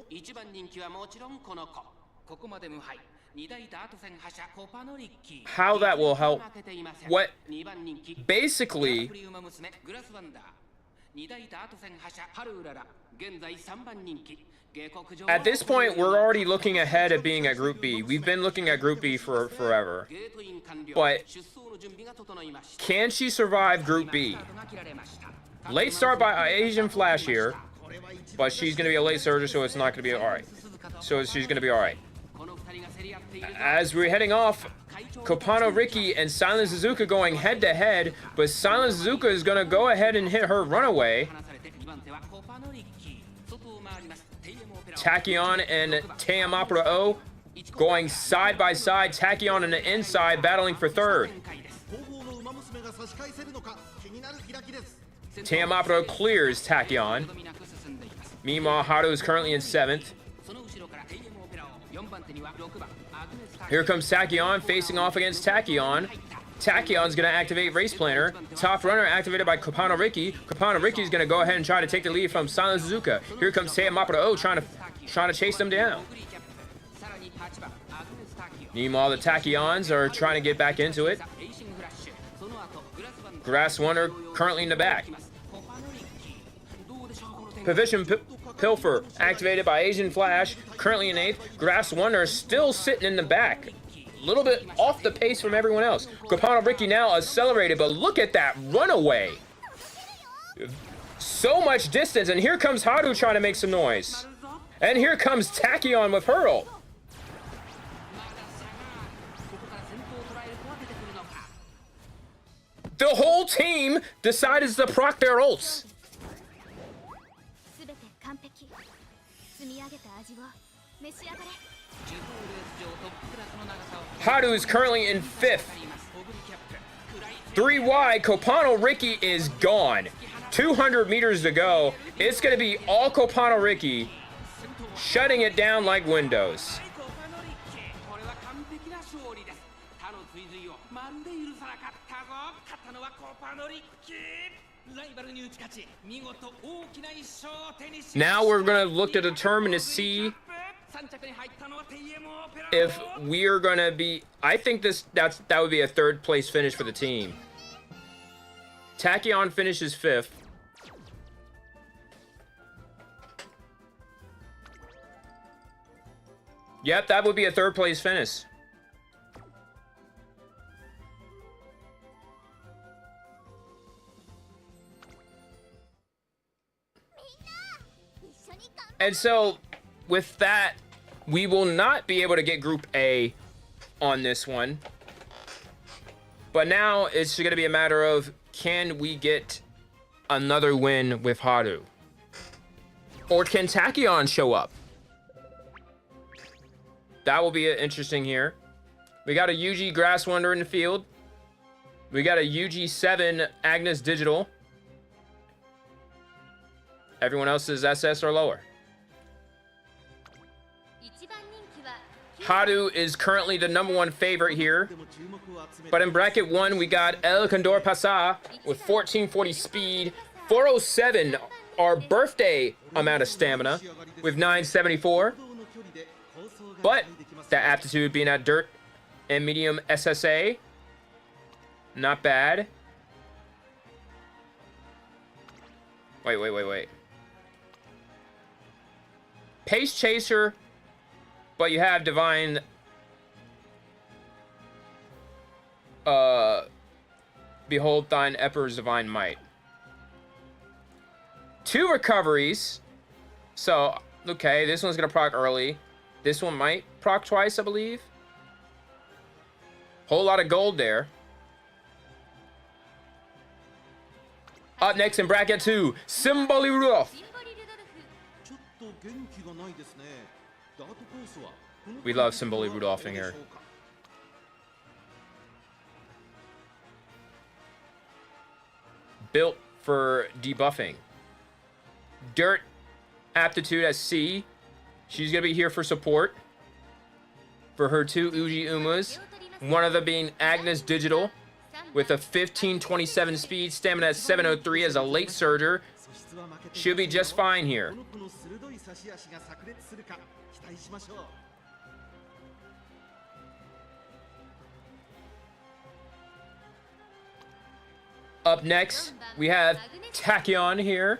how that will help. What... basically... at this point, we're already looking ahead at being at Group B. We've been looking at Group B for forever. But can she survive Group B? Late start by Asian Flash here, but she's going to be a late surger, so it's not going to be alright. So she's going to be alright. As we're heading off, Kopano Riki and Silent Suzuka going head to head, but Silent Suzuka is going to go ahead and hit her runaway. Tachyon and Teyamapura O going side by side. Tachyon on the inside battling for third. Teyamapura clears Tachyon. Meanwhile, Haru is currently in 7th. Here comes Tachyon facing off against Tachyon. Tachyon's going to activate Race Planner. Top Runner activated by Kopano Riki. Kopano Riki is going to go ahead and try to take the lead from Silent Suzuka. Here comes Teyamapura O trying to chase them down. Meanwhile, the Tachyons are trying to get back into it. Grass Wonder currently in the back. Position Pilfer activated by Asian Flash, currently in 8th. Grass Wonder still sitting in the back. A little bit off the pace from everyone else. Kopano Riki now accelerated, but look at that runaway. So much distance, and here comes Haru trying to make some noise. And here comes Tachyon with her ult. The whole team decided to proc their ults. Haru is currently in 5th. 3 wide, Kopano Riki is gone. 200 meters to go. It's going to be all Kopano Riki, shutting it down like Windows. Now we're going to look to determine to see if we are going to be... I think that would be a 3rd place finish for the team. Tachyon finishes 5th. Yep, that would be a 3rd place finish. And so, with that, we will not be able to get Group A on this one. But now it's going to be a matter of, can we get another win with Haru? Or can Tachyon show up? That will be interesting here. We got a UG Grass Wonder in the field. We got a UG7 Agnes Digital. Everyone else is SS or lower. Haru is currently the #1 favorite here. But in bracket 1, we got El Condor Pasa with 1440 speed, 407 our birthday amount of stamina with 974. But that aptitude being at dirt and medium SSA, not bad. Wait. Pace Chaser, but you have Divine... Behold thine Emperor's Divine Might. 2 recoveries. So, okay, this one's gonna proc early. This one might proc twice, I believe. Whole lot of gold there. Up next in bracket 2, Symboli Rudolph. We love Symboli Rudolph in here. Built for debuffing. Dirt aptitude as C. She's going to be here for support for her two Uji Umas. One of them being Agnes Digital with a 1527 speed, stamina at 703 as a late surger. She'll be just fine here. Up next, we have Tachyon here.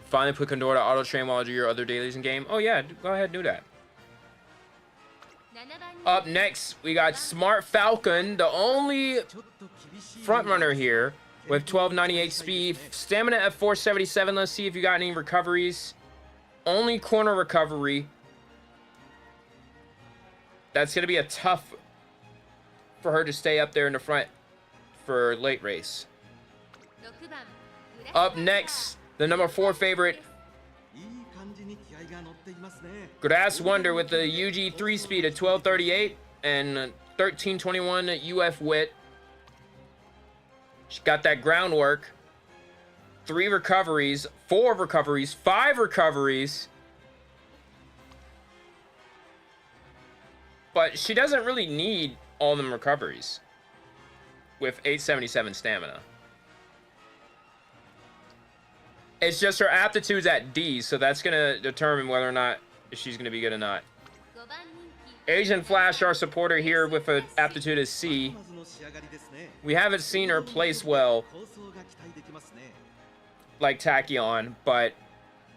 Finally put Condor to auto train while you do your other dailies in game. Oh yeah, go ahead and do that. Up next, we got Smart Falcon, the only front runner here with 1298 speed, stamina at 477. Let's see if you got any recoveries. Only corner recovery. That's gonna be a tough for her to stay up there in the front for late race. Up next, the number 4 favorite, Grass Wonder with the UG 3 speed at 1238 and 1321 UF wit. She got that groundwork. 3 recoveries, 4 recoveries, 5 recoveries. But she doesn't really need all them recoveries with 877 stamina. It's just her aptitude's at D, so that's going to determine whether or not she's going to be good or not. Asian Flash, our supporter here with an aptitude as C. We haven't seen her place well like Tachyon, but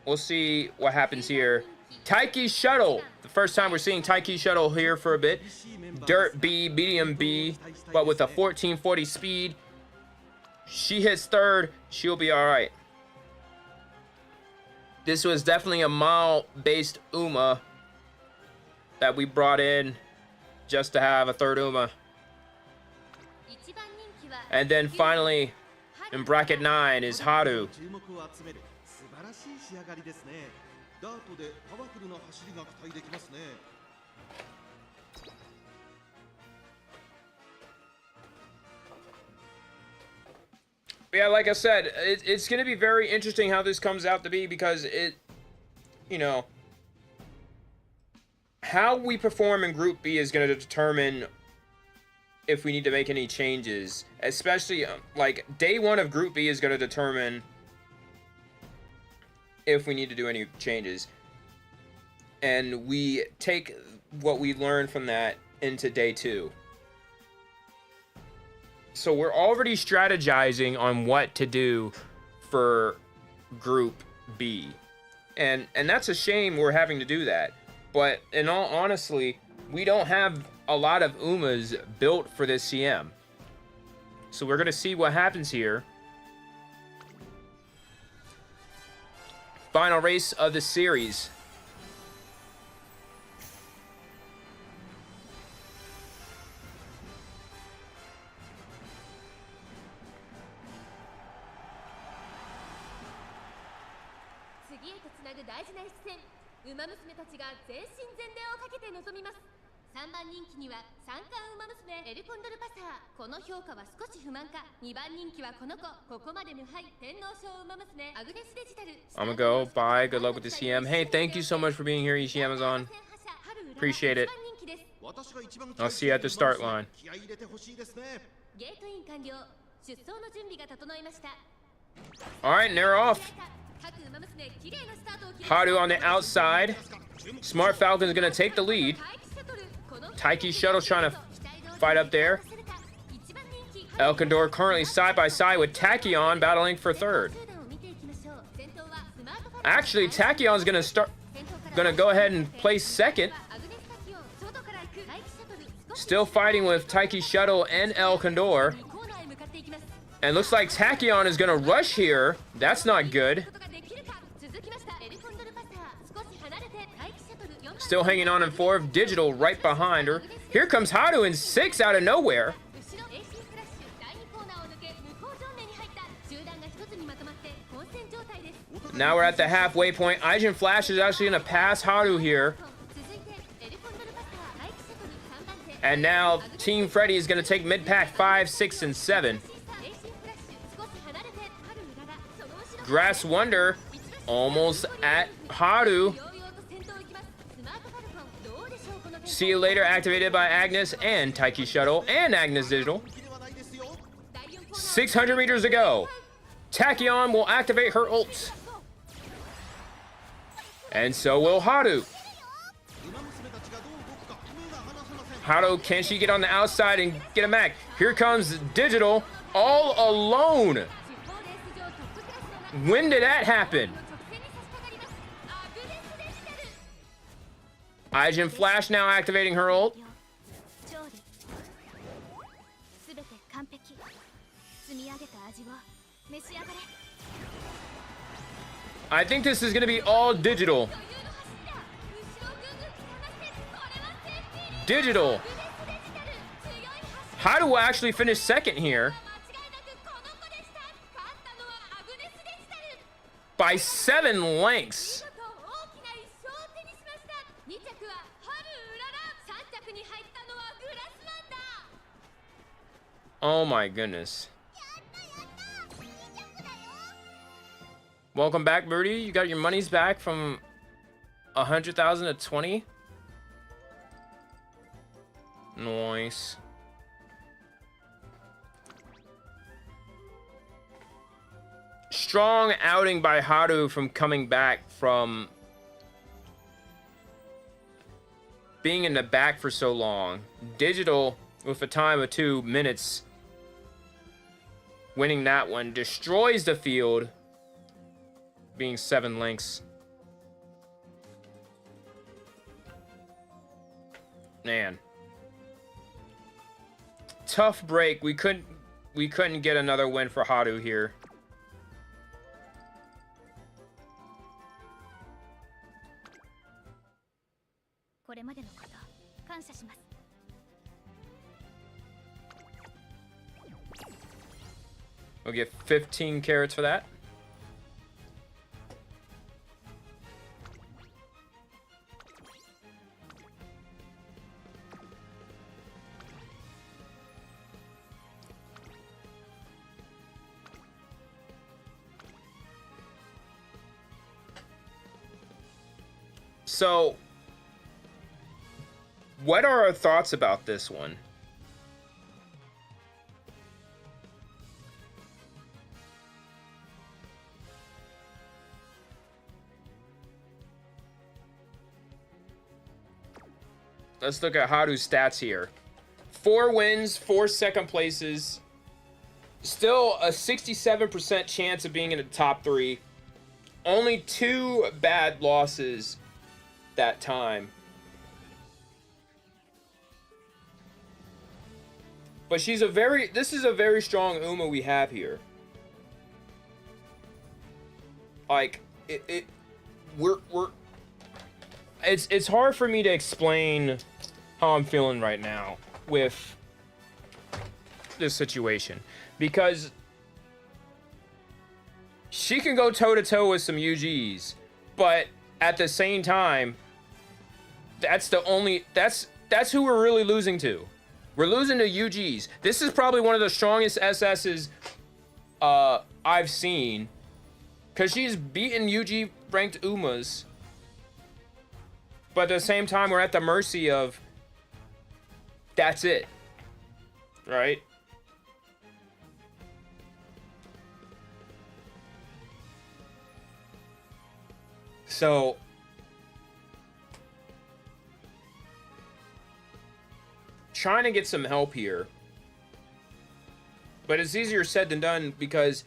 we'll see what happens here. Taiki Shuttle. The first time we're seeing Taiki Shuttle here for a bit. Dirt B, medium B, but with a 1440 speed. She hits third. She'll be all right. This was definitely a mile-based Uma that we brought in just to have a third Uma. And then finally, in bracket 9 is Haru. Yeah, like I said, it's going to be very interesting how this comes out to be, because you know, how we perform in Group B is going to determine if we need to make any changes. Especially, like, day 1 of Group B is going to determine if we need to do any changes. And we take what we learned from that into day 2. So we're already strategizing on what to do for Group B. And that's a shame we're having to do that. But in all honesty, we don't have a lot of Umas built for this CM. So we're going to see what happens here. Final race of the series. I'm gonna go. Bye. Good luck with the CM. Hey, thank you so much for being here, Ishi Amazon. Appreciate it. I'll see you at the start line. Alright, and they're off. Haru on the outside. Smart Falcon's gonna take the lead. Taiki Shuttle's trying to fight up there. El Condor currently side by side with Tachyon battling for third. Actually, Tachyon's gonna go ahead and place second. Still fighting with Taiki Shuttle and El Condor. And looks like Tachyon is gonna rush here. That's not good. Still hanging on in 4th. Digital right behind her. Here comes Haru in 6 out of nowhere. Now we're at the halfway point. Asian Flash is actually going to pass Haru here. And now Team Freddy is going to take mid-pack 5, 6, and 7. Grass Wonder almost at Haru. See You Later activated by Agnes and Taiki Shuttle and Agnes Digital. 600 meters to go. Tachyon will activate her ult. And so will Haru. Haru, can she get on the outside and get a mag? Here comes Digital all alone. When did that happen? Aijin Flash now activating her ult. I think this is going to be all Digital. Digital. How do I actually finish second here? By 7 lengths. Oh my goodness. Welcome back, Birdie. You got your monies back from 100,000 to 20. Nice. Strong outing by Haru from coming back from being in the back for so long. Digital with a time of 2 minutes. Winning that one. Destroys the field. Being 7 lengths. Man. Tough break. We couldn't get another win for Haru here. We'll get 15 carats for that. So, what are our thoughts about this one? Let's look at Haru's stats here. 4 wins, 4 second places. Still a 67% chance of being in the top 3. Only 2 bad losses that time. But this is a very strong Uma we have here. Like, it's hard for me to explain how I'm feeling right now with this situation, because she can go toe to toe with some UGs, but at the same time, that's who we're really losing to. We're losing to UGs. This is probably one of the strongest SS's I've seen, because she's beaten UG ranked Umas. But at the same time, we're at the mercy of, that's it, right? So, trying to get some help here, but it's easier said than done because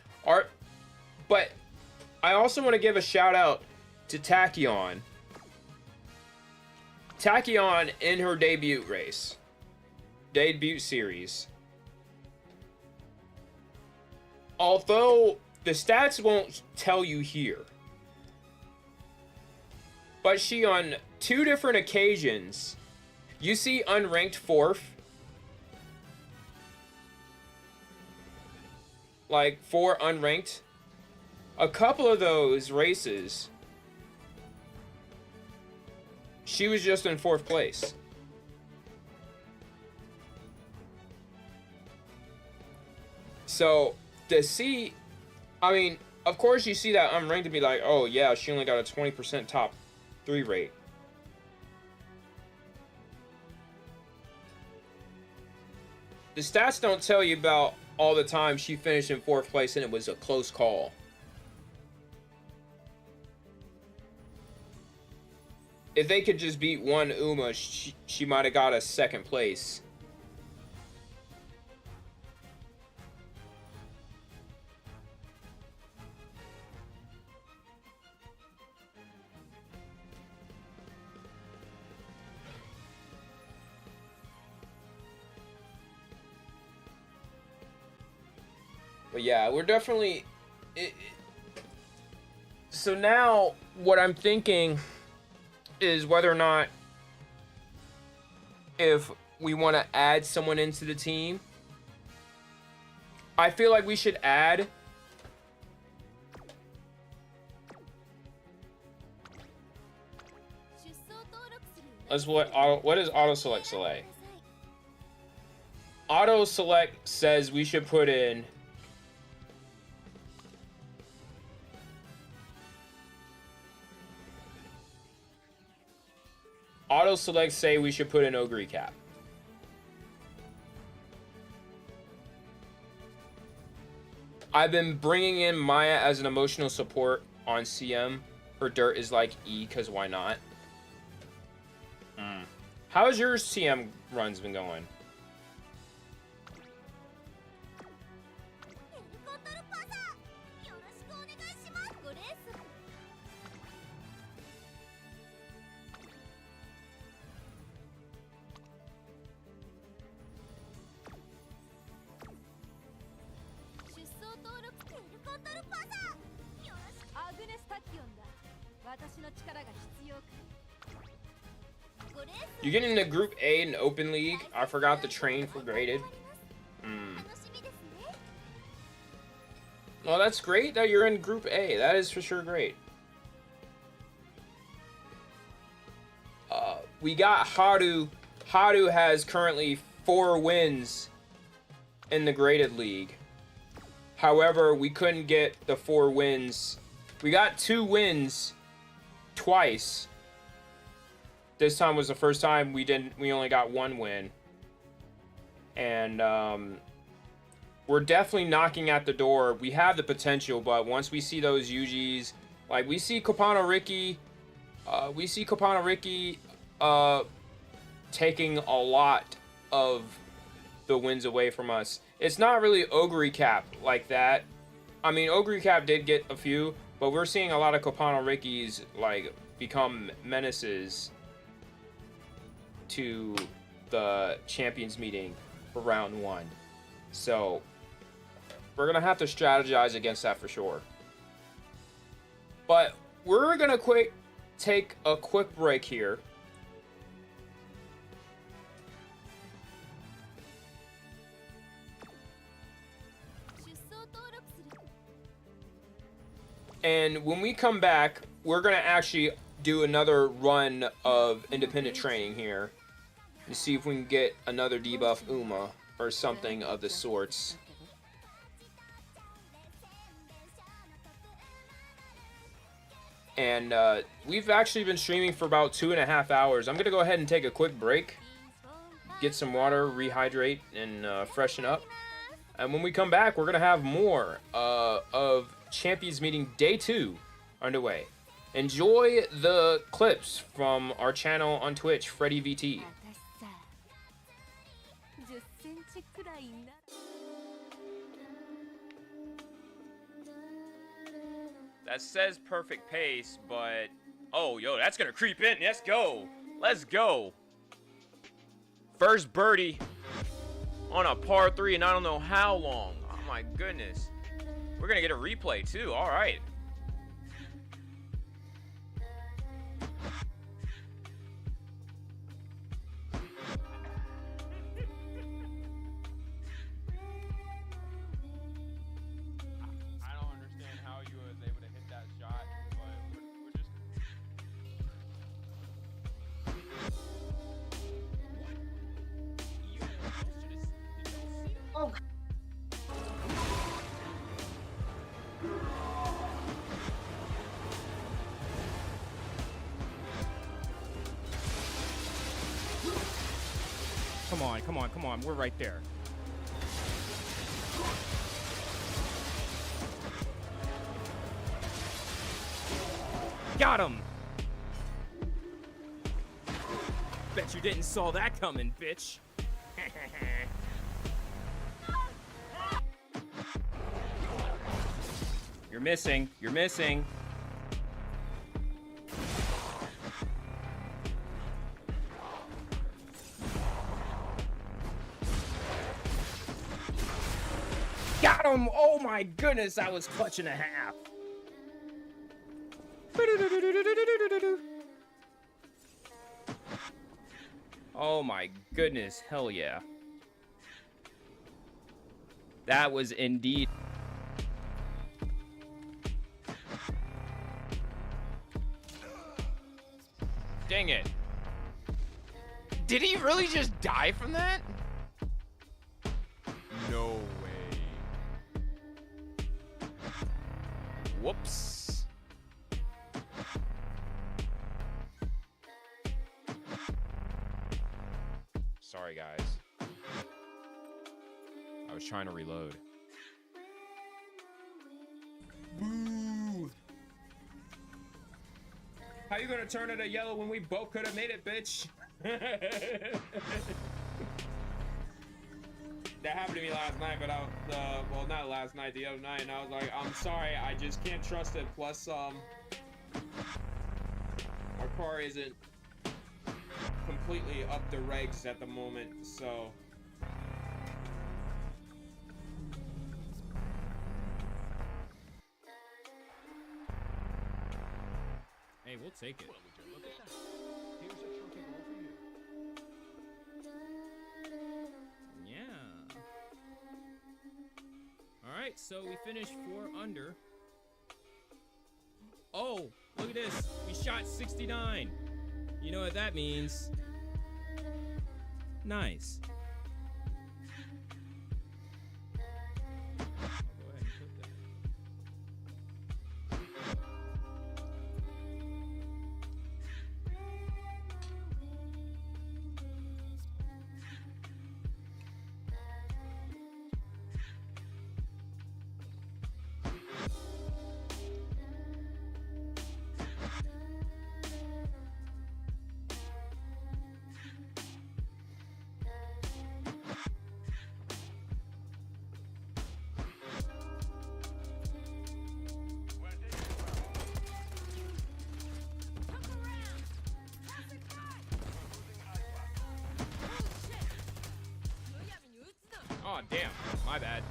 but I also want to give a shout out to Tachyon. Tachyon in her debut series. Although the stats won't tell you here, but she on 2 different occasions, you see unranked 4th, like 4 unranked. A couple of those races, she was just in 4th place. So to see, I mean, of course you see that unranked to be like, oh yeah, she only got a 20% top 3 rate. The stats don't tell you about all the time she finished in 4th place and it was a close call. If they could just beat one Uma, she might have got a 2nd place. But yeah, we're definitely... So now, what I'm thinking is whether or not if we want to add someone into the team. I feel like we should add what does auto select say? Auto select says we should put in auto select say we should put in Ogre Cap. I've been bringing in Maya as an emotional support on CM. Her dirt is like E, because why not? How's your CM runs been going? You get into Group A in Open League. I forgot the train for graded. Well, that's great that you're in Group A. That is for sure great. We got Haru. Haru has currently 4 wins in the graded league. However, we couldn't get the 4 wins. We got 2 wins twice. This time was the first time we only got 1 win. And we're definitely knocking at the door. We have the potential, but once we see those Yujis, like we see Kopano Ricky taking a lot of the wins away from us. It's not really Ogre Cap like that. I mean, Ogre Cap did get a few, but we're seeing a lot of Kopano Rickies like become menaces to the champions meeting for round 1. So we're gonna have to strategize against that for sure. But we're gonna take a quick break here. And when we come back, we're gonna actually do another run of independent training here to see if we can get another debuff Uma or something of the sorts. And we've actually been streaming for about 2.5 hours. I'm gonna go ahead and take a quick break, get some water, rehydrate, and freshen up. And when we come back, we're gonna have more of Champions Meeting Day 2 underway. Enjoy the clips from our channel on Twitch, Freddy VT. That says perfect pace, but oh, yo, that's gonna creep in. Let's go. Let's go. First birdie on a par 3, and I don't know how long. Oh my goodness. We're gonna get a replay too. All right. I don't understand how you was able to hit that shot, but we're just. Oh. Come on, come on, come on. We're right there. Got him! Bet you didn't saw that coming, bitch. You're missing. You're missing. Got him! Oh my goodness, I was clutch and a half. Oh my goodness, hell yeah. That was indeed. Dang it. Did he really just die from that? No way. Whoops. Sorry, guys. I was trying to reload. Boo! How you gonna turn it a yellow when we both could have made it, bitch? That happened to me last night, but well, not last night, the other night, and I was like, I'm sorry, I just can't trust it. Plus, our car isn't completely up the regs at the moment, so. Hey, we'll take it. Well, would you look at that? Here's a trophy ball for you. Yeah. All right, so we finished 4 under. Oh, look at this. We shot 69. You know what that means? Nice. Oh, damn. My bad.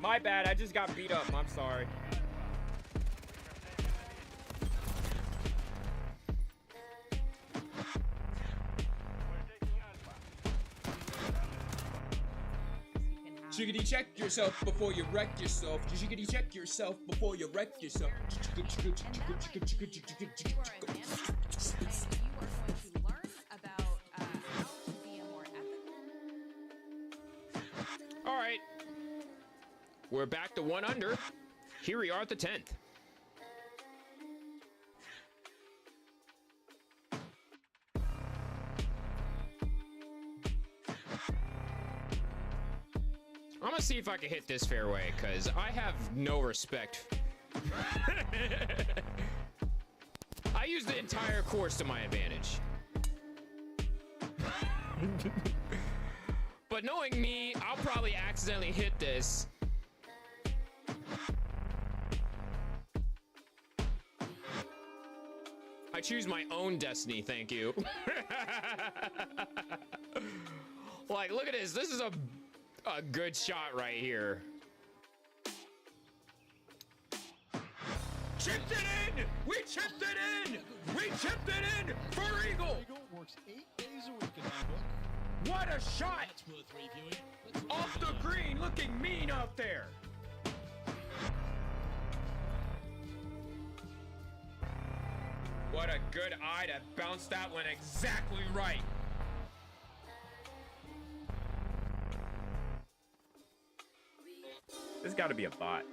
My bad. I just got beat up. I'm sorry. Jiggity check yourself before you wreck yourself. Jiggity check yourself before you wreck yourself. All right, we're back to 1 under. Here we are at the 10th. I'm gonna see if I can hit this fairway, because I have no respect. I use the entire course to my advantage. But knowing me, I'll probably accidentally hit this. I choose my own destiny, thank you. Like, look at this. This is a good shot right here. Chipped it in! We chipped it in! We chipped it in for Eagle! Eagle works 8 days a week in my book. What a shot! That's worth reviewing. Off the green, looking mean out there. What a good eye to bounce that one exactly right. This got to be a bot.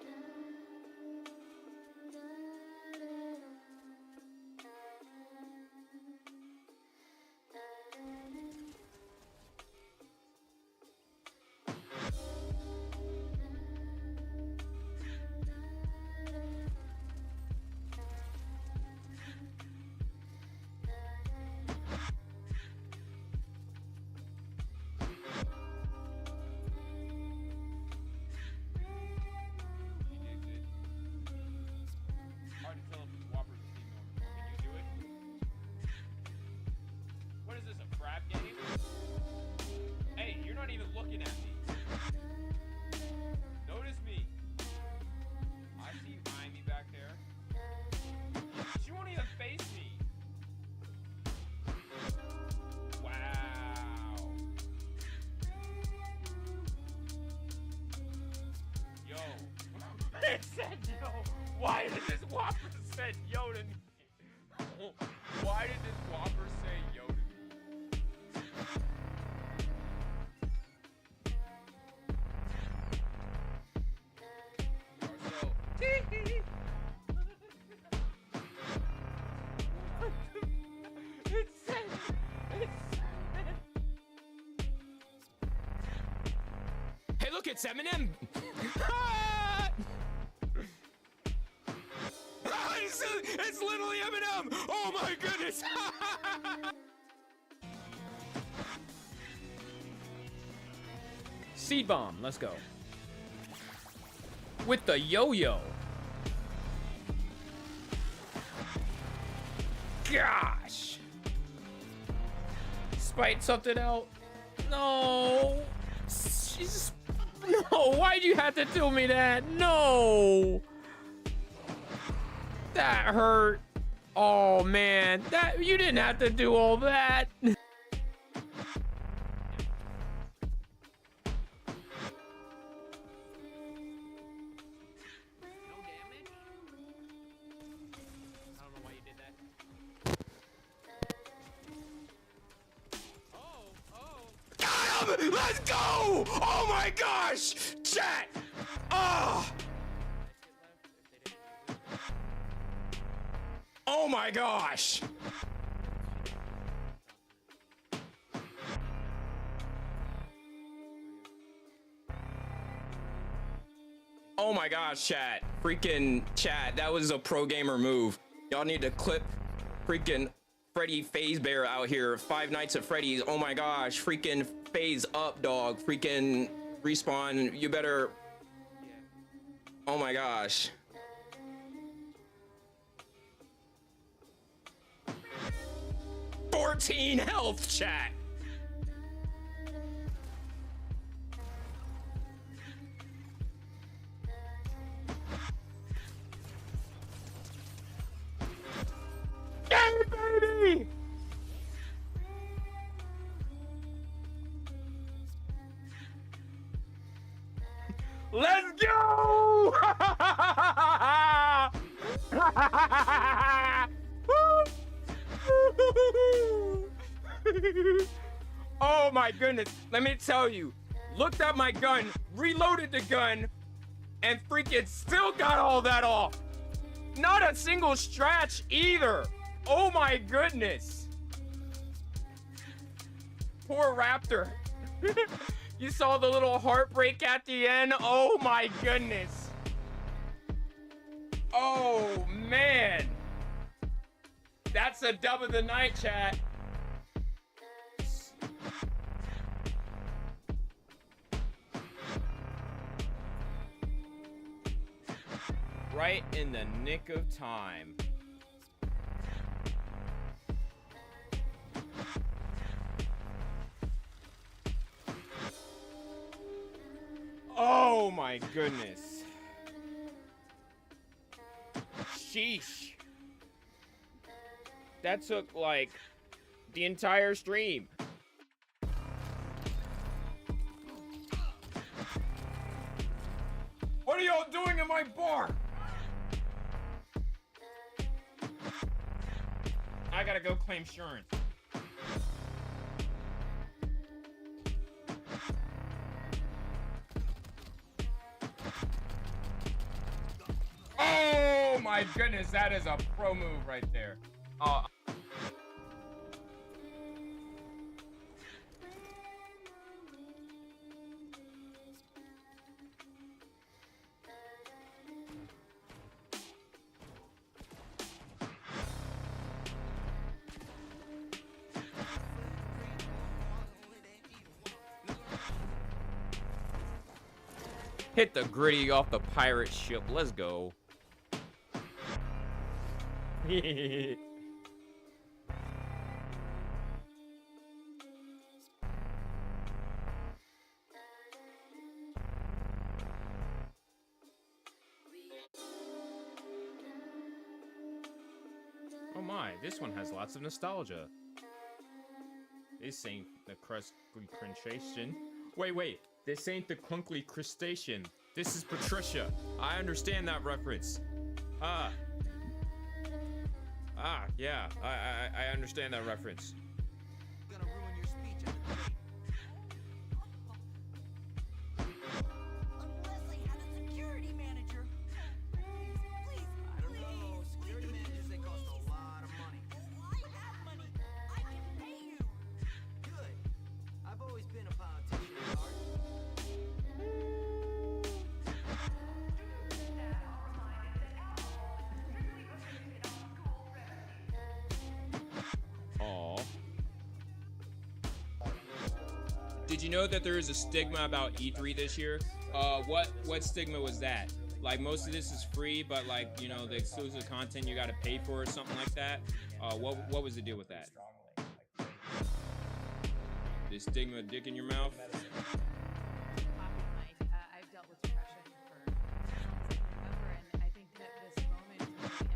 rap game? Hey, you're not even looking at me. Notice me. I see you behind me back there. She won't even face me. Wow. Yo. It said yo. Why did this Whopper say yo to me? Why did this Whopper say yo to me? Marcel. It said. Hey, look, it's Eminem. It's literally Eminem. Oh my goodness. Seed bomb, let's go. With the yo-yo. Gosh. Spite something out. No. Jesus. No, why'd you have to tell me that? No. That hurt. Oh man, that you didn't have to do all that. No damage? I don't know why you did that. Oh. Got him! Let's go! Oh my gosh! Chat! Oh! Oh my gosh! Oh my gosh, chat. Freaking chat. That was a pro gamer move. Y'all need to clip freaking Freddy Phase Bear out here. Five Nights at Freddy's. Oh my gosh. Freaking phase up, dog. Freaking respawn. You better. Oh my gosh. $14 health, chat. Yay, baby! Let's go! Oh my goodness, let me tell you, looked at my gun, reloaded the gun, and freaking still got all that off. Not a single scratch either. Oh my goodness. Poor Raptor. You saw the little heartbreak at the end? Oh my goodness. Oh man. That's a dub of the night, chat. Right in the nick of time. Oh my goodness. Sheesh. That took like the entire stream. What are y'all doing in my bar? I gotta go claim insurance. Oh my goodness, that is a pro move right there. Hit the gritty off the pirate ship. Let's go. my, this one has lots of nostalgia. This ain't the Crusty Crustacean. Wait, this ain't the Clunkly Crustacean. This is Patricia. I understand that reference. Yeah, I understand that reference. Gonna ruin your speech at the debate. Unless I had a security manager. Please, I don't know. Security managers, they cost a lot of money. I have money. I can pay you. Good. I've always been a politician at heart. Aww. Did you know that there is a stigma about E3 this year? What stigma was that? Like, most of this is free, but like, you know, the exclusive content you gotta pay for or something like that. What was the deal with that? The stigma dick in your mouth? I've dealt with depression for as long as I can remember, and I think that this moment is really interesting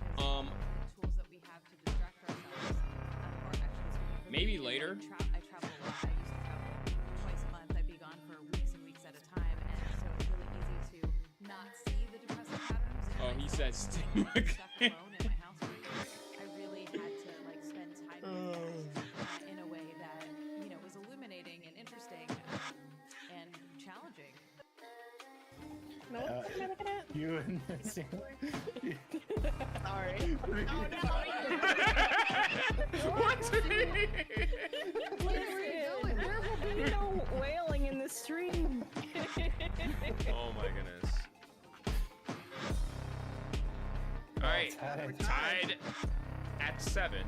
because the tools that we have to distract ourselves are actually Maybe later. I travel a lot. I used to travel twice a month. I'd be gone for weeks and weeks at a time, and so it's really easy to not see the depressive patterns. Oh, he said stigma. Stuck alone in my house for a year. I really had to like spend time with it in a way that, you know, was illuminating and interesting and challenging. No, what am I looking at? You and Sorry. What? There will be no wailing in the stream. Oh my goodness. Alright, we're tied at 7.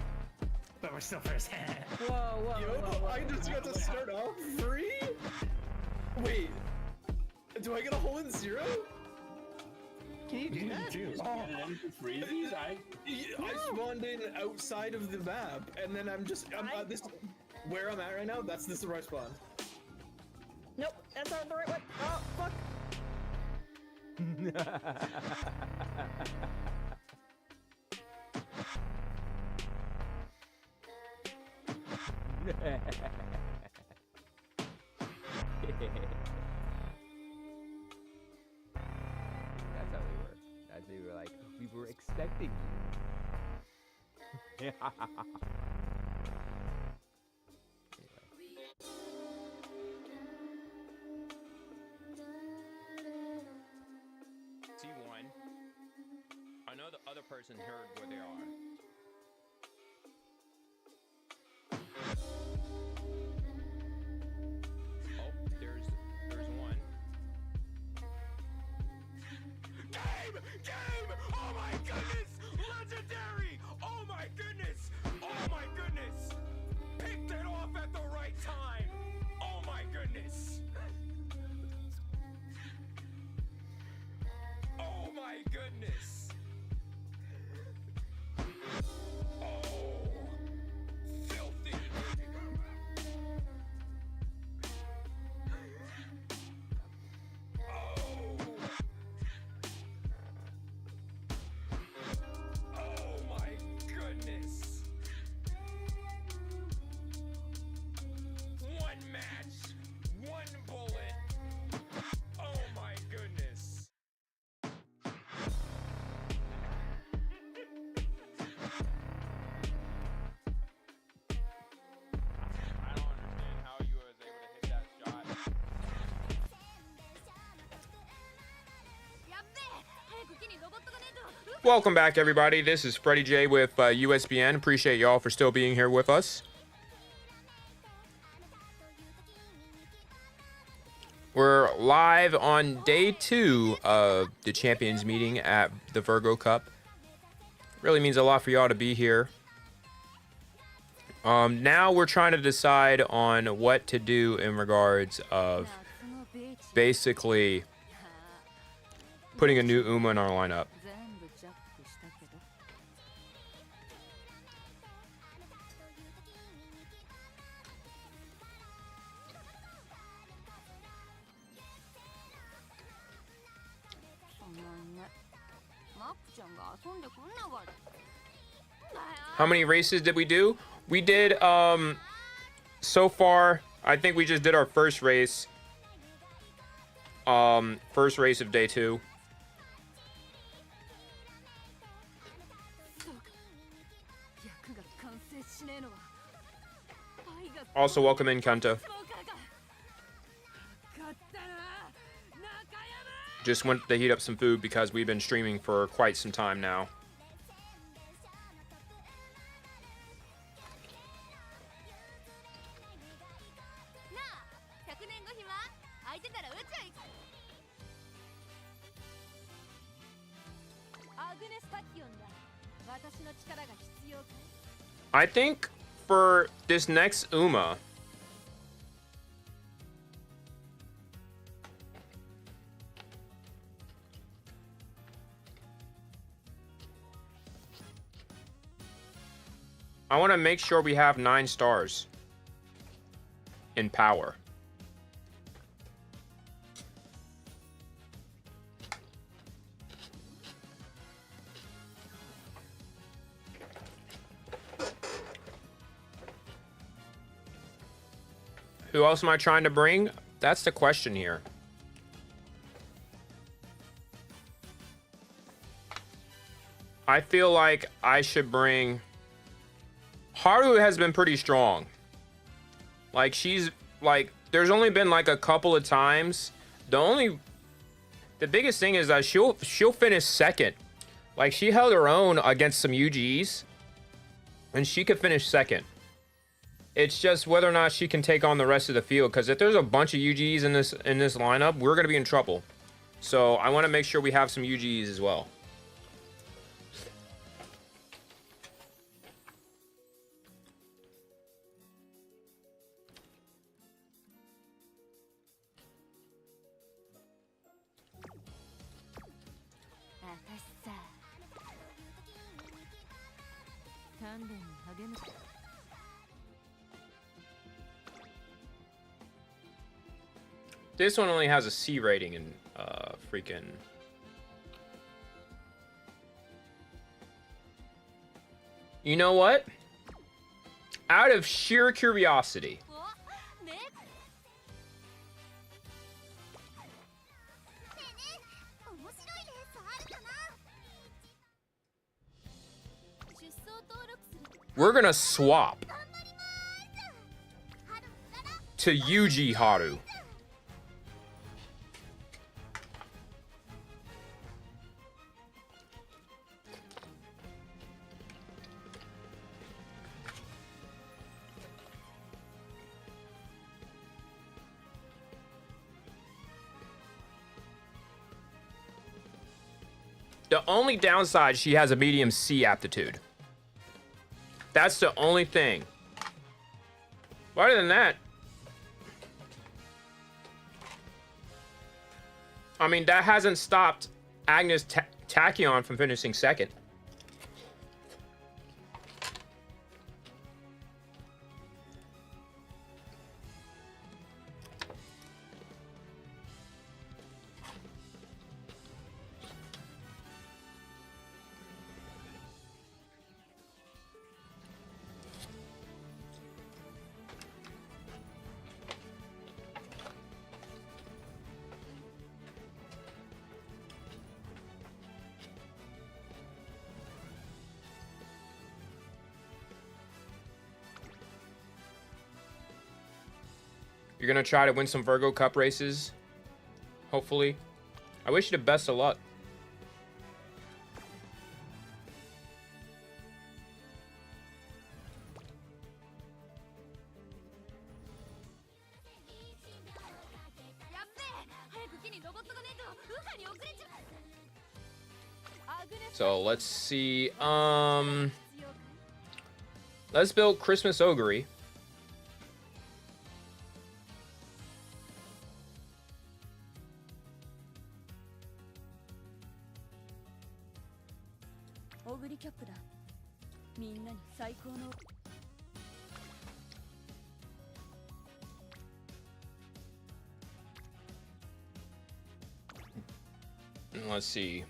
but we're still first. Whoa. I just got to start off free? Wait, do I get a hole in 0? Can you do that? Too. Freezies? I spawned in outside of the map, and then I'm this where I'm at right now. This is where I spawned. Nope, that's not the right one. Oh, fuck. That's how they were. They were like, we were expecting you. T1. I know the other person heard where they are. Oh, there's one. Game! Oh my goodness! Legendary! Oh my goodness! Oh my goodness! Picked it off at the right time! Oh my goodness! Oh my goodness! Oh! Filthy! Oh! Oh my goodness! One match, one bullet. Oh my goodness! I don't understand how you was able to hit that shot. Welcome back, everybody. This is Freddie J with USBN. Appreciate y'all for still being here with us. We're live on day 2 of the Champions meeting at the Virgo Cup. Really means a lot for y'all to be here. Now we're trying to decide on what to do in regards of basically putting a new Uma in our lineup. How many races did we do? We did, so far, I think we just did our first race. First race of day 2. Also, welcome in, Kenta. Just went to heat up some food because we've been streaming for quite some time now. I think for this next Uma, I want to make sure we have 9 stars in power. Who else am I trying to bring? That's the question here. I feel like I should bring... Haru has been pretty strong. Like, she's... Like, there's only been, like, a couple of times. The biggest thing is that she'll finish second. Like, she held her own against some UGs. And she could finish second. It's just whether or not she can take on the rest of the field. Because if there's a bunch of UGs in this lineup, we're going to be in trouble. So I want to make sure we have some UGs as well. This one only has a C rating and freaking... You know what? Out of sheer curiosity. We're gonna swap to Yuji Haru. The only downside, she has a medium C aptitude. That's the only thing. Other than that, I mean, that hasn't stopped Agnes Tachyon from finishing second. You're gonna try to win some Virgo Cup races, hopefully. I wish you the best of luck. So let's see. Let's build Christmas Ogre. Let's see.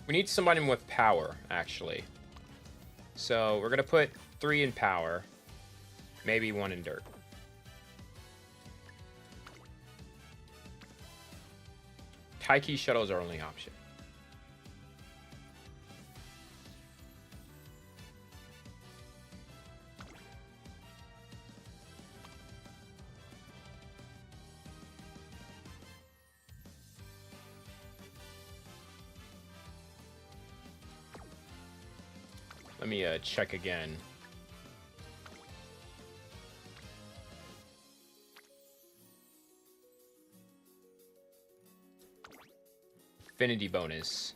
We need somebody with power, actually. So we're gonna put 3 in power, maybe 1 in dirt. Taiki shuttle is our only option. Let me check again. Affinity bonus.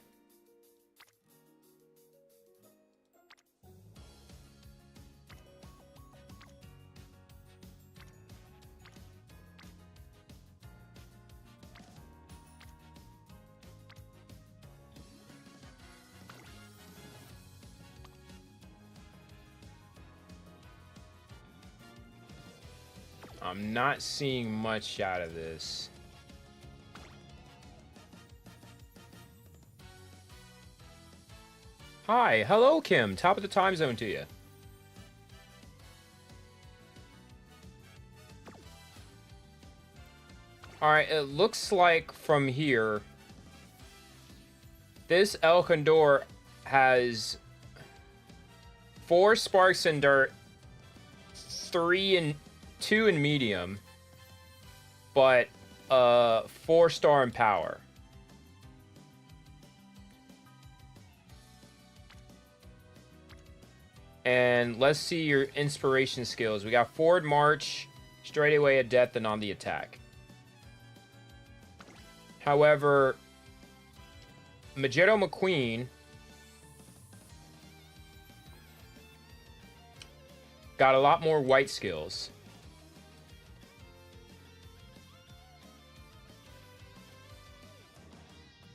I'm not seeing much out of this. Hi, hello Kim, top of the time zone to you. Alright, it looks like from here, this El Condor has 4 sparks in dirt, 2 in medium, but 4-star in power. And let's see your inspiration skills. We got forward march, straight away at death, and on the attack. However, Magetto McQueen got a lot more white skills.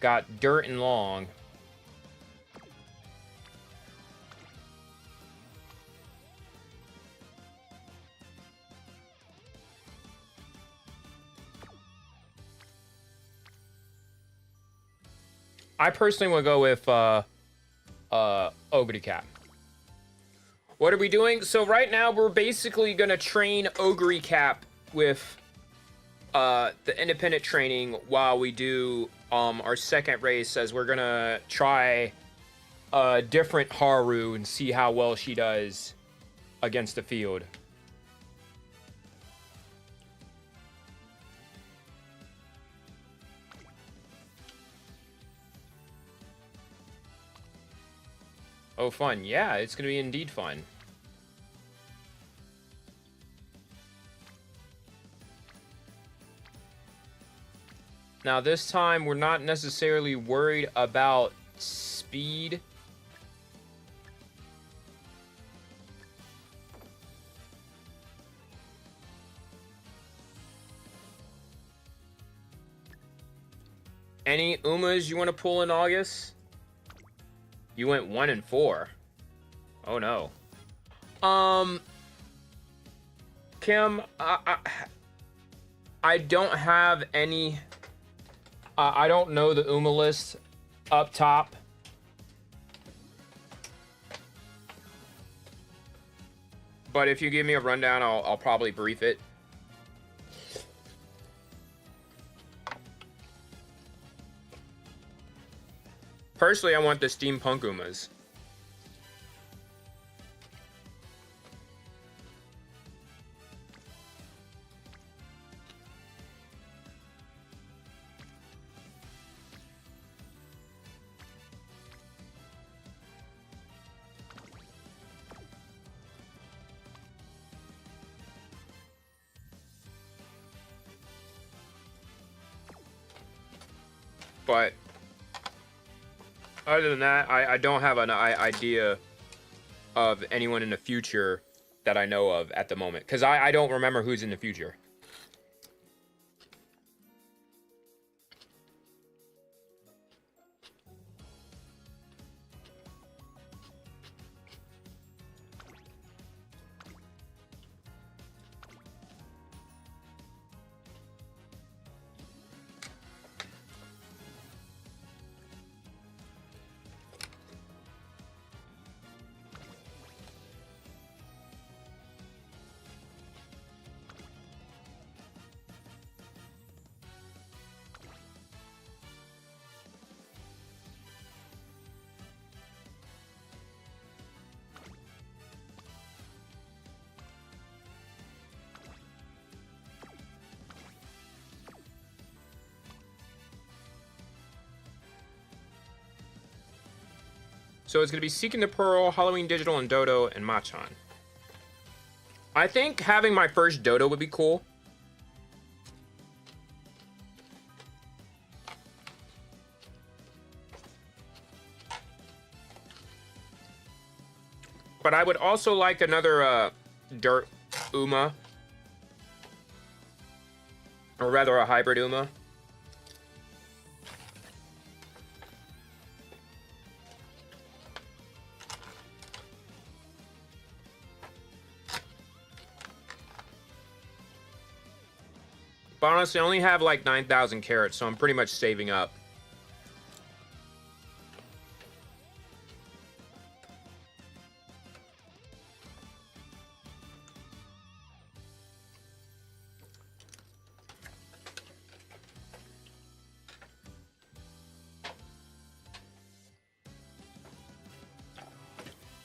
Got dirt and long. I personally will go with Ogre Cap. What are we doing? So right now we're basically gonna train Ogre Cap with the independent training while we do our second race, as we're gonna try a different Haru and see how well she does against the field. Oh, fun. Yeah, it's going to be indeed fun. Now, this time, we're not necessarily worried about speed. Any Umas you want to pull in August? You went 1 and 4. Oh no. Kim, I don't have any. I don't know the Uma list up top. But if you give me a rundown, I'll probably brief it. Personally, I want the steampunk Umas. But other than that, I don't have an idea of anyone in the future that I know of at the moment. Because I don't remember who's in the future. So it's going to be Seeking the Pearl, Halloween Digital, and Dodo, and Machan. I think having my first Dodo would be cool. But I would also like another Dirt Uma. Or rather, a hybrid Uma. But honestly, I only have like 9,000 carats, so I'm pretty much saving up.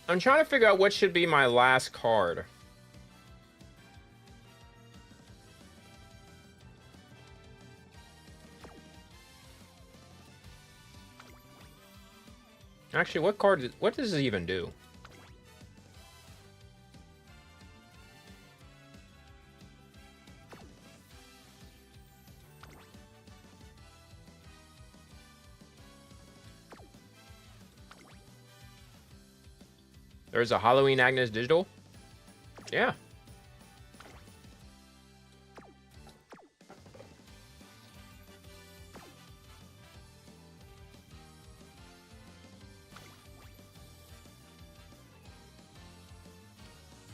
I'm trying to figure out what should be my last card. Actually, what does it even do? There's a Halloween Agnes Digital? Yeah.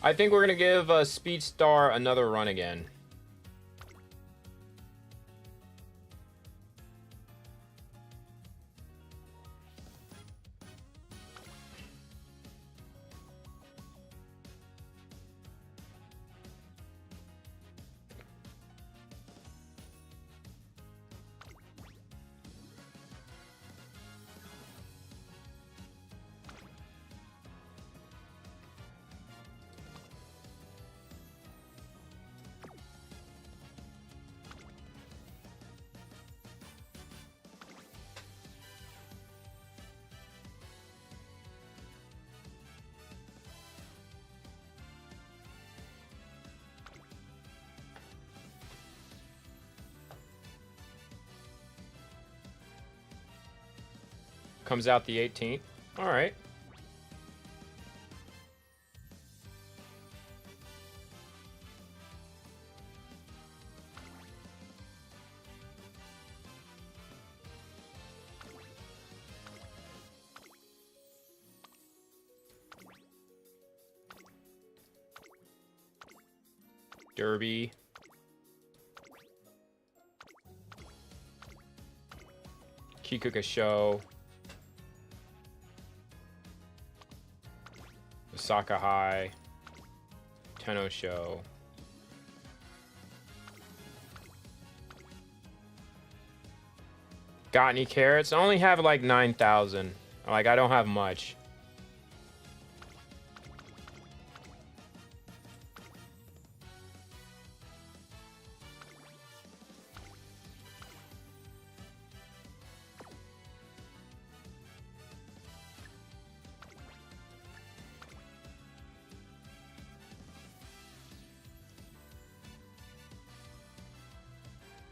I think we're going to give Speedstar another run again. Comes out the 18th. All right. Derby. Kikuka Show. Osaka High. Tenno Show. Got any carrots? I only have like 9,000. Like, I don't have much.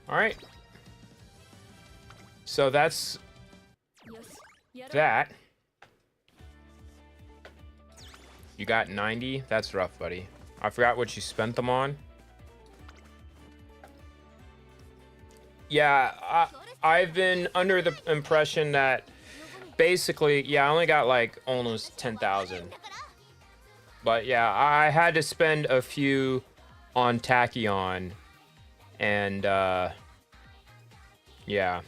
All right. So that's that. You got 90? That's rough, buddy. I forgot what you spent them on. Yeah, I've been under the impression that basically, yeah, I only got like almost 10,000. But yeah, I had to spend a few on Tachyon. And, yeah.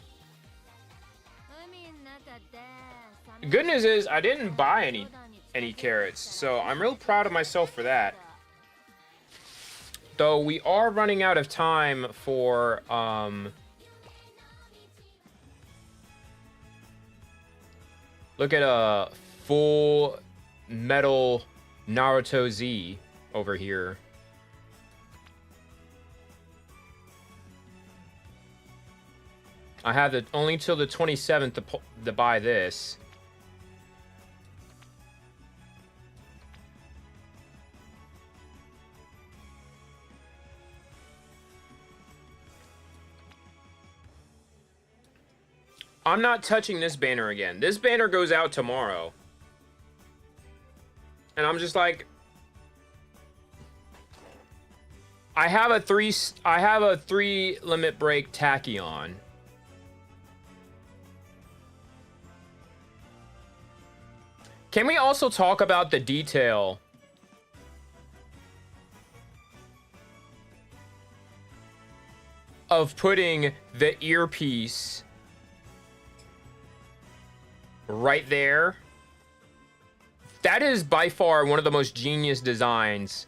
Good news is I didn't buy any carrots, so I'm real proud of myself for that. Though we are running out of time for, look at a full metal Naruto Z over here. I have only till the 27th to buy this. I'm not touching this banner again. This banner goes out tomorrow. And I'm just like, I have a three limit break Tachyon. Can we also talk about the detail of putting the earpiece right there? That is by far one of the most genius designs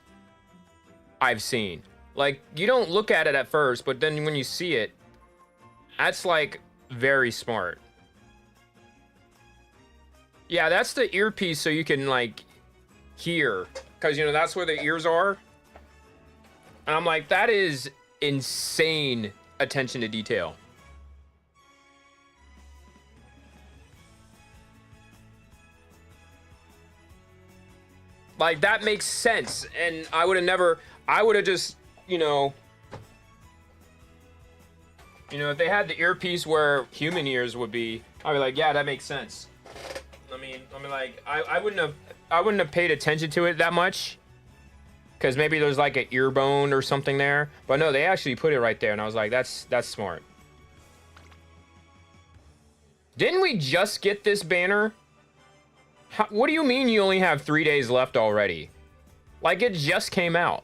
I've seen. Like, you don't look at it at first, but then when you see it, that's like very smart. Yeah, that's the earpiece so you can like hear, because you know that's where the ears are. And I'm like, that is insane attention to detail. Like, that makes sense. And I would have just, you know, if they had the earpiece where human ears would be, I'd be like, yeah, that makes sense. I mean, like, I wouldn't have paid attention to it that much, because maybe there's like an ear bone or something there. But no, they actually put it right there, and I was like, that's smart. Didn't we just get this banner? What do you mean you only have 3 days left already? Like, it just came out.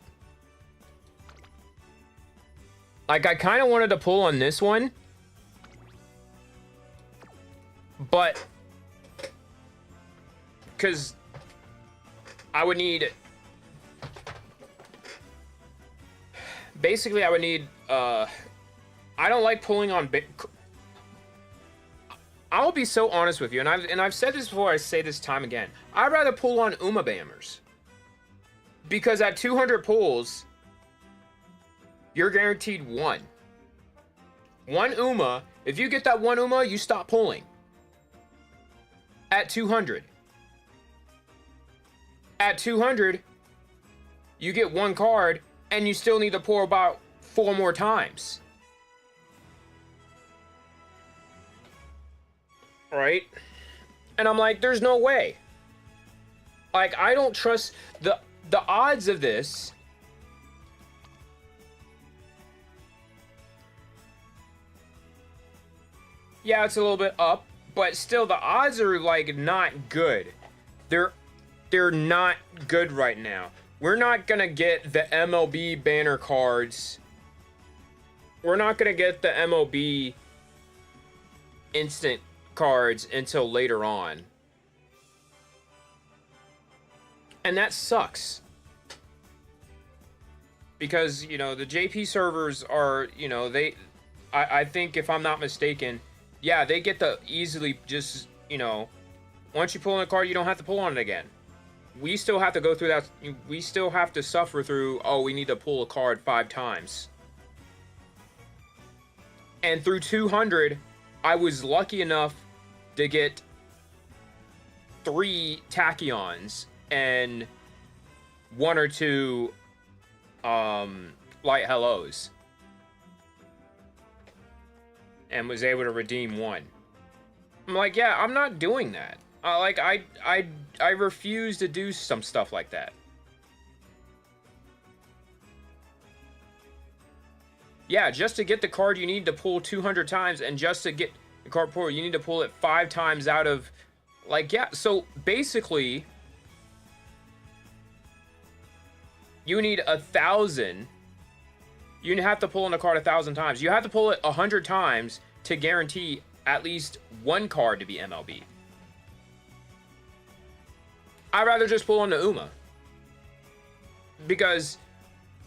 Like, I kind of wanted to pull on this one, but because I would need, basically I would need, I don't like pulling on I'll be so honest with you, and I've said this before, I say this time again. I'd rather pull on Uma Bammers, because at 200 pulls, you're guaranteed one. One Uma. If you get that one Uma, you stop pulling. At 200. At 200, you get one card, and you still need to pull about 4 more times. Right? And I'm like, there's no way. Like, I don't trust the odds of this. Yeah, it's a little bit up, but still the odds are like not good. They're not good right now. We're not gonna get the MLB banner cards. We're not gonna get the MLB instant cards until later on. And that sucks. Because, you know, the JP servers are, you know, I think if I'm not mistaken, yeah, they get to easily just, you know, once you pull in a card, you don't have to pull on it again. We still have to go through that. We still have to suffer through, oh, we need to pull a card 5 times. And through 200, I was lucky enough to get 3 Tachyons and 1 or 2 light hellos. And was able to redeem 1. I'm like, yeah, I'm not doing that. Like, I refuse to do some stuff like that. Yeah, just to get the card, you need to pull 200 times, and just to get the card pulled, you need to pull it 5 times out of, like, yeah. So basically, you need 1,000. You have to pull in a card 1,000 times. You have to pull it 100 times to guarantee at least 1 card to be MLB. I'd rather just pull on the Uma. Because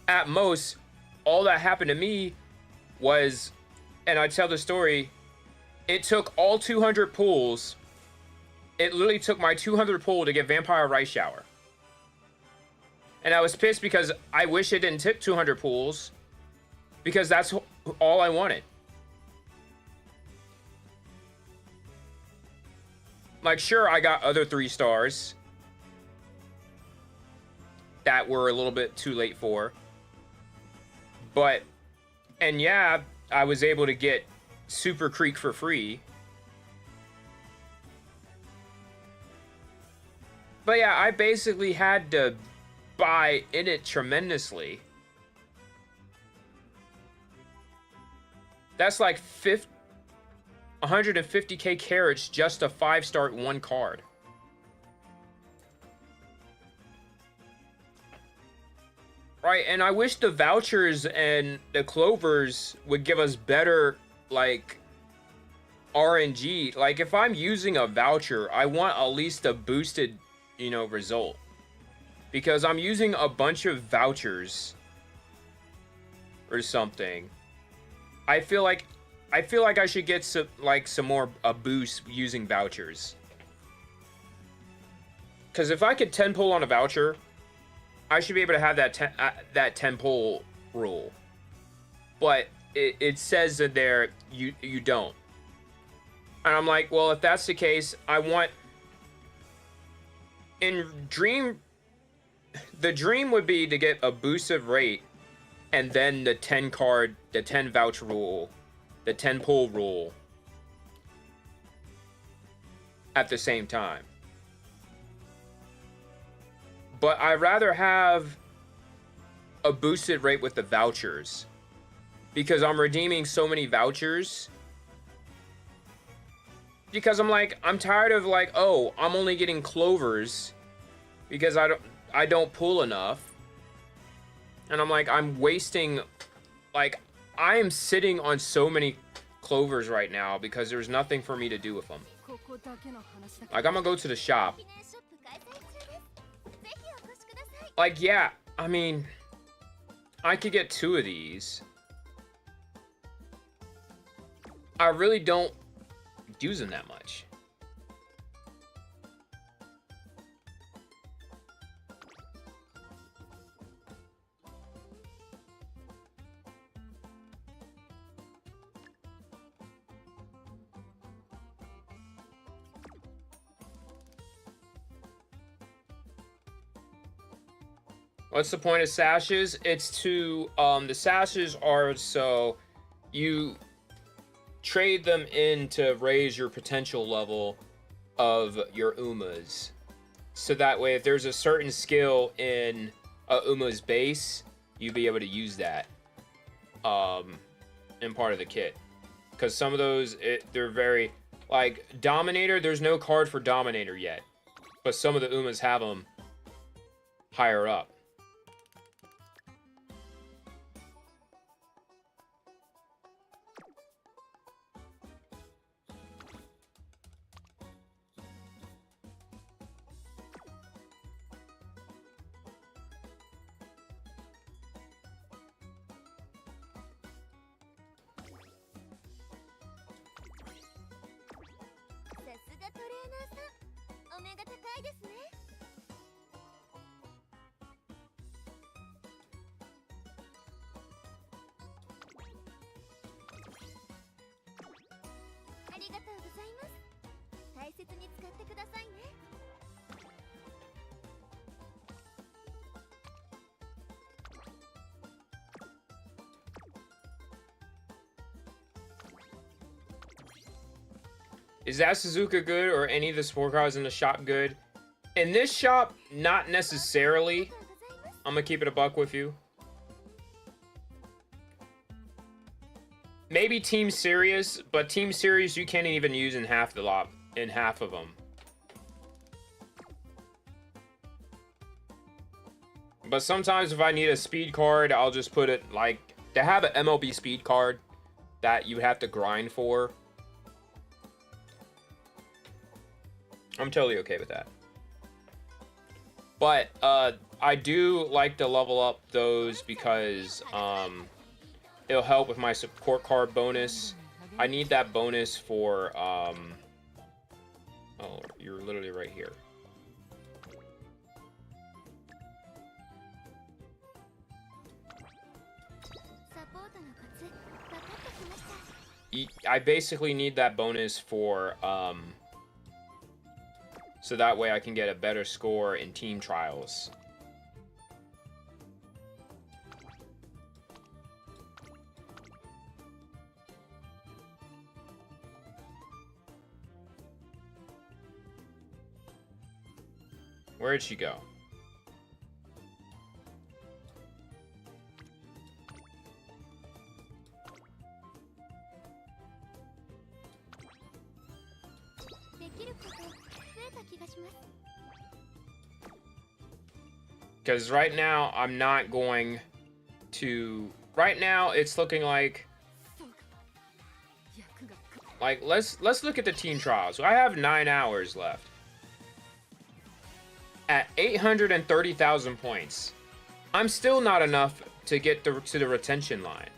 at most, all that happened to me was, and I tell the story, it took all 200 pulls. It literally took my 200 pull to get Vampire Rice Shower. And I was pissed because I wish it didn't take 200 pulls, because that's all I wanted. Like, sure, I got other 3 stars that were a little bit too late for. But, and yeah, I was able to get Super Creek for free. But yeah, I basically had to buy in it tremendously. That's like 150k carats just to 5-star one card. Right, and I wish the vouchers and the clovers would give us better, like, RNG. Like, if I'm using a voucher, I want at least a boosted, you know, result. Because I'm using a bunch of vouchers or something. I feel like I should get some more a boost using vouchers. Because if I could 10 pull on a voucher, I should be able to have that 10 pull rule. But it says that there you don't. And I'm like, well, if that's the case, I want the dream would be to get a boosted rate and then the 10 voucher rule, the 10 pull rule at the same time. But I'd rather have a boosted rate with the vouchers because I'm redeeming so many vouchers. Because I'm tired of oh, I'm only getting clovers because I don't pull enough. And I'm wasting, I am sitting on so many clovers right now because there's nothing for me to do with them. I'm gonna go to the shop. Yeah, I mean, I could get 2 of these. I really don't use them that much. What's the point of sashes? It's to, the sashes are so you trade them in to raise your potential level of your Umas. So that way, if there's a certain skill in a Uma's base, you'll be able to use that in part of the kit. Because some of those, they're very, Dominator, there's no card for Dominator yet. But some of the Umas have them higher up. Is that Suzuka good or any of the sport cars in the shop good? In this shop, not necessarily. I'm gonna keep it a buck with you. Maybe Team Serious, but Team Serious you can't even use in half the lot, in half of them. But sometimes if I need a speed card, I'll just put it to have an MLB speed card that you have to grind for. I'm totally okay with that. But I do like to level up those because it'll help with my support card bonus. I need that bonus for oh, you're literally right here. I basically need that bonus for so that way I can get a better score in team trials. Where'd she go? Because right now, I'm not going to... Right now, it's looking like... let's look at the team trials. I have 9 hours left. At 830,000 points, I'm still not enough to get to the retention line.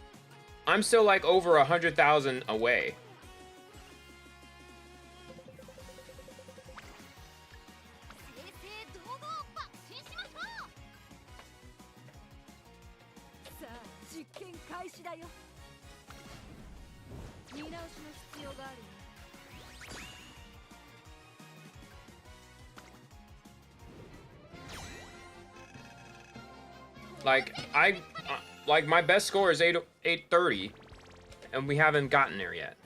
I'm still like over 100,000 away. Like my best score is 830, and we haven't gotten there yet.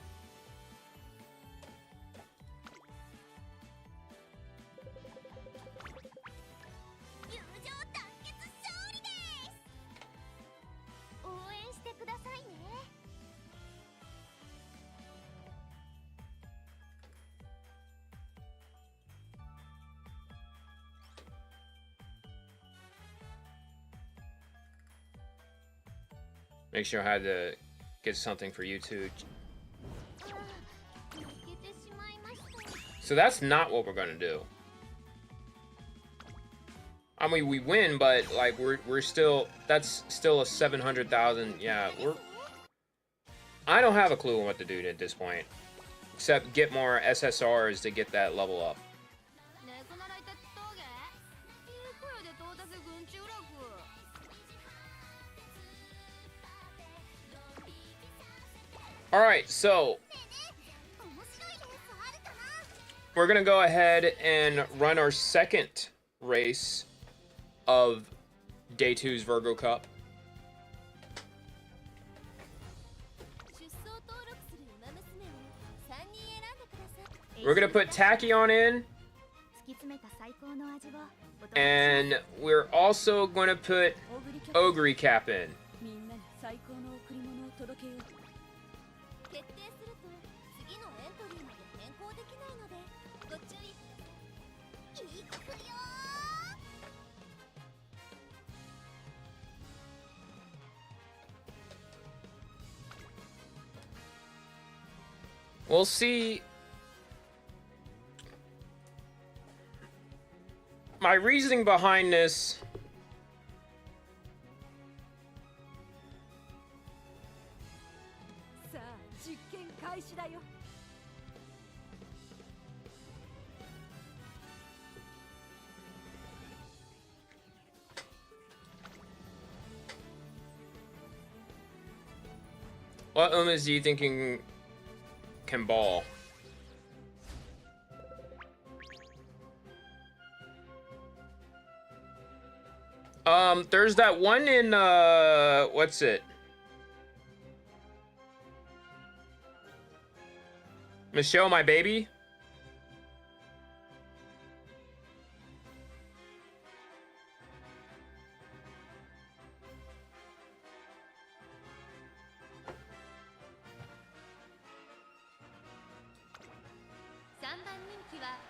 Make sure I had to get something for you too. So that's not what we're gonna do. I mean, we win, but like we're still, that's still a 700,000. Yeah, I don't have a clue on what to do at this point, except get more SSRs to get that level up. Alright, so we're gonna go ahead and run our second race of Day 2's Virgo Cup. We're gonna put Tachyon in, and we're also gonna put Ogre Cap in. We'll see. My reasoning behind this what Umas do you think can ball? There's that one in, what's it? Michelle, my baby?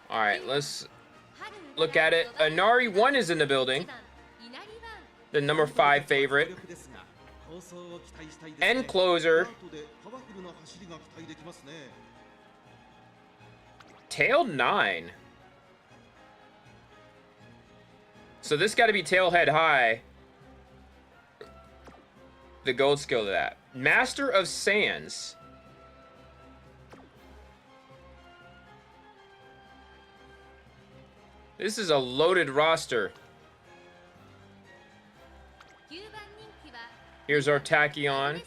Alright, let's look at it. Inari 1 is in the building. The number 5 favorite. End closer. Tail 9. So this got to be tail head high. The gold skill to that. Master of Sands. This is a loaded roster. Here's our Tachyon.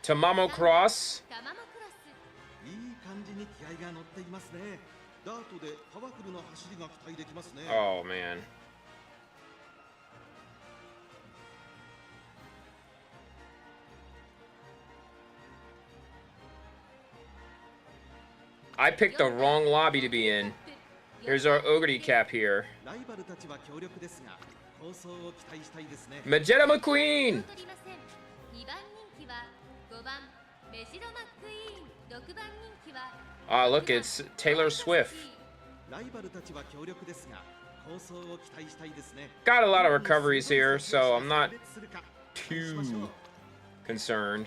Tamamo Cross. Oh, man. I picked the wrong lobby to be in. Here's our Ogre cap here. Magetta McQueen! Ah, look, it's Taylor Swift. Got a lot of recoveries here, so I'm not too concerned.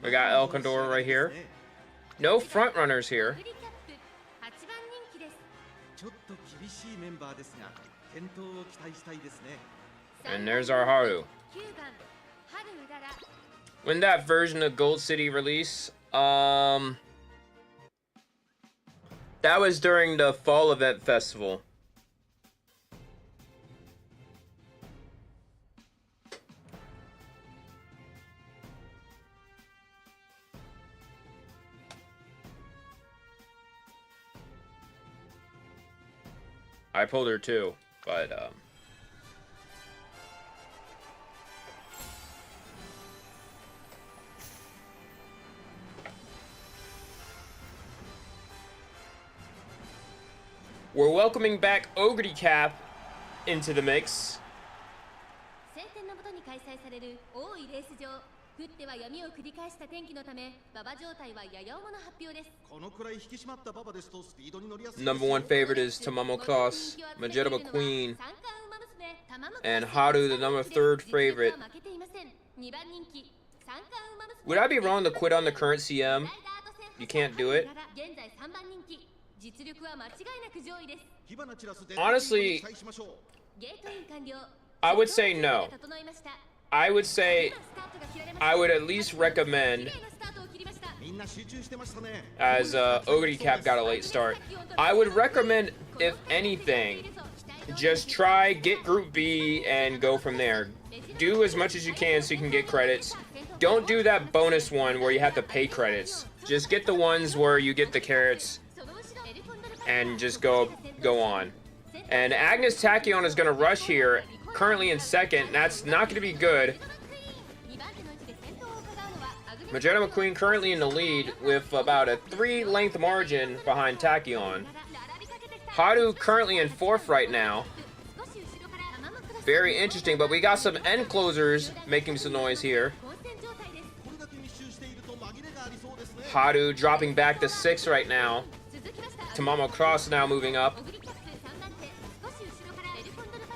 We got El Condor right here. No front runners here. And there's our Haru. When that version of Gold City release, that was during the Fall Event Festival. I pulled her too, but we're welcoming back Ogre Cap into the mix. Number one favorite is Tamamo Cross, Magetta McQueen, and Haru, the number third favorite. Would I be wrong to quit on the current CM? You can't do it. Honestly, I would say no. I would say I would at least recommend, as Ogre Cap got a late start, I would recommend, if anything, just try, get Group B, and go from there. Do as much as you can so you can get credits. Don't do that bonus one where you have to pay credits. Just get the ones where you get the carrots and just go on. And Agnes Tachyon is going to rush here, currently in second. That's not going to be good. Magetta McQueen currently in the lead with about a 3-length margin behind Tachyon. Haru currently in fourth right now. Very interesting, but we got some end closers making some noise here. Haru dropping back to 6th right now. Tamamo Cross now moving up.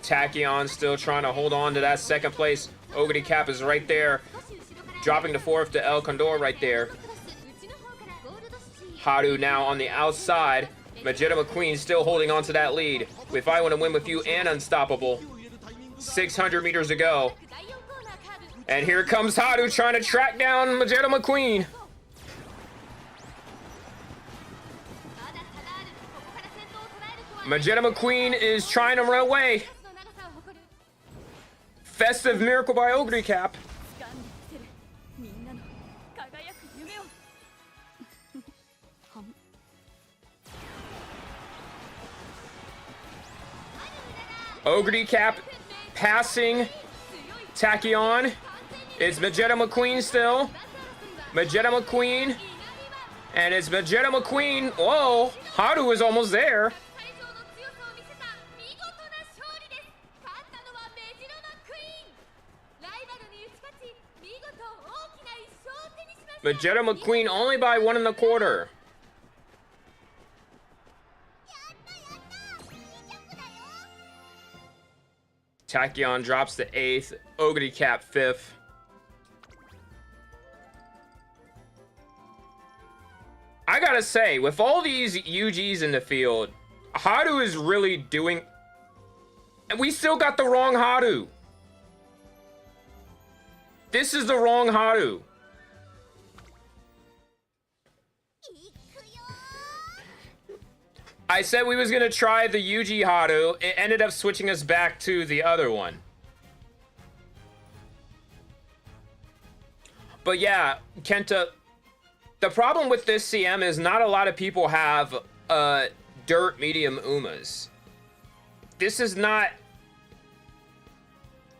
Tachyon still trying to hold on to that second place. Ogre Cap is right there, dropping to 4th to El Condor right there. Haru now on the outside. Magetta McQueen still holding on to that lead. If I Want to Win With You and Unstoppable. 600 meters to go. And here comes Haru trying to track down Magetta McQueen. Magetta McQueen is trying to run away. Festive Miracle by Ogre Cap. Ogre Cap passing Tachyon. It's Magetta McQueen still. Magetta McQueen. And it's Magetta McQueen. Whoa, Haru is almost there. Magetta McQueen only by 1 1/4. Tachyon drops to 8th. Ogre Cap 5th. I gotta say, with all these UGs in the field, Haru is really doing... And we still got the wrong Haru. This is the wrong Haru. I said we was gonna try the Yuji Haru. It ended up switching us back to the other one. But yeah, Kenta, the problem with this CM is not a lot of people have dirt medium Umas. This is not...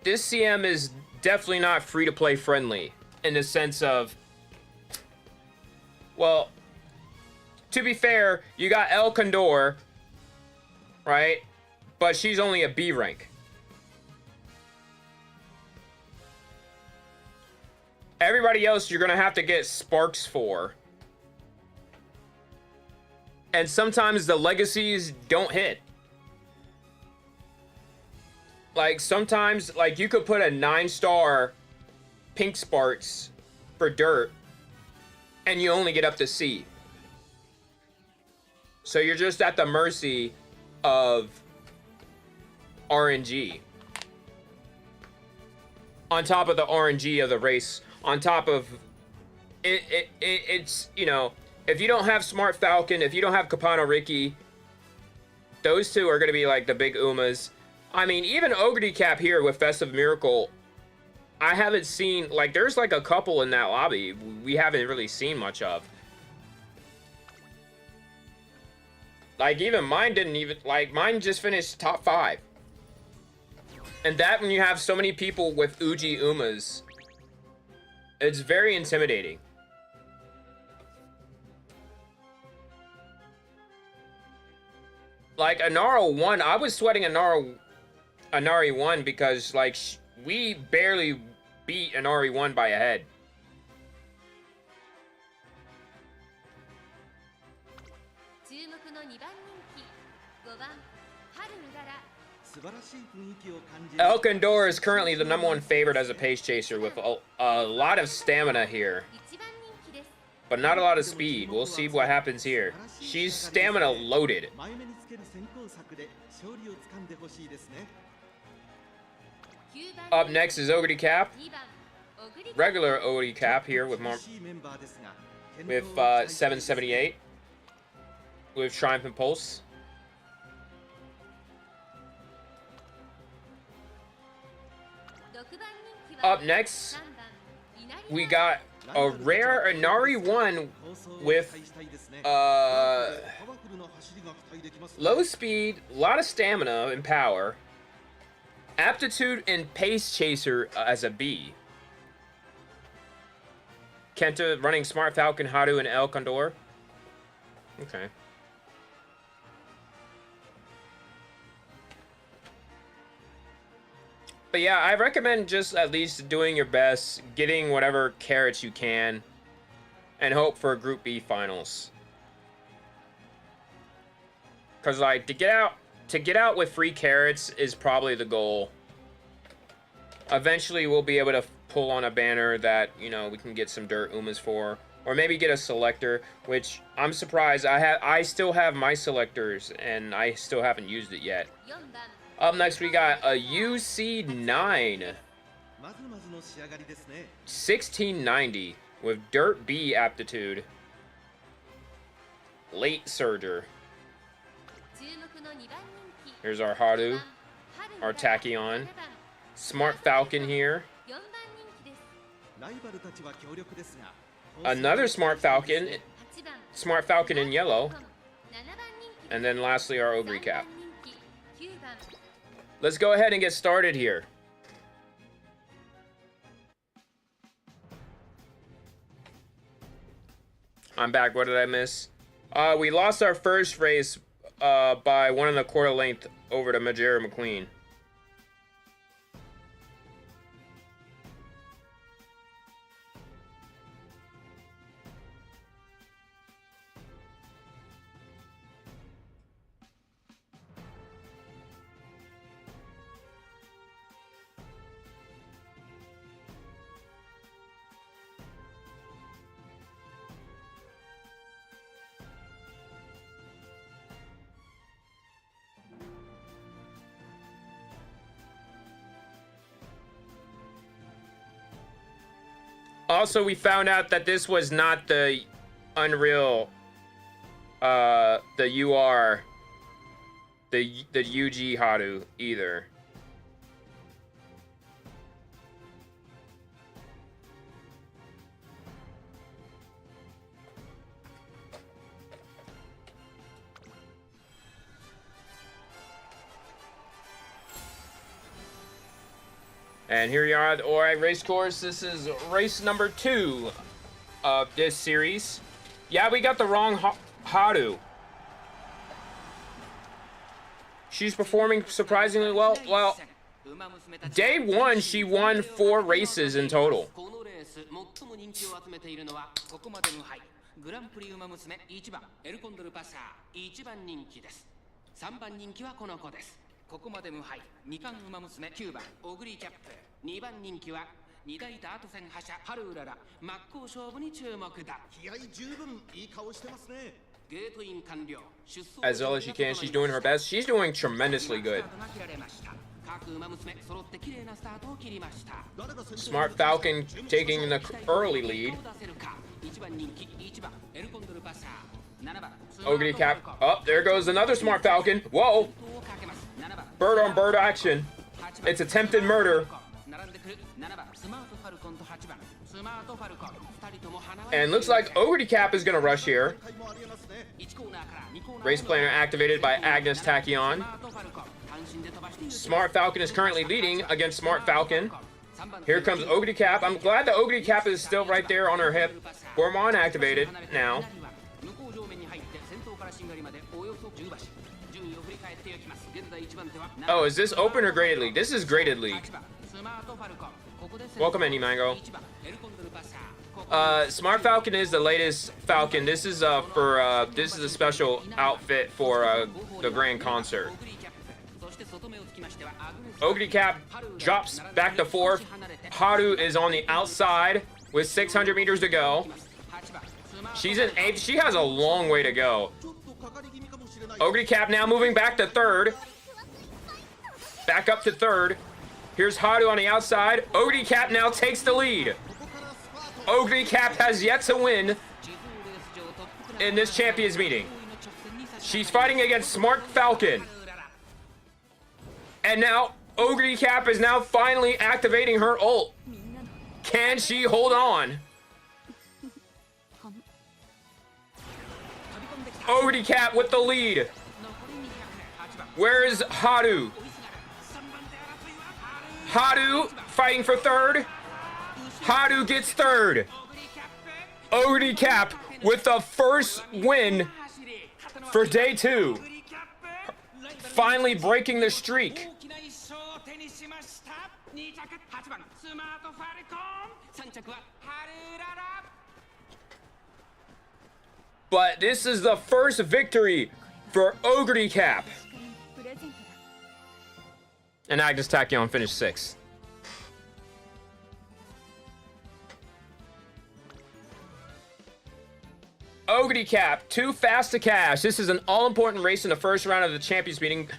This CM is definitely not free-to-play friendly in the sense of Well, to be fair, you got El Condor, right? But she's only a B rank. Everybody else you're gonna have to get sparks for. And sometimes the legacies don't hit. Like sometimes, like you could put a 9-star pink sparks for dirt and you only get up to C. So you're just at the mercy of RNG. On top of the RNG of the race, on top of it's, you know, if you don't have Smart Falcon, if you don't have Capano Ricky, those two are going to be like the big Umas. I mean, even Ogre Cap here with Festive Miracle, I haven't seen, like, there's like a couple in that lobby we haven't really seen much of. Like, even mine didn't even, like, mine just finished top 5. And that when you have so many people with Uji Umas, it's very intimidating. Like, Anaro 1, I was sweating Anari 1 because, like, we barely beat Anari 1 by a head. El Condor is currently the #1 favorite as a pace chaser with a lot of stamina here. But not a lot of speed. We'll see what happens here. She's stamina loaded. Up next is Ogre Cap. Regular Ogre Cap here with 778. With Triumphant Pulse. Up next, we got a rare Inari 1 with low speed, a lot of stamina and power, aptitude and pace chaser as a B. Kenta running Smart Falcon, Haru, and El Condor. Okay. But yeah, I recommend just at least doing your best, getting whatever carrots you can, and hope for Group B finals. Cause like to get out with free carrots is probably the goal. Eventually, we'll be able to pull on a banner that, you know, we can get some dirt Umas for, or maybe get a selector. Which I'm surprised I still have my selectors and I still haven't used it yet. Up next, we got a UC9 1690 with Dirt B aptitude. Late Surger. Here's our Haru, our Tachyon. Smart Falcon here. Another Smart Falcon. Smart Falcon in yellow. And then lastly, our Ogre Cap. Let's go ahead and get started here. I'm back. What did I miss? We lost our first race by 1 1/4 length over to Majera McQueen. Also, we found out that this was not the Unreal, the UR, the UG Haru either. And here we are at the Ori Racecourse. This is race number 2 of this series. Yeah, we got the wrong Haru. She's performing surprisingly well. Well, day 1, she won 4 races in total. 2代ダート戦覇者ハルウララ真っ向勝負に注目だ気合十分いい顔してますねゲートイン完了 As well as she can, she's doing her best. She's doing tremendously good. Smart Falcon taking the early lead. Ogre Cap. Oh, there goes another Smart Falcon. Whoa. Bird on bird action. It's attempted murder. And looks like Ogre Cap is going to rush here. Race planner activated by Agnes Tachyon. Smart Falcon is currently leading against Smart Falcon. Here comes Ogre Cap. I'm glad the Ogre Cap is still right there on her hip. Gourmand activated now. Oh, is this open or graded league? This is graded league. Welcome in, Mango. Smart Falcon is the latest Falcon. This is this is a special outfit for the grand concert. Ogre Cap drops back to 4th. Haru is on the outside with 600 meters to go. She's in 8th. She has a long way to go. Ogre Cap now moving back to 3rd. Back up to 3rd. Here's Haru on the outside. Ogre Cap now takes the lead. Ogre Cap has yet to win in this champions meeting. She's fighting against Smart Falcon. And now Ogre Cap is now finally activating her ult. Can she hold on? Ogre Cap with the lead. Where is Haru? Haru fighting for 3rd. Haru gets 3rd. Ogre Cap with the first win for day 2. Finally breaking the streak. But this is the first victory for Ogre Cap. And Agnes Tachyon finished 6th. Ogre Cap, too fast to cash. This is an all-important race in the first round of the Champions meeting.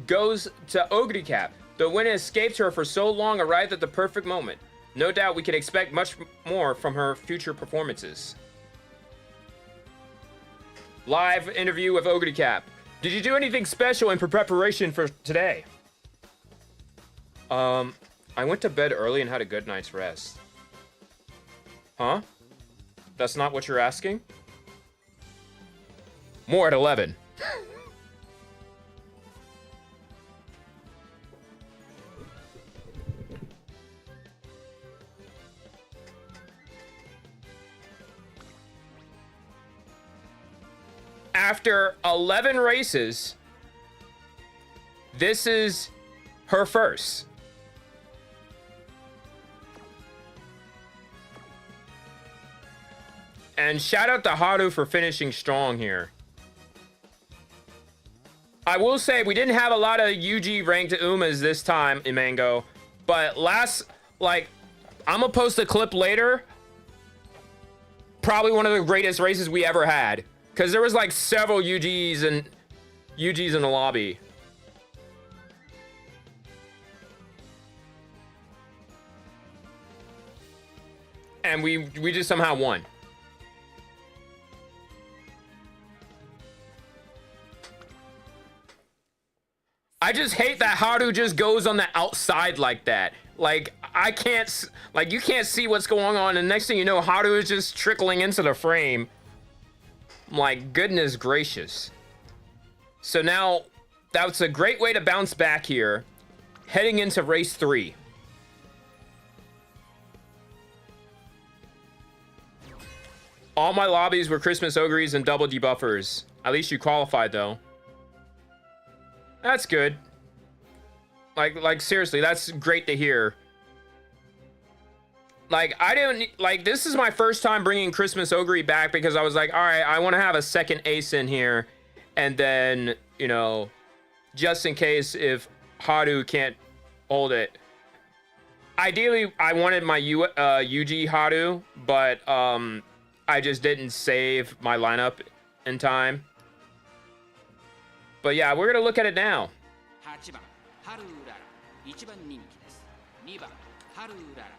Goes to Ogre Cap. The win escaped her for so long, arrived at the perfect moment. No doubt we can expect much more from her future performances. Live interview with Ogre Cap. Did you do anything special in preparation for today? I went to bed early and had a good night's rest. Huh? That's not what you're asking? More at 11. After 11 races, this is her first. And shout out to Haru for finishing strong here. I will say we didn't have a lot of UG ranked Umas this time in Mango, but I'm gonna post a clip later. Probably one of the greatest races we ever had, because there was like several UGs in the lobby. And we just somehow won. I just hate that Haru just goes on the outside like that. Like, you can't see what's going on, and next thing you know, Haru is just trickling into the frame. I'm like, goodness gracious. So now, that's a great way to bounce back here, heading into race 3. All my lobbies were Christmas Ogres and double debuffers. At least you qualified, though. That's good. Like seriously, that's great to hear. Like, I didn't, like, this is my first time bringing Christmas Ogre back because I was like, all right, I want to have a second ace in here. And then, you know, just in case if Haru can't hold it. Ideally, I wanted my UG Haru, but I just didn't save my lineup in time. But yeah, we're going to look at it now.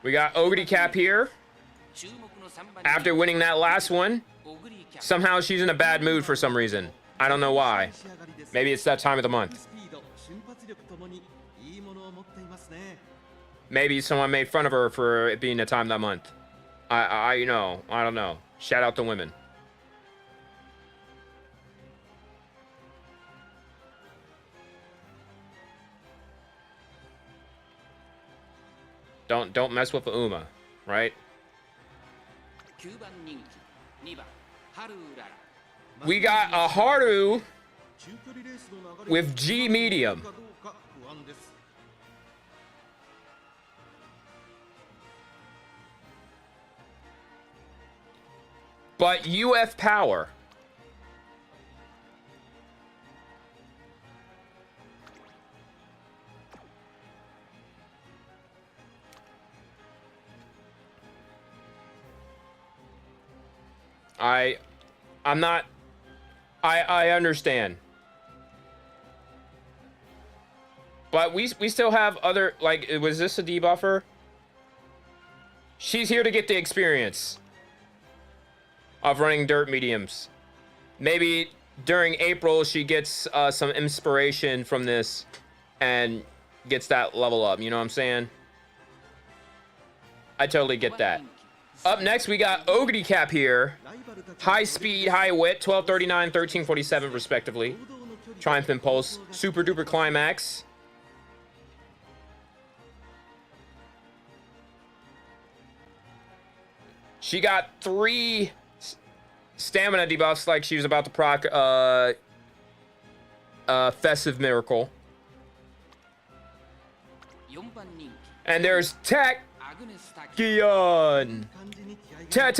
We got Ogre Cap here. After winning that last one, somehow she's in a bad mood for some reason. I don't know why. Maybe it's that time of the month. Maybe someone made fun of her for it being the time of that month. I don't know. Shout out to women. Don't mess with the Uma, right? We got a Haru with G medium. But UF power. I'm not, I understand. But we still have other, like, was this a debuffer? She's here to get the experience of running dirt mediums. Maybe during April she gets some inspiration from this and gets that level up, you know what I'm saying? I totally get that. Up next, we got Ogre Cap here. High speed, high wit, 1239, 1347 respectively. Triumph Impulse, Super Duper Climax. She got 3 stamina debuffs like she was about to proc Festive Miracle. And there's Tech Gion. Tech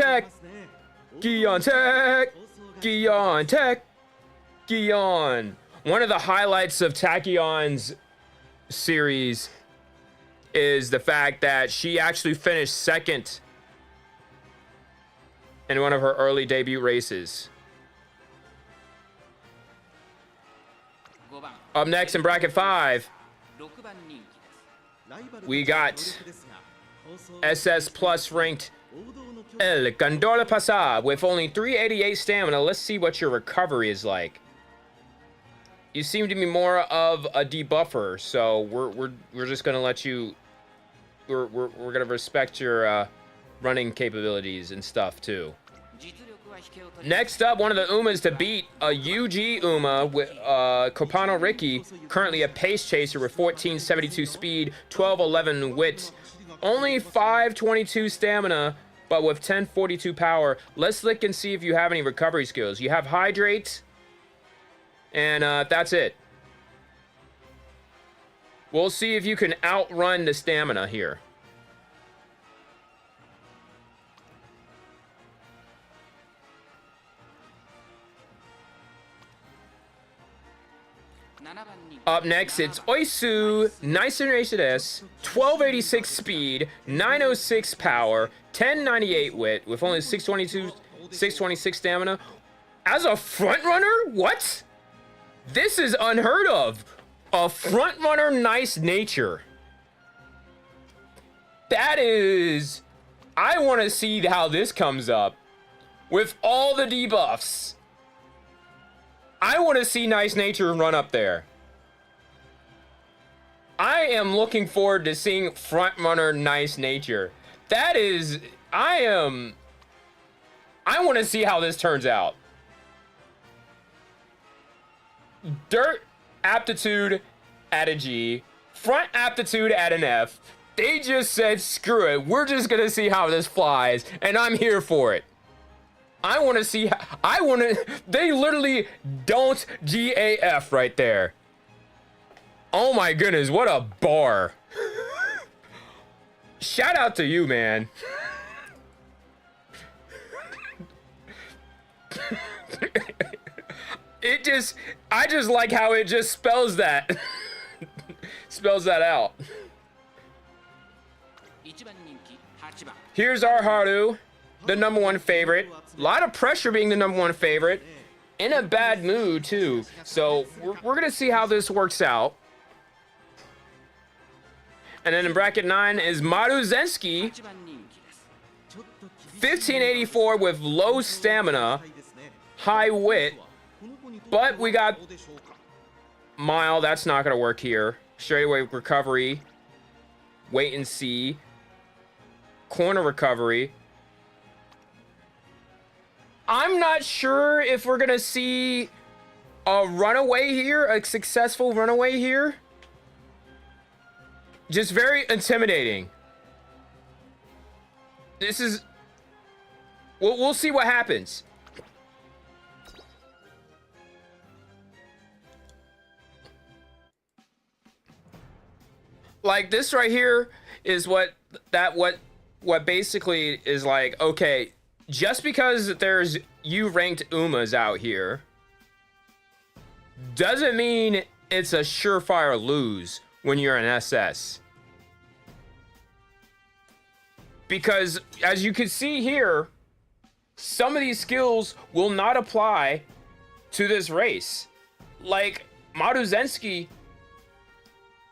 Gion Tech Gion Tech Gion. One of the highlights of Tachion's series is the fact that she actually finished second in one of her early debut races. Up next in bracket 5, we got SS Plus ranked El Gondola Pasa with only 388 stamina. Let's see what your recovery is like. You seem to be more of a debuffer, so we're just gonna let you. We're gonna respect your running capabilities and stuff too. Next up, one of the Umas to beat, a UG Uma with Copano Ricky, currently a pace chaser with 1472 speed, 1211 wit, only 522 stamina, but with 1042 power. Let's look and see if you have any recovery skills. You have Hydrate, and that's it. We'll see if you can outrun the stamina here. Up next, it's Oisu, nice and rated S, 1286 speed, 906 power, 1098 wit, with only 626 stamina. As a front runner? What? This is unheard of. A front runner, nice nature. That is... I want to see how this comes up. With all the debuffs. I want to see nice nature run up there. I am looking forward to seeing front runner nice nature. That is, I want to see how this turns out. Dirt aptitude at a G, front aptitude at an F. They just said, screw it. We're just going to see how this flies, and I'm here for it. I want to see. They literally don't GAF right there. Oh my goodness, what a bar. Shout out to you, man. I just like how it just spells that. Spells that out. Here's our Haru, the #1 favorite. A lot of pressure being the #1 favorite. In a bad mood, too. So we're going to see how this works out. And then in bracket 9 is Maruzensky. 1584 with low stamina, high wit. But we got Mile. That's not going to work here. Straightaway recovery. Wait and see. Corner recovery. I'm not sure if we're going to see a runaway here, a successful runaway here. Just very intimidating. This is... We'll see what happens. Like, this right here is what basically is like, okay, just because there's U-ranked Umas out here doesn't mean it's a surefire lose when you're an SS. Because, as you can see here, some of these skills will not apply to this race. Like, Maruzensky,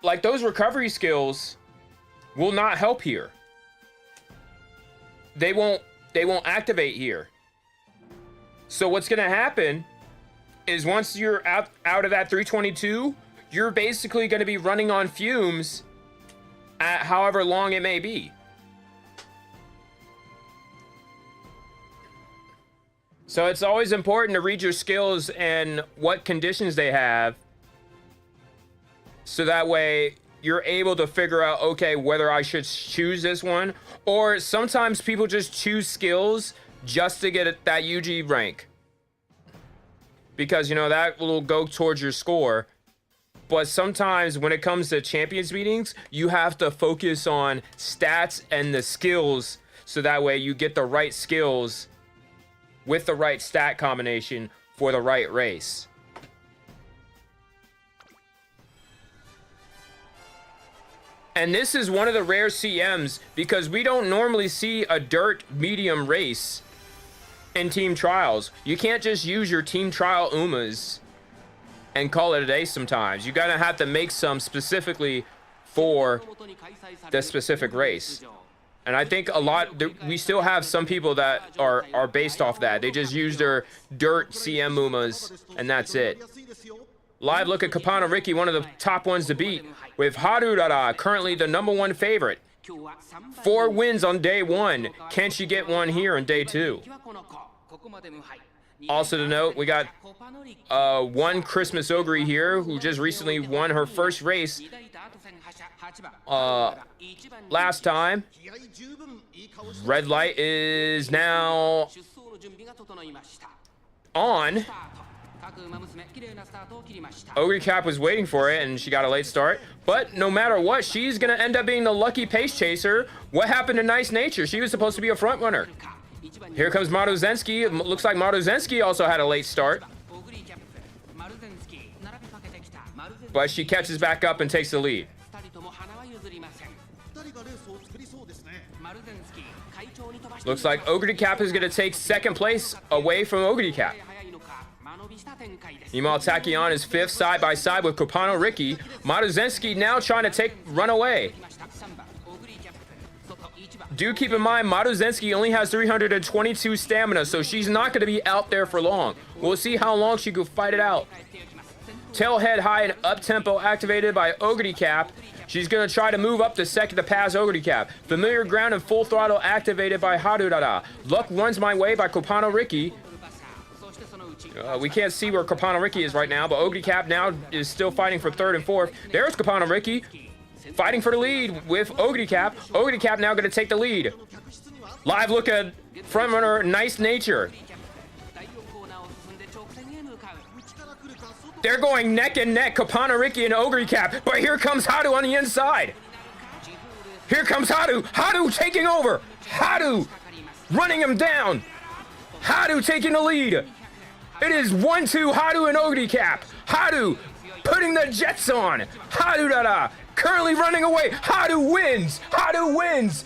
like, those recovery skills will not help here. They won't activate here. So what's going to happen is once you're out of that 322, you're basically going to be running on fumes at however long it may be. So it's always important to read your skills and what conditions they have, so that way you're able to figure out, okay, whether I should choose this one. Or sometimes people just choose skills just to get that UG rank, because, you know, that will go towards your score. But sometimes when it comes to champions meetings, you have to focus on stats and the skills, so that way you get the right skills with the right stat combination for the right race. And this is one of the rare CMs, because we don't normally see a dirt medium race in team trials. You can't just use your team trial Umas and call it a day sometimes. You're gonna have to make some specifically for the specific race. And I think we still have some people that are based off that. They just use their dirt CM Umas and that's it. Live look at Kapano Ricky, one of the top ones to beat, with Harurara, currently the #1 favorite. 4 wins on day 1. Can she get one here on day 2? Also to note, we got one Christmas Ogre here who just recently won her first race last time. Red light is now on. Ogre Cap was waiting for it and she got a late start. But no matter what, she's going to end up being the lucky pace chaser. What happened to Nice Nature? She was supposed to be a front runner. Here comes Maruzensky. It looks like Maruzensky also had a late start. But she catches back up and takes the lead. Looks like Ogre Cap is going to take second place away from Ogre Cap. Meanwhile, Tachyon is 5th side by side with Kopano Ricky. Maruzensky now trying to run away. Do keep in mind, Maruzensky only has 322 stamina, so she's not going to be out there for long. We'll see how long she can fight it out. Tailhead high and up-tempo activated by Ogre Cap. She's going to try to move up to second to pass Ogre Cap. Familiar ground and full throttle activated by Harurara. Luck runs my way by Kopano Ricky. We can't see where Kopano Ricky is right now, but Ogre Cap now is still fighting for 3rd and 4th. There's Kopano Ricky fighting for the lead with Ogre Cap. Ogre Cap now going to take the lead. Live look at front runner Nice Nature. They're going neck and neck, Kapana, Ricky, and Ogre Cap. But here comes Haru on the inside. Here comes Haru. Haru taking over. Haru running him down. Haru taking the lead. It is 1-2 Haru and Ogre Cap. Haru putting the jets on. Haru Dada currently running away. Haru wins. Haru wins.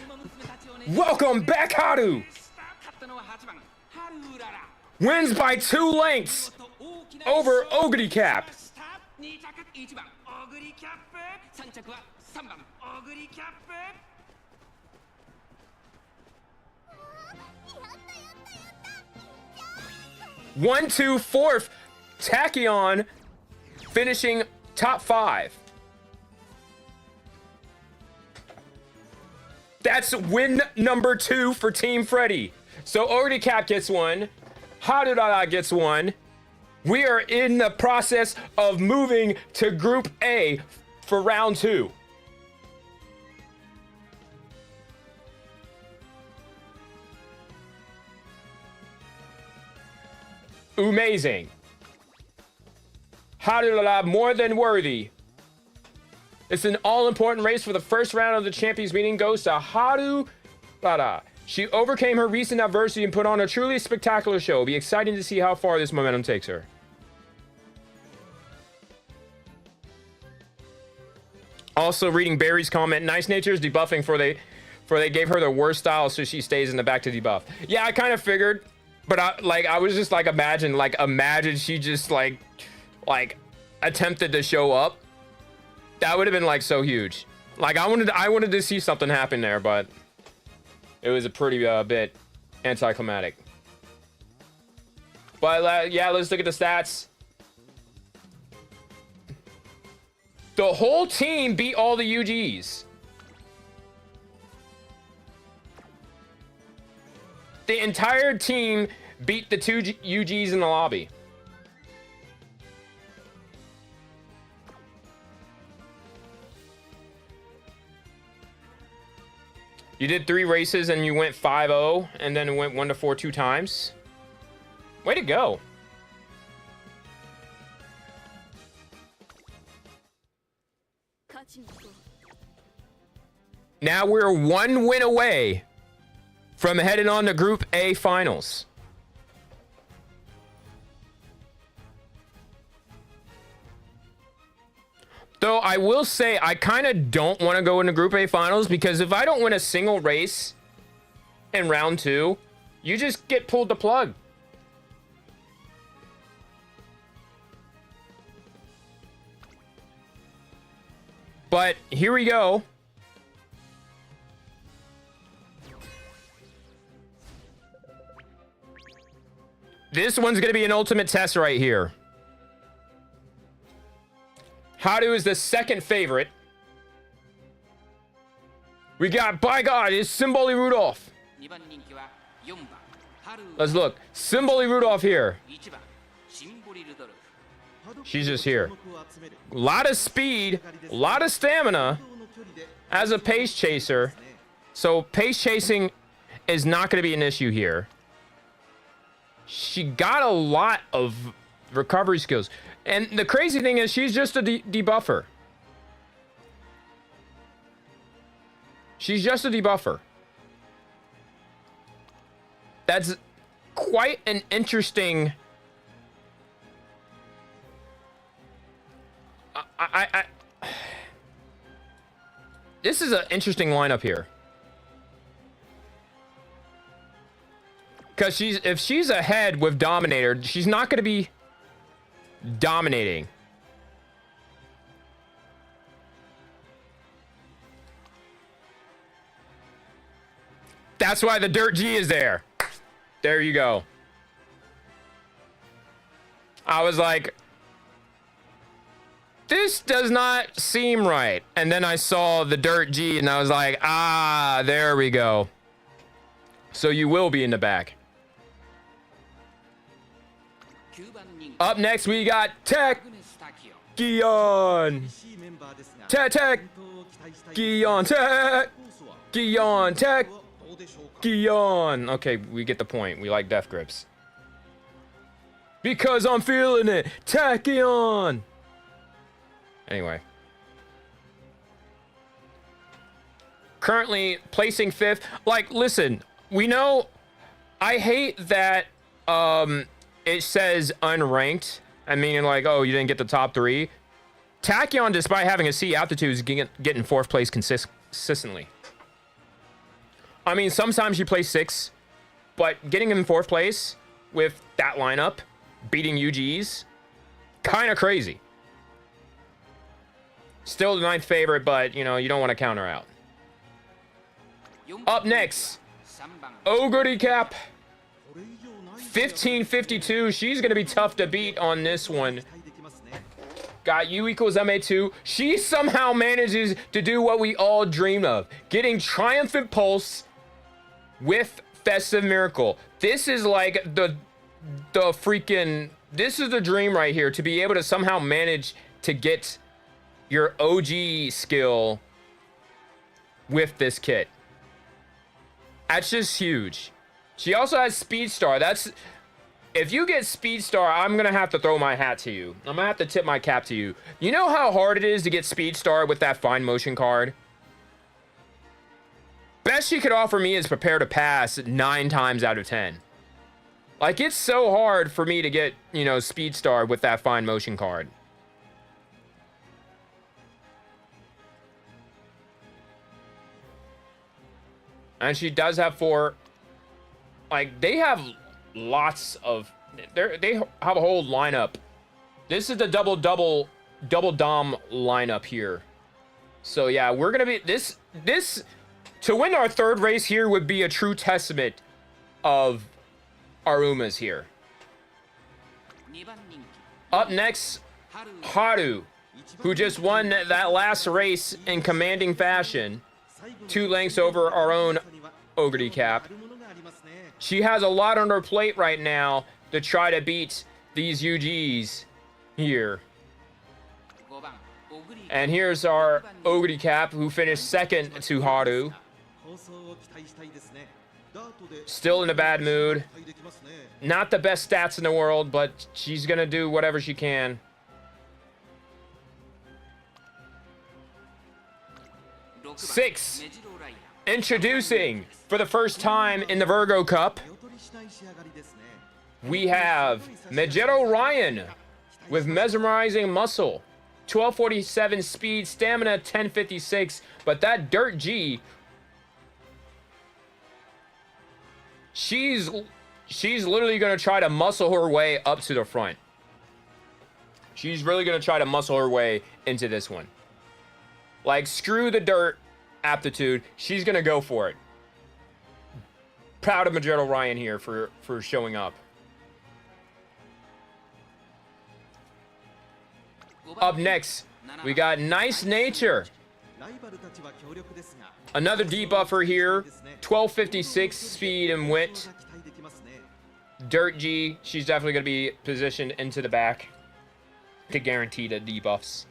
Welcome back, Haru. Wins by 2 lengths over Ogre Cap. One, two, fourth. Tachyon finishing top 5. That's win number 2 for Team Freddy. So Ogre Cap gets 1. Harurara gets 1. We are in the process of moving to Group A for round 2. Amazing. Harurara more than worthy. It's an all-important race for the first round of the Champions meeting goes to Harurara. She overcame her recent adversity and put on a truly spectacular show. It'll be exciting to see how far this momentum takes her. Also reading Barry's comment, Nice Nature's debuffing for they gave her the worst style so she stays in the back to debuff. Yeah, I kind of figured, but I was just like imagine she just like attempted to show up. That would have been like so huge. Like I wanted to see something happen there, but it was a pretty bit anticlimactic. But yeah, let's look at the stats. The whole team beat all the UGs. The entire team beat the 2 UGs in the lobby. You did 3 races and you went 5-0 and then it went 1-4 2 times. Way to go. Now we're 1 win away from heading on to Group A finals. Though I will say I kind of don't want to go into Group A finals because if I don't win a single race in round 2, you just get pulled the plug. But here we go. This one's going to be an ultimate test right here. Haru is the second favorite. We got, by God, it's Symboli Rudolph. Let's look. Symboli Rudolph here. She's just here. A lot of speed, a lot of stamina as a pace chaser. So pace chasing is not going to be an issue here. She got a lot of recovery skills. And the crazy thing is she's just a debuffer. She's just a debuffer. That's quite an interesting... This is an interesting lineup here. Because if she's ahead with Dominator, she's not going to be dominating. That's why the Dirt G is there. There you go. I was like, this does not seem right. And then I saw the Dirt G and I was like, ah, there we go. So you will be in the back. Up next, we got Tech Gion. Tech Gion. Tech Gion. Tech Gion. Okay, we get the point. We like death grips. Because I'm feeling it. Tachyon. Anyway. Currently placing 5th. Like, listen, we know I hate that it says unranked. I mean, like, oh, you didn't get the top 3. Tachyon, despite having a C altitude, is getting 4th place consistently. I mean, sometimes you place 6, but getting him in 4th place with that lineup, beating UGs, kind of crazy. Still the 9th favorite, but, you know, you don't want to count her out. Up next, Ogre Cap, 1552. She's going to be tough to beat on this one. Got U equals MA2. She somehow manages to do what we all dream of. Getting Triumphant Pulse with Festive Miracle. This is like the freaking... This is the dream right here. To be able to somehow manage to get your OG skill with this kit. That's just huge. She also has Speed Star. That's... If you get Speed Star, I'm going to have to throw my hat to you. I'm going to have to tip my cap to you. You know how hard it is to get Speed Star with that Fine Motion card? Best she could offer me is Prepare to Pass 9 times out of 10. Like, it's so hard for me to get, you know, Speed Star with that Fine Motion card. And she does have 4... Like, they have lots of... They have a whole lineup. This is the double dom lineup here. So, yeah, we're going to be... This... To win our 3rd race here would be a true testament of our Umas here. Up next, Haru, who just won that last race in commanding fashion. 2 lengths over our own Ogre Cap. She has a lot on her plate right now to try to beat these UGs here. And here's our Ogre Cap, who finished 2nd to Haru. Still in a bad mood. Not the best stats in the world, but she's going to do whatever she can. Six. Introducing, for the first time in the Virgo Cup, we have Megero Ryan with Mesmerizing Muscle. 1247 speed, stamina 1056, but that Dirt G, she's literally going to try to muscle her way up to the front. She's really going to try to muscle her way into this one. Like, screw the dirt aptitude. She's going to go for it. Proud of Megero Ryan here for showing up. Up next, we got Nice Nature. Another debuffer here. 1256 speed and wit. Dirt G, she's definitely going to be positioned into the back to guarantee the debuffs.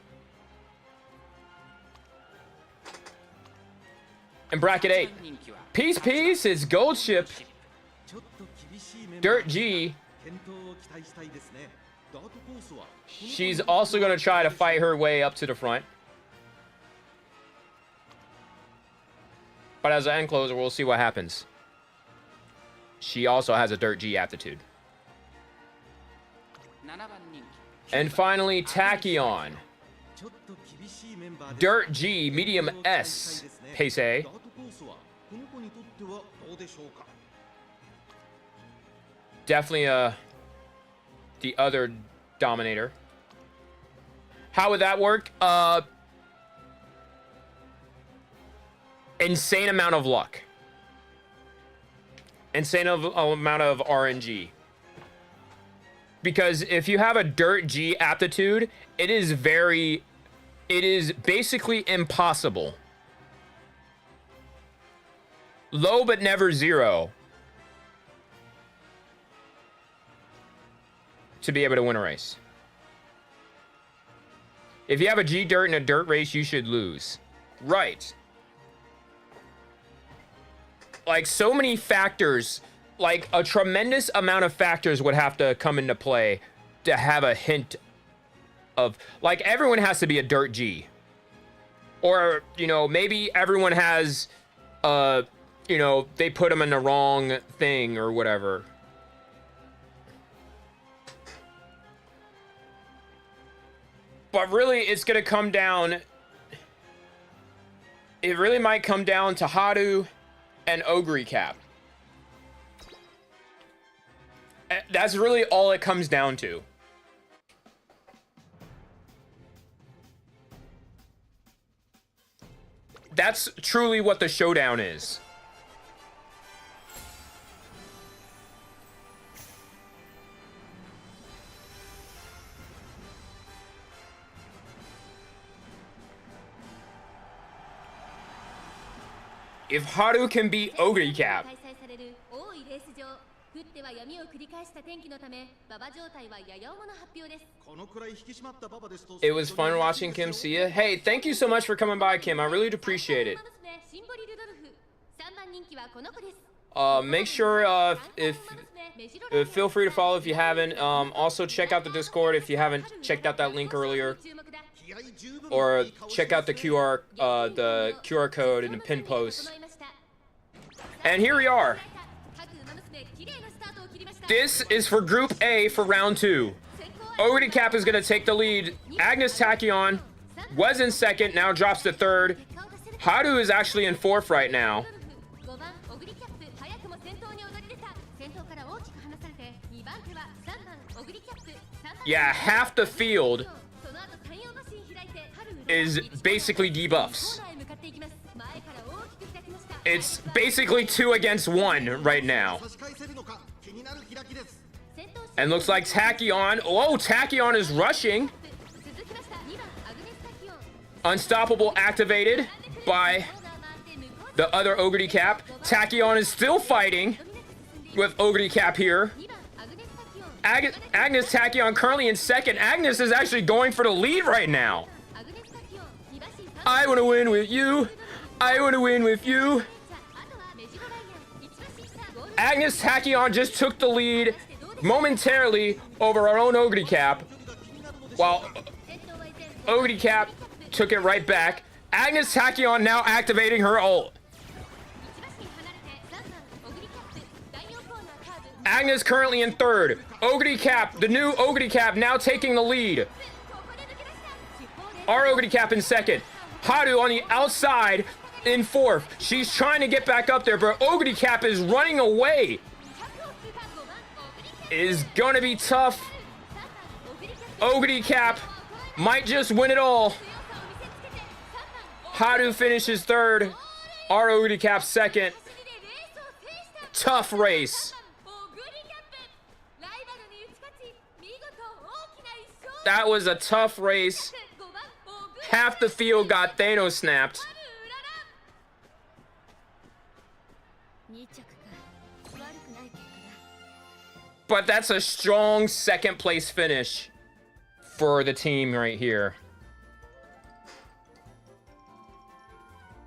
In bracket 8, Peace is Gold Ship. Dirt G, she's also going to try to fight her way up to the front. But as an end closer, we'll see what happens. She also has a Dirt G aptitude. And finally, Tachyon. Dirt G, medium S, pace A. Definitely the other Dominator. How would that work? Insane amount of luck. Insane amount of RNG. Because if you have a Dirt G aptitude, it is basically impossible. Low but never zero to be able to win a race. If you have a G Dirt in a dirt race, you should lose. Right. Like, so many factors like a tremendous amount of factors would have to come into play to have a hint of, like, everyone has to be a dirt G. Or, you know, maybe everyone has, you know, they put them in the wrong thing or whatever. But really, it's going to come down, it really might come down to Haru and Ogre Cap. That's really all it comes down to. That's truly what the showdown is. If Haru can beat Ogre Cap, it was fun watching Kim see ya. Hey, thank you so much for coming by, Kim. I really do appreciate it. Make sure if feel free to follow if you haven't. Also check out the Discord if you haven't checked out that link earlier, or check out the QR code in the pin post. And here we are. This is for Group A for round 2. Ogre Cap is going to take the lead. Agnes Tachyon was in second, now drops to third. Haru is actually in fourth right now. Yeah, half the field is basically debuffs. It's basically 2 against 1 right now. And looks like Tachyon. Oh, Tachyon is rushing. Unstoppable activated by the other Ogre Cap. Tachyon is still fighting with Ogre Cap here. Agnes Tachyon currently in second. Agnes is actually going for the lead right now. I want to win with you. I want to win with you. Agnes Tachyon just took the lead momentarily over our own Ogre Cap, while Ogre Cap took it right back. Agnes Tachyon now activating her ult. Agnes currently in third. Ogre Cap, the new Ogre Cap, now taking the lead. Our Ogre Cap in second. Haru on the outside in fourth. She's trying to get back up there, but Ogre Cap is running away. It is gonna be tough. Ogre Cap might just win it all. Haru finishes third. Our Ogre Cap second. Tough race. That was a tough race. Half the field got Thanos snapped. But that's a strong second place finish for the team right here.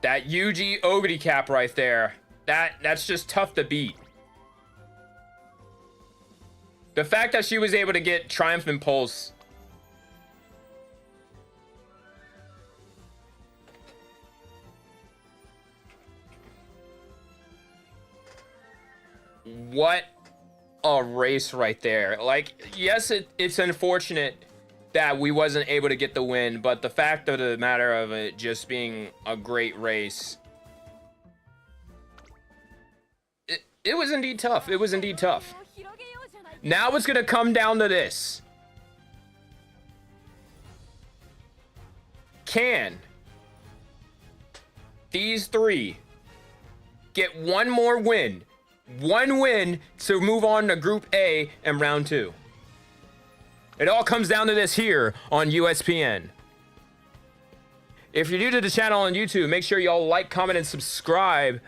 That Yuji Ogre Cap right there. That's just tough to beat. The fact that she was able to get Triumphant Pulse. What a race right there. Like, yes, it's unfortunate that we wasn't able to get the win, but the fact of the matter of it just being a great race, it was indeed tough. It was indeed tough. Now it's gonna come down to this. Can these three get one more win? One win to move on to Group A in round 2. It all comes down to this here on USPN. If you're new to the channel on YouTube, make sure y'all like, comment, and subscribe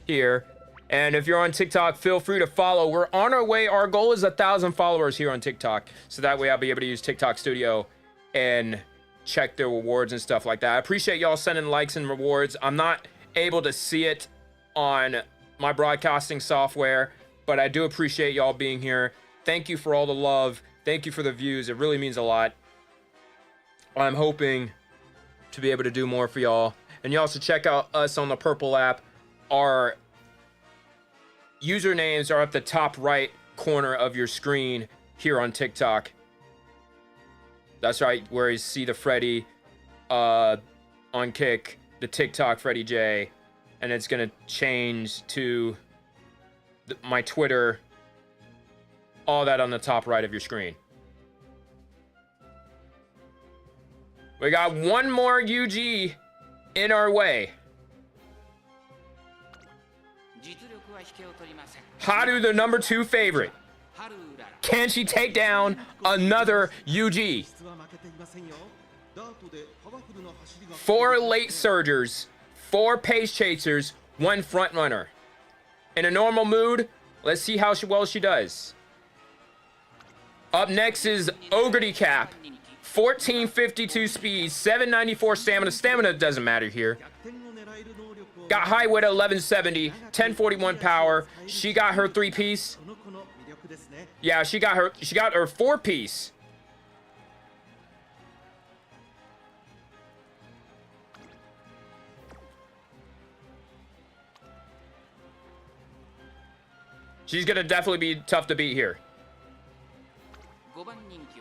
here. And if you're on TikTok, feel free to follow. We're on our way. Our goal is 1,000 followers here on TikTok. So that way I'll be able to use TikTok Studio and check their rewards and stuff like that. I appreciate y'all sending likes and rewards. I'm not able to see it on my broadcasting software, but I do appreciate y'all being here. Thank you for all the love. Thank you for the views. It really means a lot. I'm hoping to be able to do more for y'all. And you also check out us on the Purple app. Our usernames are up the top right corner of your screen here on TikTok. That's right, where you see the Freddy on Kick, the TikTok Freddy J, and it's gonna change to my Twitter, all that on the top right of your screen. We got one more UG in our way. Haru, the number 2 favorite. Can she take down another UG? 4 late surgers, 4 pace chasers, 1 front runner. In a normal mood, let's see how well she does. Up next is Ogre Cap. 1452 speed, 794 stamina. Stamina doesn't matter here. Got high weight at 1170, 1041 power. She got her 3-piece. Yeah, she got her 4-piece. She's gonna definitely be tough to beat here.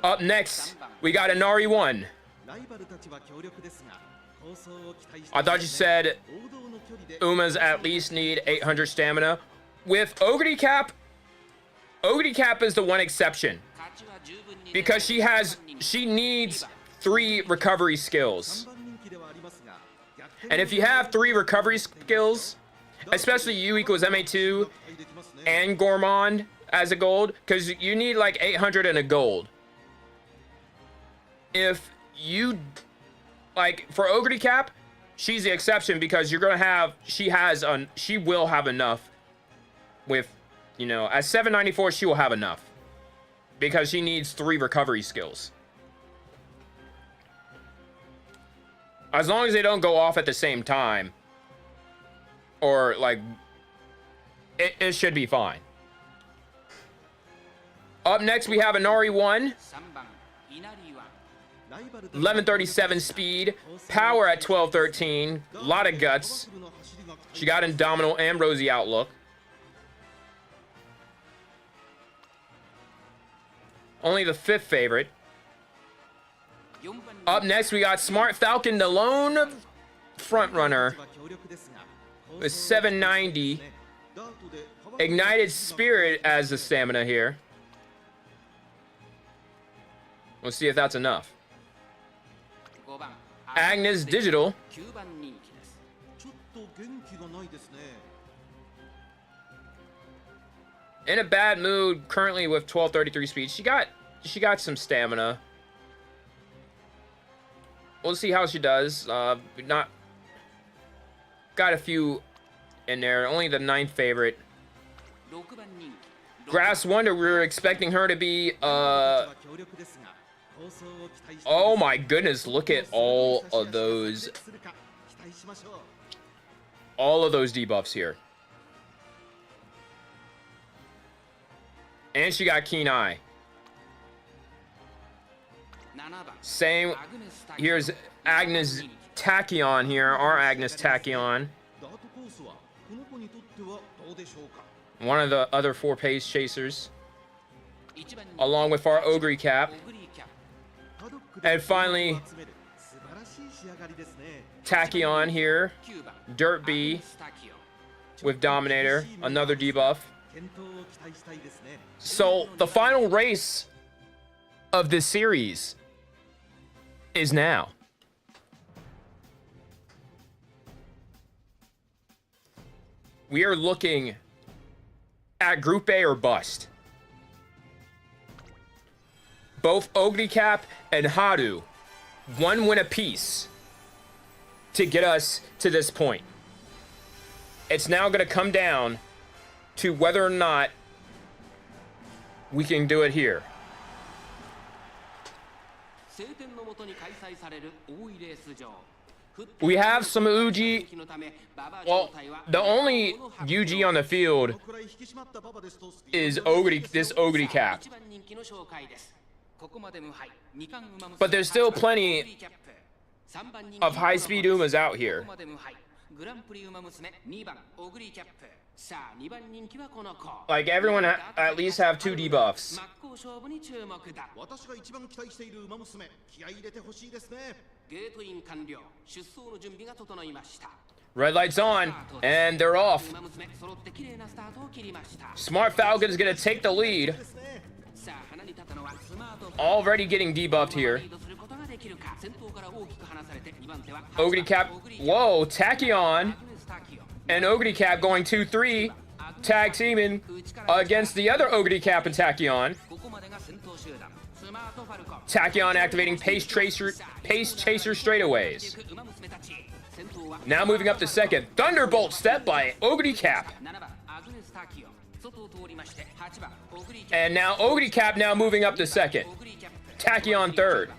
Up next, we got Inari 1. I thought you said Umas at least need 800 stamina. With Ogre Cap is the one exception. Because she needs 3 recovery skills. And if you have 3 recovery skills, especially U equals MA2 and Gourmand as a gold, because you need like 800 and a gold. If you, like, for Ogre Cap, she's the exception because you're gonna have, she will have enough with, you know, at 794 she will have enough because she needs 3 recovery skills. As long as they don't go off at the same time, or like, it should be fine. Up next we have Inari 1. 1137 speed, power at 1213, a lot of guts. She got Indomitable and Rosy Outlook. Only the 5th favorite. Up next we got Smart Falcon, the lone front runner with 790. Ignited Spirit as the stamina here. We'll see if that's enough. Agnes Digital. In a bad mood currently with 1233 speed. She got some stamina. We'll see how she does. Not got a few in there. Only the 9th favorite. Grass Wonder, we were expecting her to be oh my goodness, look at all of those debuffs here. And she got Keen Eye. Same, here's Agnes Tachyon here, our Agnes Tachyon. One of the other 4 pace chasers. Along with our Ogre Cap. And finally, Tachyon here, Dirt B with Dominator, another debuff. So the final race of this series is now. We are looking at Group A or bust. Both Ogre Cap and Haru, 1 win apiece to get us to this point. It's now going to come down to whether or not we can do it here. We have some Uji. Well, the only Uji on the field is this Ogre Cap. But there's still plenty of high-speed Umas out here. Like, everyone at least have 2 debuffs. Red light's on, and they're off. Smart Falcon's gonna take the lead. Already getting debuffed here. Ogre Cap, whoa, Tachyon and Ogre Cap going 2-3, tag teaming against the other Ogre Cap and Tachyon. Tachyon activating Pace Chaser straightaways. Now moving up to second, Thunderbolt step by Ogre Cap. And now Ogre Cap now moving up to second. Tachyon third.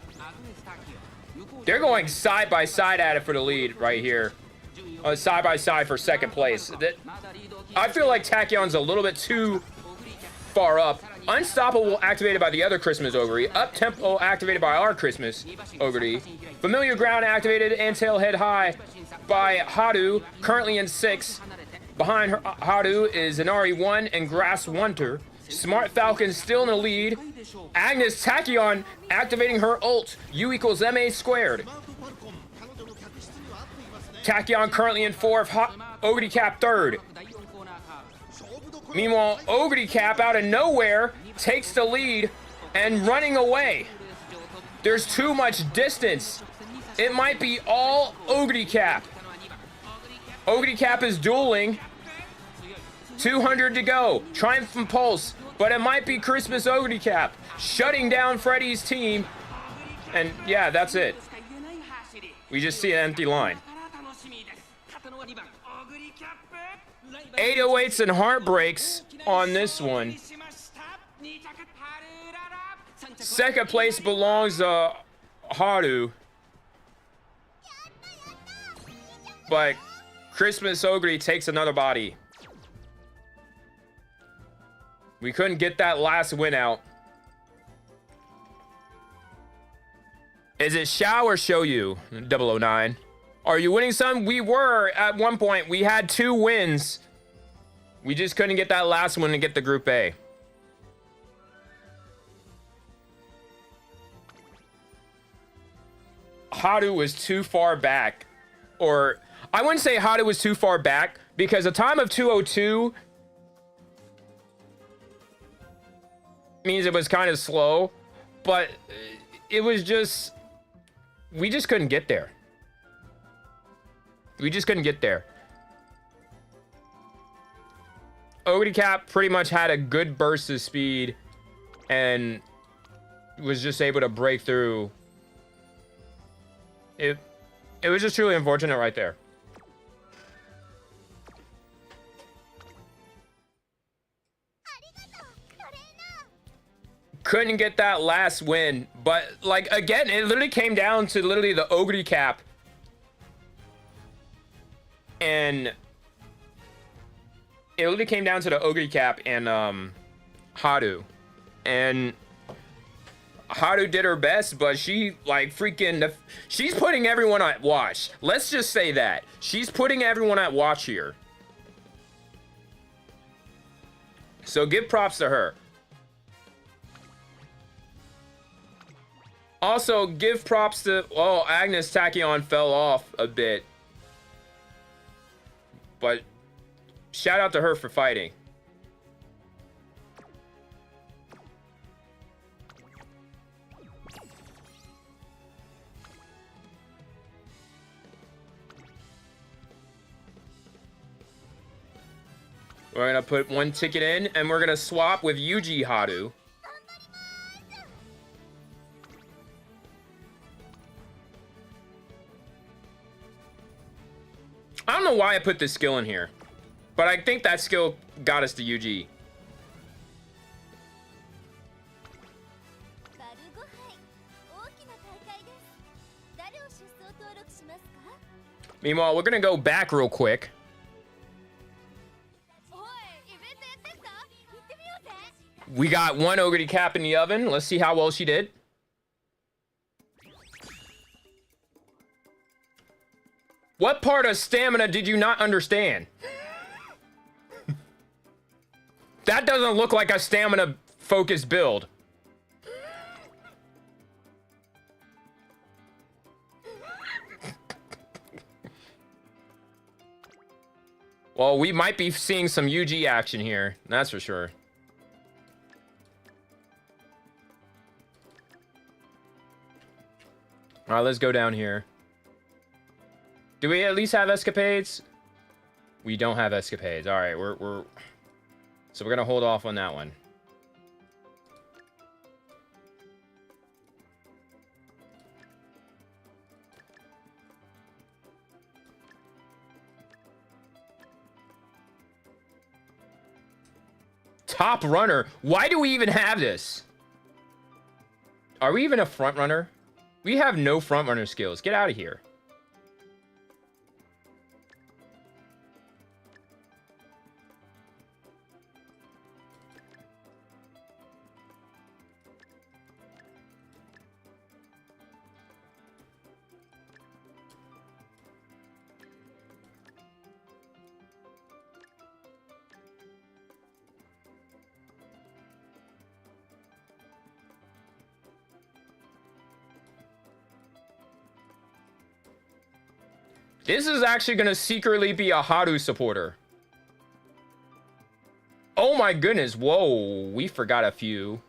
They're going side by side at it for the lead right here. Side by side for second place. I feel like Tachyon's a little bit too far up. Unstoppable activated by the other Christmas Ogre. Up tempo activated by our Christmas Ogre. Familiar ground activated and tailhead high by Haru, currently in 6th. Behind Haru is Inari 1 and Grass Wonder. Smart Falcon still in the lead. Agnes Tachyon activating her ult. U equals MA squared. Tachyon currently in 4th. Ogre Cap 3rd. Meanwhile, Ogre Cap out of nowhere takes the lead and running away. There's too much distance. It might be all Ogre Cap. Ogre Cap is dueling. 200 to go. Triumph and Pulse. But it might be Christmas Ogre Cap shutting down Freddy's team. And yeah, that's it. We just see an empty line. 808s and heartbreaks on this one. Second place belongs to Haru. But Christmas Ogre takes another body. We couldn't get that last win out. Is it Shao or Show You? 009. Are you winning some? We were at one point. We had 2 wins. We just couldn't get that last one to get the Group A. Haru was too far back. Or, I wouldn't say Haru was too far back, because a time of 2:02 means it was kind of slow, but it was just, we just couldn't get there. We just couldn't get there. Ogre Cap pretty much had a good burst of speed and was just able to break through. It was just truly unfortunate right there. Couldn't get that last win, but like again, it literally came down to literally the Ogre Cap and it literally came down to the Ogre Cap and Haru, and Haru did her best, but she like freaking she's putting everyone at watch. Let's just say that she's putting everyone at watch here. So give props to her. Also, give props to... Oh, Agnes Tachyon fell off a bit. But shout out to her for fighting. We're going to put 1 ticket in, and we're going to swap with Yuji Haru. I don't know why I put this skill in here, but I think that skill got us to UG. Meanwhile, we're gonna go back real quick. We got one Ogre Cap in the oven. Let's see how well she did. What part of stamina did you not understand? That doesn't look like a stamina focused build. Well, we might be seeing some UG action here. That's for sure. All right, let's go down here. Do we at least have escapades? We don't have escapades. All right, so we're gonna hold off on that one. Top runner. Why do we even have this? Are we even a front runner? We have no front runner skills. Get out of here. This is actually going to secretly be a Haru supporter. Oh my goodness. Whoa, we forgot a few.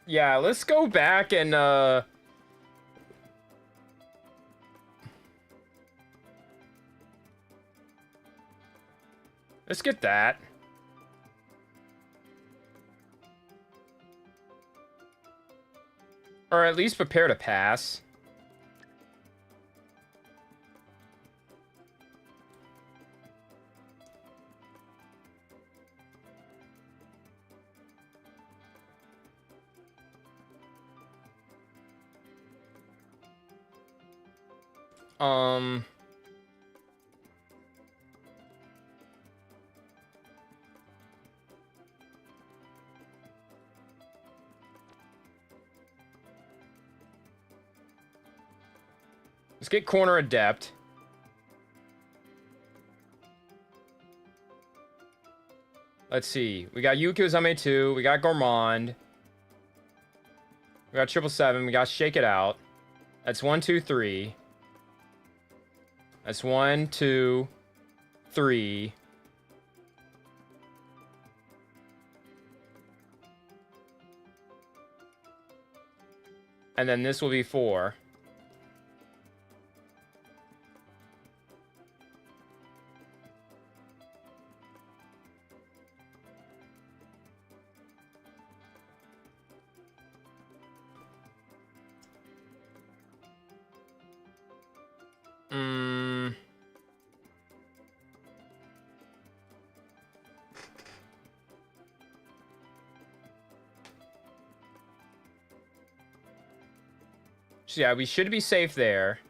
Yeah, let's go back and, let's get that. Or at least prepare to pass. Let's get corner adept. Let's see. We got Yuki Uzame 2. We got Gourmand. We got 777. We got Shake It Out. That's 1, 2, 3. That's 1, 2, 3. And then this will be 4. So yeah, we should be safe there.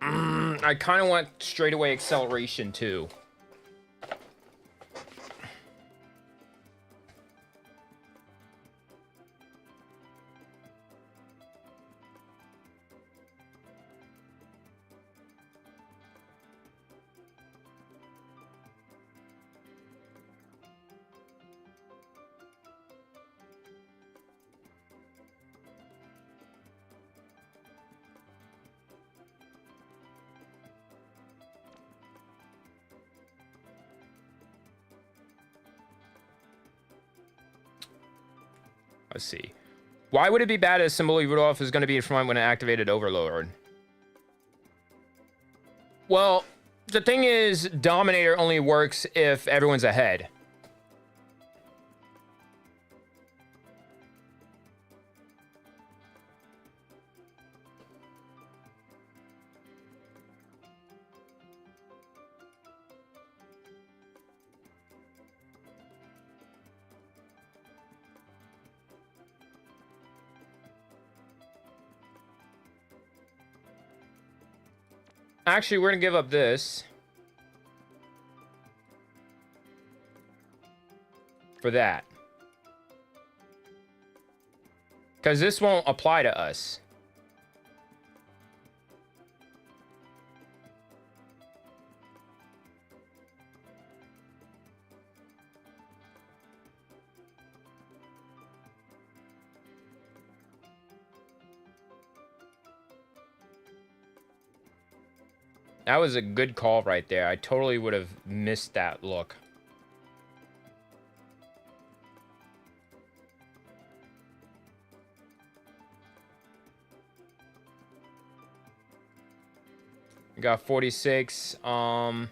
I kind of want straightaway acceleration too. Let's see. Why would it be bad as Symbol Rudolph is going to be in front when it activated Overlord? Well, the thing is, Dominator only works if everyone's ahead. Actually, we're going to give up this. For that. Because this won't apply to us. That was a good call right there. I totally would have missed that look. We got 46. I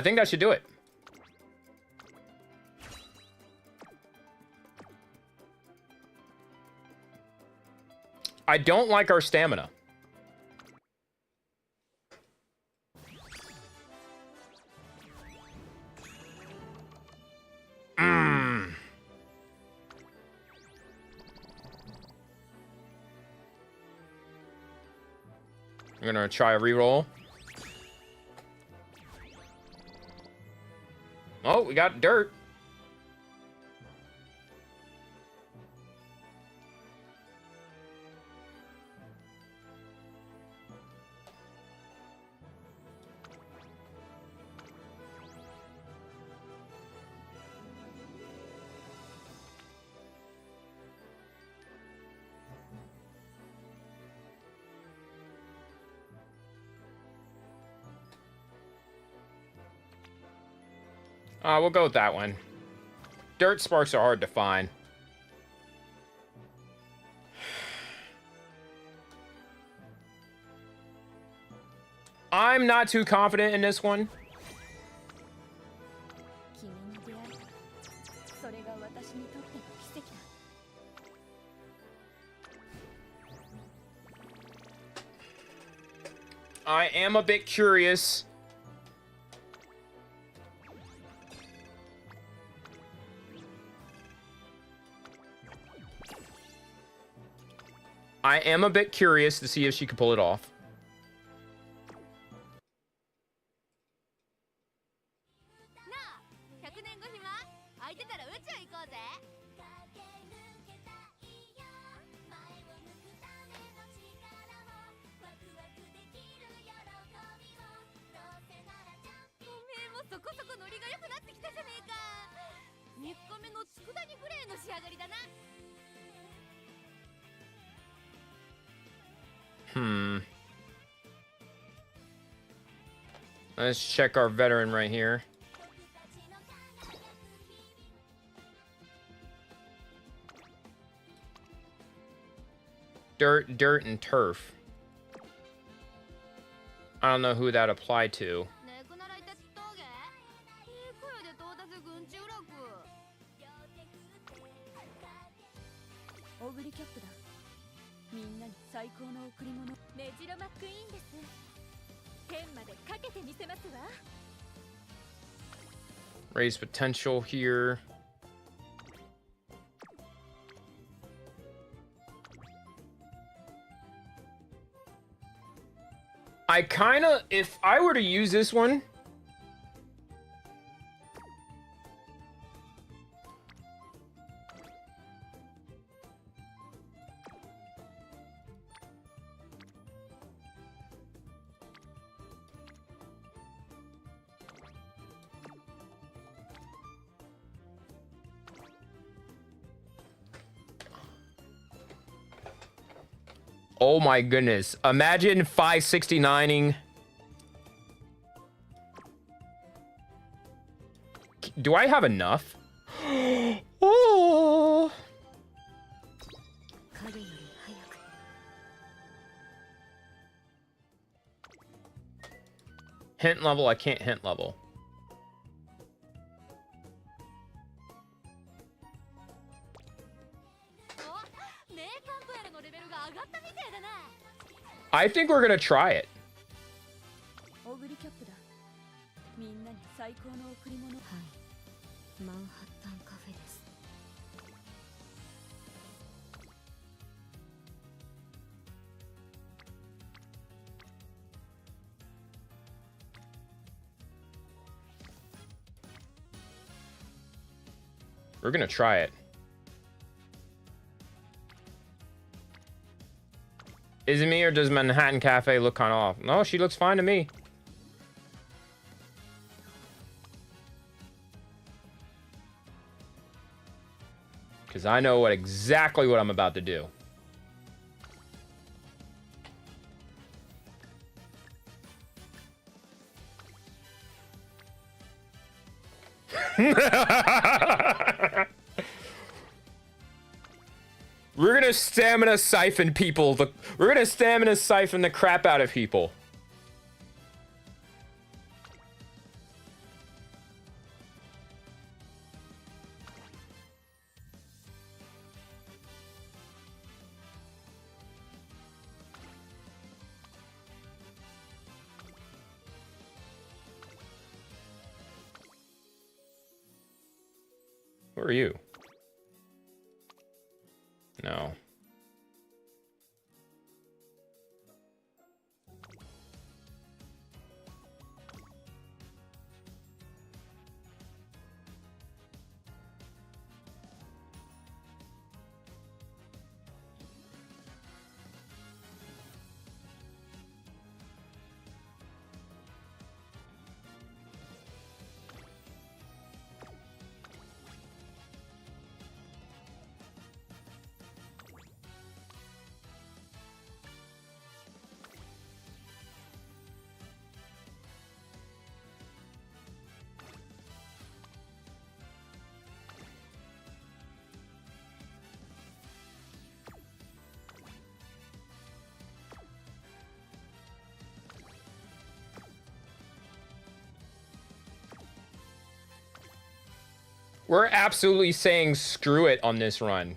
think that should do it. I don't like our stamina. I'm gonna try a reroll. Oh, we got dirt. We'll go with that one. Dirt sparks are hard to find. I'm not too confident in this one. I am a bit curious. I am a bit curious to see if she can pull it off. Let's check our veteran right here. Dirt, dirt, and turf. I don't know who that applied to. Raise potential here. I kind of, if I were to use this one, oh my goodness. Imagine 569ing. Do I have enough? Oh. Hint level, I can't hint level. I think we're gonna try it. We're gonna try it. Is it me or does Manhattan Cafe look kind of off? No, she looks fine to me. Because I know exactly what I'm about to do. We're gonna stamina siphon people. We're gonna stamina siphon the crap out of people. Who are you? No. We're absolutely saying screw it on this run.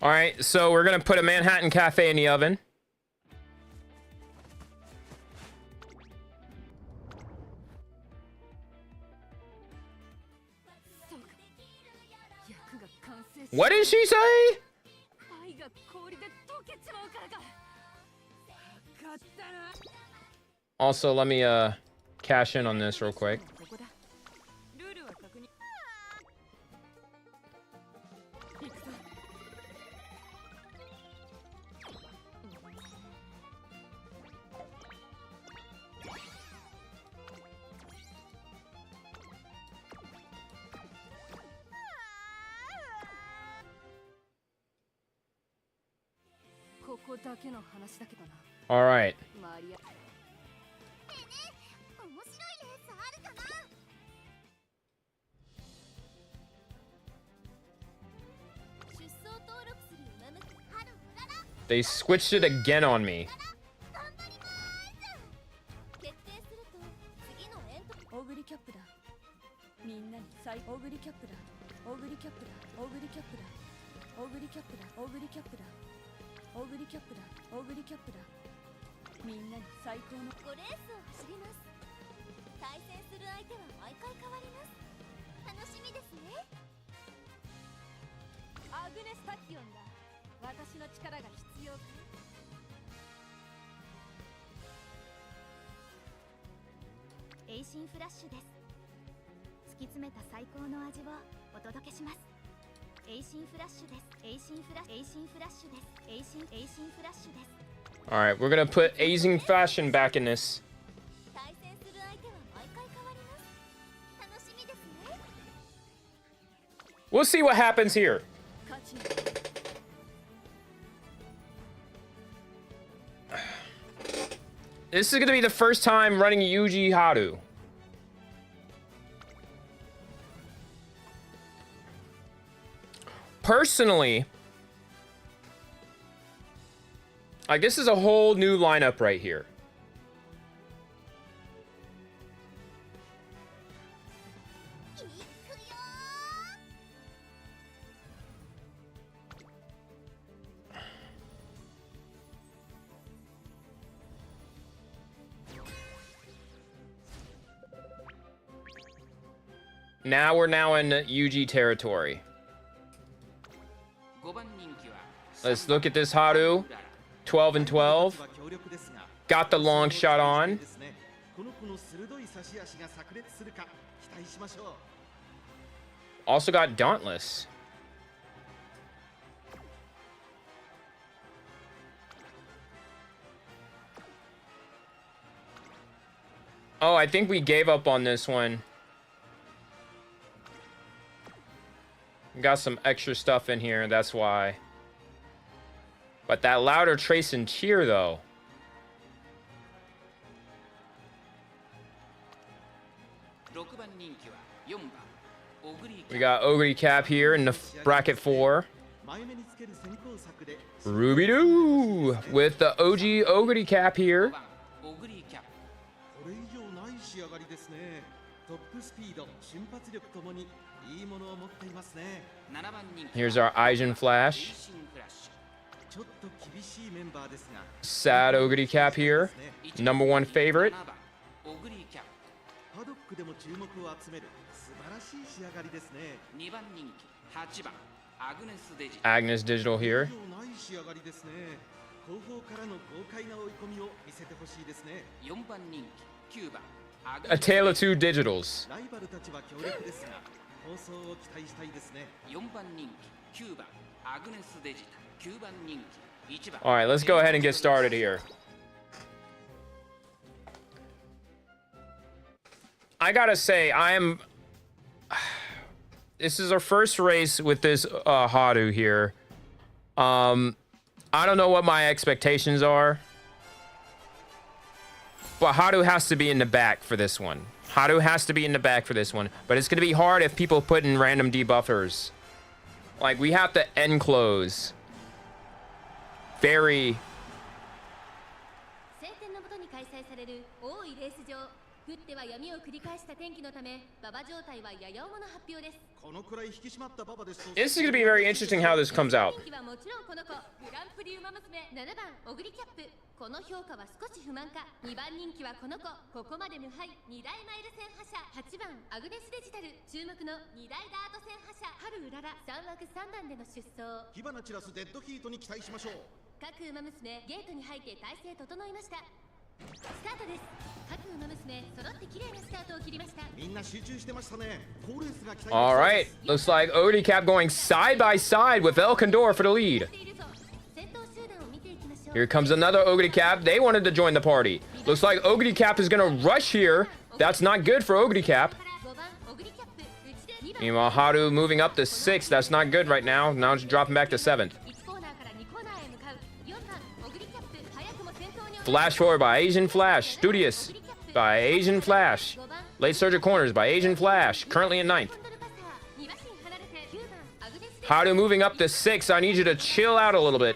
All right, so we're gonna put a Manhattan Cafe in the oven. What did she say? Also, let me cash in on this real quick. All right. They switched it again on me. みんなに最オグリキャップだオグリキャップだオグリキャップだオグリキャップだオグリキャップだオグリキャップだオグリキャップだみんなに最高の5レースを走ります。対戦する相手は毎回変わります。楽しみですね。アグネスタキオンだ私の力が必要かエイシンフラッシュです。突き詰めた最高の味をお届けします。エイシンフラッシュです。エイシンフラッシュです。エイシンフラッシュです。 All right, we're gonna put Asian fashion back in this. 対戦する相手は毎回変わります。楽しみですね。 We'll see what happens here. 勝ち This is gonna be the first time running Yuji Haru. Personally, like, this is a whole new lineup right here. Now we're in Yuji territory. Let's look at this Haru. 12 and 12. Got the long shot on. Also got Dauntless. Oh, I think we gave up on this one. Got some extra stuff in here, that's why. But that louder trace and cheer, though. We got Ogre Cap here in the bracket 4. Ruby Doo with the OG Ogre Cap here. Here's our Asian Flash. Sad Ogre Cap here. Number 1 favorite. Agnes Digital here. A tale of two digitals. All right, let's go ahead and get started here. I gotta say, this is our first race with this Haru here. I don't know what my expectations are, but Haru has to be in the back for this one. Haru has to be in the back for this one, but it's gonna be hard if people put in random debuffers. Like, we have to end close. Very. 降っては闇を繰り返した天気のため、馬場状態はやや重な発表です。このくらい引き締まった馬場ですと。This is going to be very interesting how this comes out. 天気はもちろんこの子、グランプリウマ娘7番オグリキャップ。この評価は少し不満か。2番人気はこの子、ここまで無敗2大マイル戦覇者。8番アグネスデジタル、注目の2大ダート戦覇者。春うらら3枠3番での出走。火花散らすデッドヒートに期待しましょう。各馬娘ゲートに入って体勢整いました。 All right, looks like Ogre Cap going side by side with El Condor for the lead. Here comes another Ogre Cap. They wanted to join the party. Looks like Ogre Cap is going to rush here. That's not good for Ogre Cap. Meanwhile, Haru moving up to 6th. That's not good right now. Now it's dropping back to 7th. Flash forward by Asian Flash. Studious by Asian Flash. Late Surger Corners by Asian Flash. Currently in 9th. Haru moving up to 6. I need you to chill out a little bit.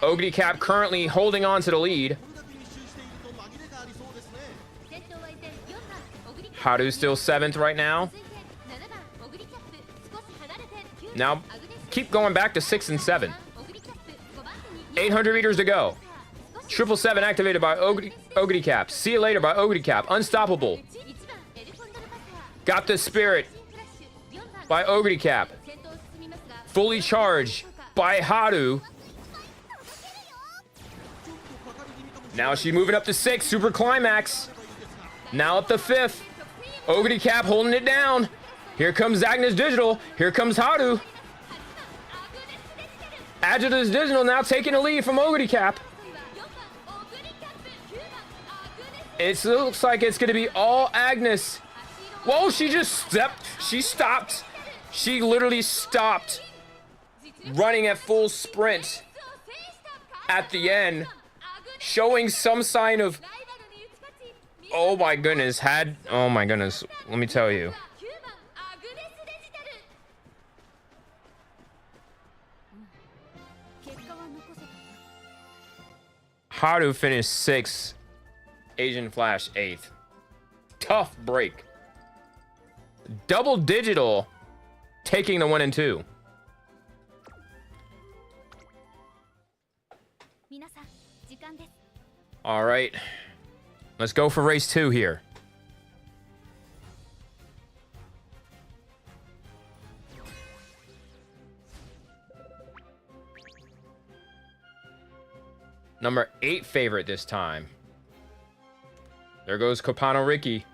Ogre Cap currently holding on to the lead. Haru's still 7th right now. Now, keep going back to 6 and 7. 800 meters to go. 777 activated by Ogre Cap. See you later by Ogre Cap. Unstoppable. Got the Spirit by Ogre Cap. Fully charged by Haru. Now she's moving up to 6. Super Climax. Now up to 5th. Ogre Cap holding it down. Here comes Agnes Digital. Here comes Haru. Agnes Digital now taking the lead from Ogre Cap. It looks like it's going to be all Agnes. Whoa, she just stepped. She stopped. She literally stopped running at full sprint at the end, showing some sign of, oh my goodness, oh my goodness, let me tell you. Haru finished 6th, Asian Flash 8th. Tough break. Double Digital taking the 1 and 2. All right, let's go for race 2 here. Number 8 favorite this time. There goes Copano Ricky.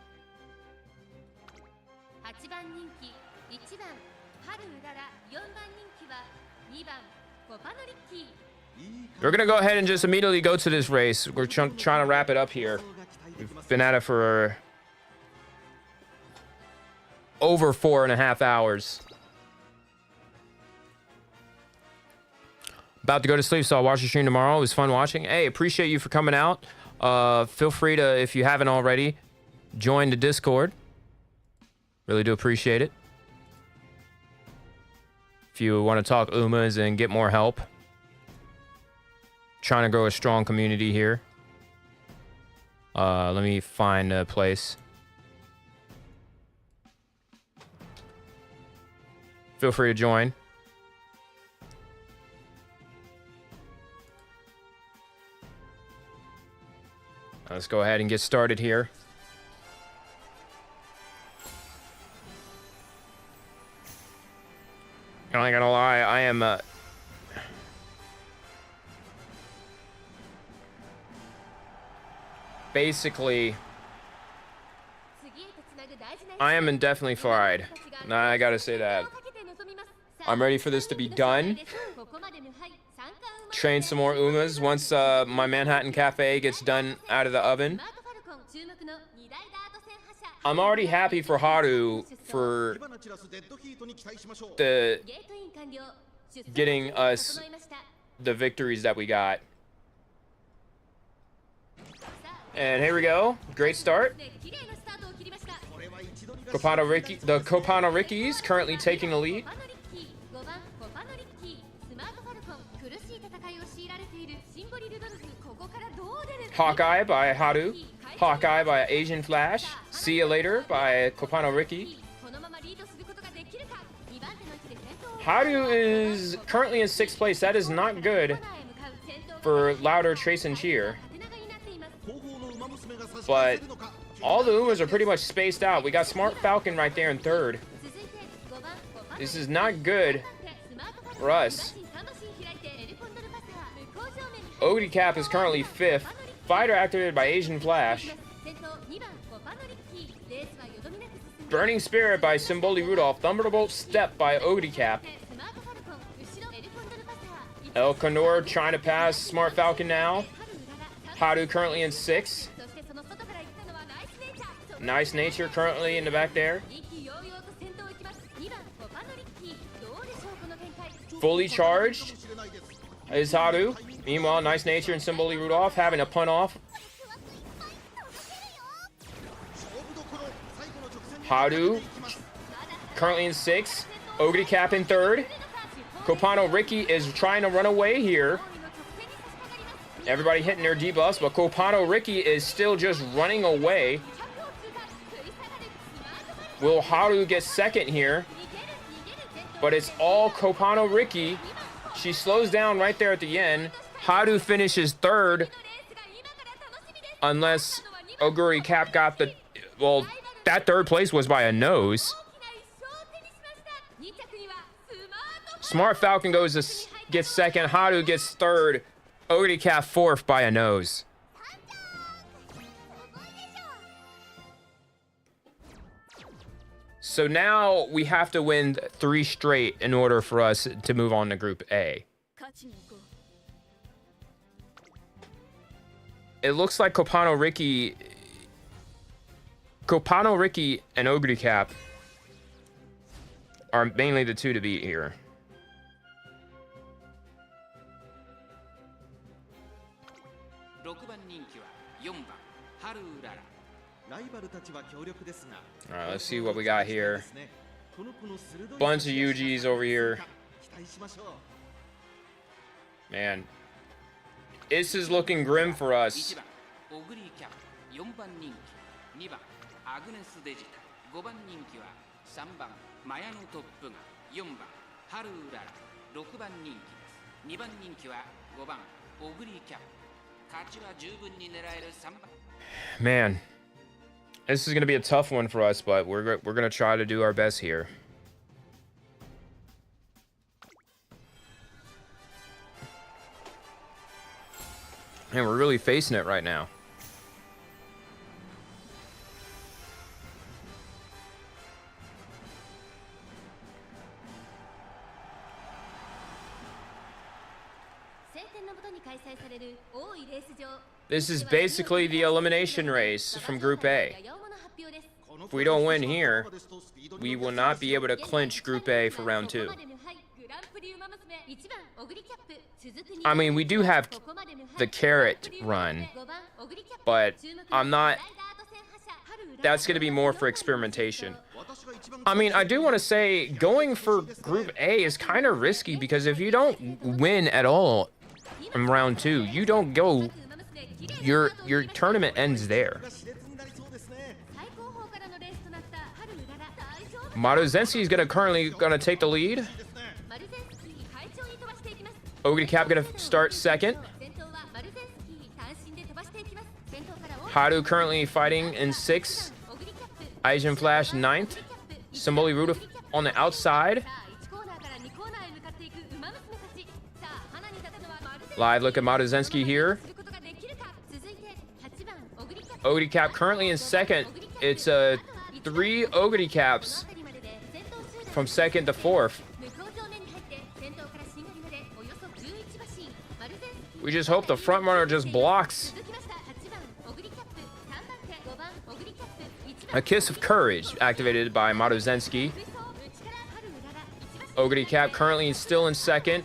We're going to go ahead and just immediately go to this race. We're trying to wrap it up here. We've been at it for over 4.5 hours. About to go to sleep, so I'll watch the stream tomorrow. It was fun watching. Hey, appreciate you for coming out. Feel free to, if you haven't already, join the Discord. Really do appreciate it. If you want to talk Umas and get more help. Trying to grow a strong community here. Let me find a place. Feel free to join. Let's go ahead and get started here. I ain't gonna lie, I am basically, I am indefinitely fried. Nah, I gotta say that. I'm ready for this to be done. Train some more Umas once my Manhattan Cafe gets done out of the oven. I'm already happy for Haru for getting us the victories that we got. And here we go. Great start. The Copano Rickies currently taking the lead. Hawkeye by Haru. Hawkeye by Asian Flash. See you later by Copano Ricky. Haru is currently in 6th place. That is not good for Louder, Trace, and Cheer. But all the Umas are pretty much spaced out. We got Smart Falcon right there in 3rd. This is not good for us. Ogre Cap is currently 5th. Fighter activated by Asian Flash. Burning Spirit by Symboli Rudolph. Thunderbolt Step by Ogre Cap. El Condor trying to pass Smart Falcon now. Haru currently in 6th. Nice Nature currently in the back there. Fully charged is Haru. Meanwhile, Nice Nature and Symboli Rudolph having a punt off. Haru currently in 6th. Ogre Cap in 3rd. Copano Ricky is trying to run away here. Everybody hitting their debuffs, but Copano Ricky is still just running away. Will Haru get second here? But it's all Kopano Ricky. She slows down right there at the end. Haru finishes third. Unless Oguri Cap got the... Well, that third place was by a nose. Smart Falcon gets second. Haru gets third. Oguri Cap fourth by a nose. So now we have to win 3 straight in order for us to move on to Group A. It looks like Kopano Ricky and Oguri Cap are mainly the two to beat here. All right, let's see what we got here. Bunch of UGs over here. Man, this is looking grim for us. Man, this is going to be a tough one for us, but we're going to try to do our best here. And we're really facing it right now. This is basically the elimination race from Group A. If we don't win here, we will not be able to clinch Group A for round 2. I mean, we do have the carrot run, but I'm not... That's going to be more for experimentation. I mean, I do want to say going for Group A is kind of risky because if you don't win at all in round 2, you don't go... Your tournament ends there. Maruzenski is currently gonna take the lead. Oguri Cap gonna start second. Haru currently fighting in 6th. Asian Flash 9th. Symboli Ruda on the outside. Live look at Maruzenski here. Oguri Cap currently in 2nd. It's 3 Oguri Caps from 2nd to 4th. We just hope the front runner just blocks. A Kiss of Courage activated by Maruzenski. Oguri Cap currently still in 2nd.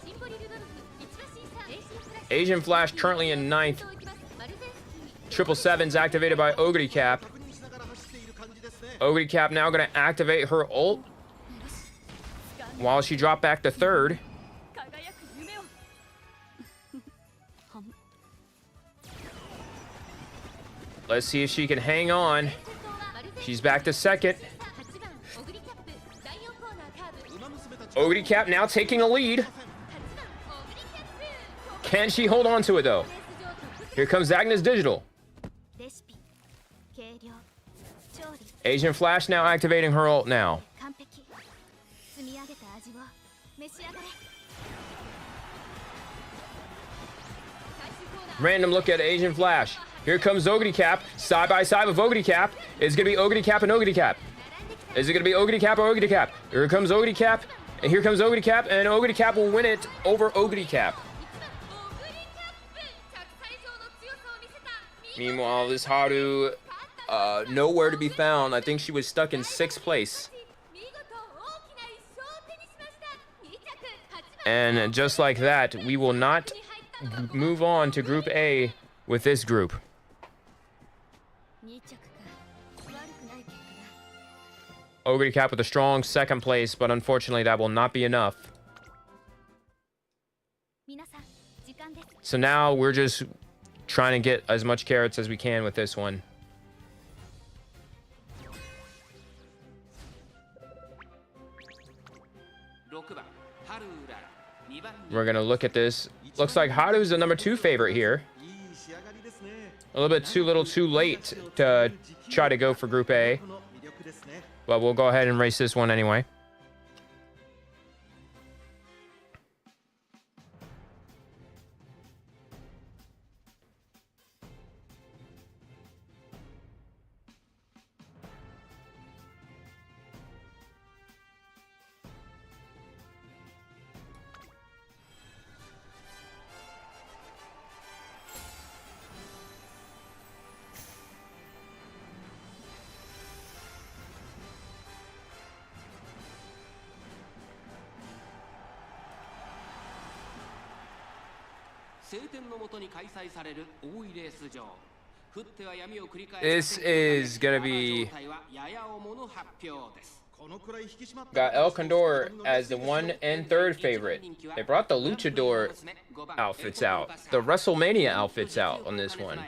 Asian Flash currently in 9th. 777's activated by Oguri Cap. Oguri Cap now going to activate her ult while she dropped back to 3rd. Let's see if she can hang on. She's back to 2nd. Oguri Cap now taking a lead. Can she hold on to it though? Here comes Agnes Digital. Asian Flash now activating her ult now. Random look at Asian Flash. Here comes Oguri Cap, side by side with Oguri Cap. It's gonna be Oguri Cap and Oguri Cap. Is it gonna be Oguri Cap or Oguri Cap? Here comes Oguri Cap, and here comes Oguri Cap, and Oguri Cap will win it over Oguri Cap. Meanwhile, this Haru, nowhere to be found. I think she was stuck in 6th place. And just like that, we will not move on to Group A with this group. Oguri Cap with a strong 2nd place, but unfortunately that will not be enough. So now we're just trying to get as much carrots as we can with this one. We're gonna look at this. Looks like Haru's the number 2 favorite here. A little bit too late to try to go for Group A. But we'll go ahead and race this one anyway. This is gonna be got El Condor as the 1 and 3rd favorite. They brought the Luchador outfits out, the WrestleMania outfits out on this one.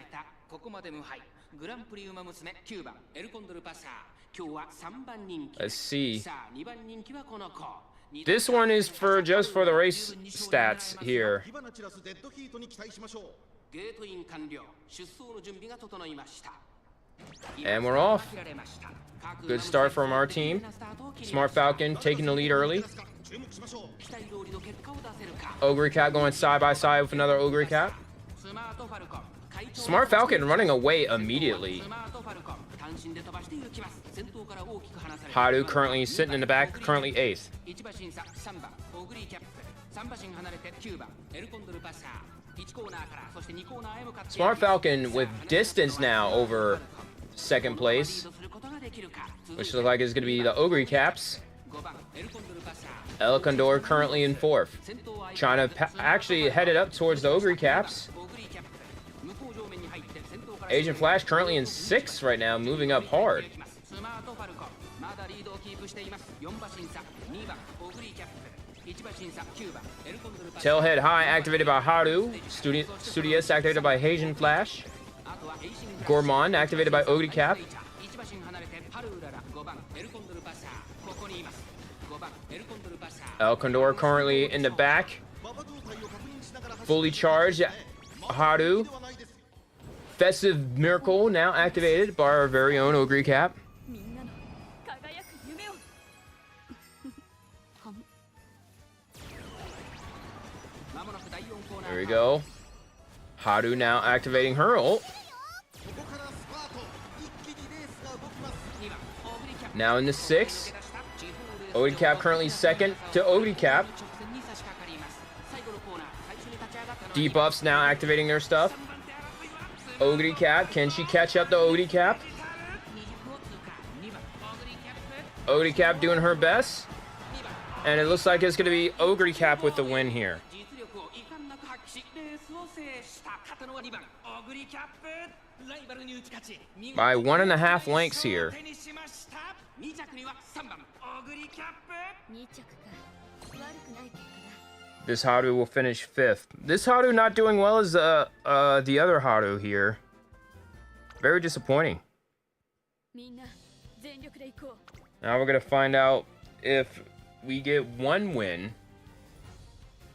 Let's see. This one is for just for the race stats here. And we're off. Good start from our team. Smart Falcon taking the lead early. Ogre Cap going side by side with another Ogre Cap. Smart Falcon running away immediately. Haru currently sitting in the back, currently 8th. Smart Falcon with distance now over 2nd place, which looks like it's going to be the Ogre Caps. El Condor currently in 4th. Trying to actually headed up towards the Ogre Caps. Agent Flash currently in 6th right now, moving up hard. Tailhead High activated by Haru. Studious activated by Agent Flash. Gourmand activated by Ogre Cap. El Condor currently in the back. Fully charged. Haru. Festive Miracle now activated by our very own Ogre Cap. There we go. Haru now activating her ult. Now in the 6th. Ogre Cap currently 2nd to Ogre Cap. Debuffs now activating their stuff. Ogre Cap, can she catch up to Ogre Cap? Ogre Cap doing her best. And it looks like it's going to be Ogre Cap with the win here. By 1.5 lengths here. This Haru will finish 5th. This Haru not doing well as the other Haru here. Very disappointing. Now we're gonna find out if we get 1 win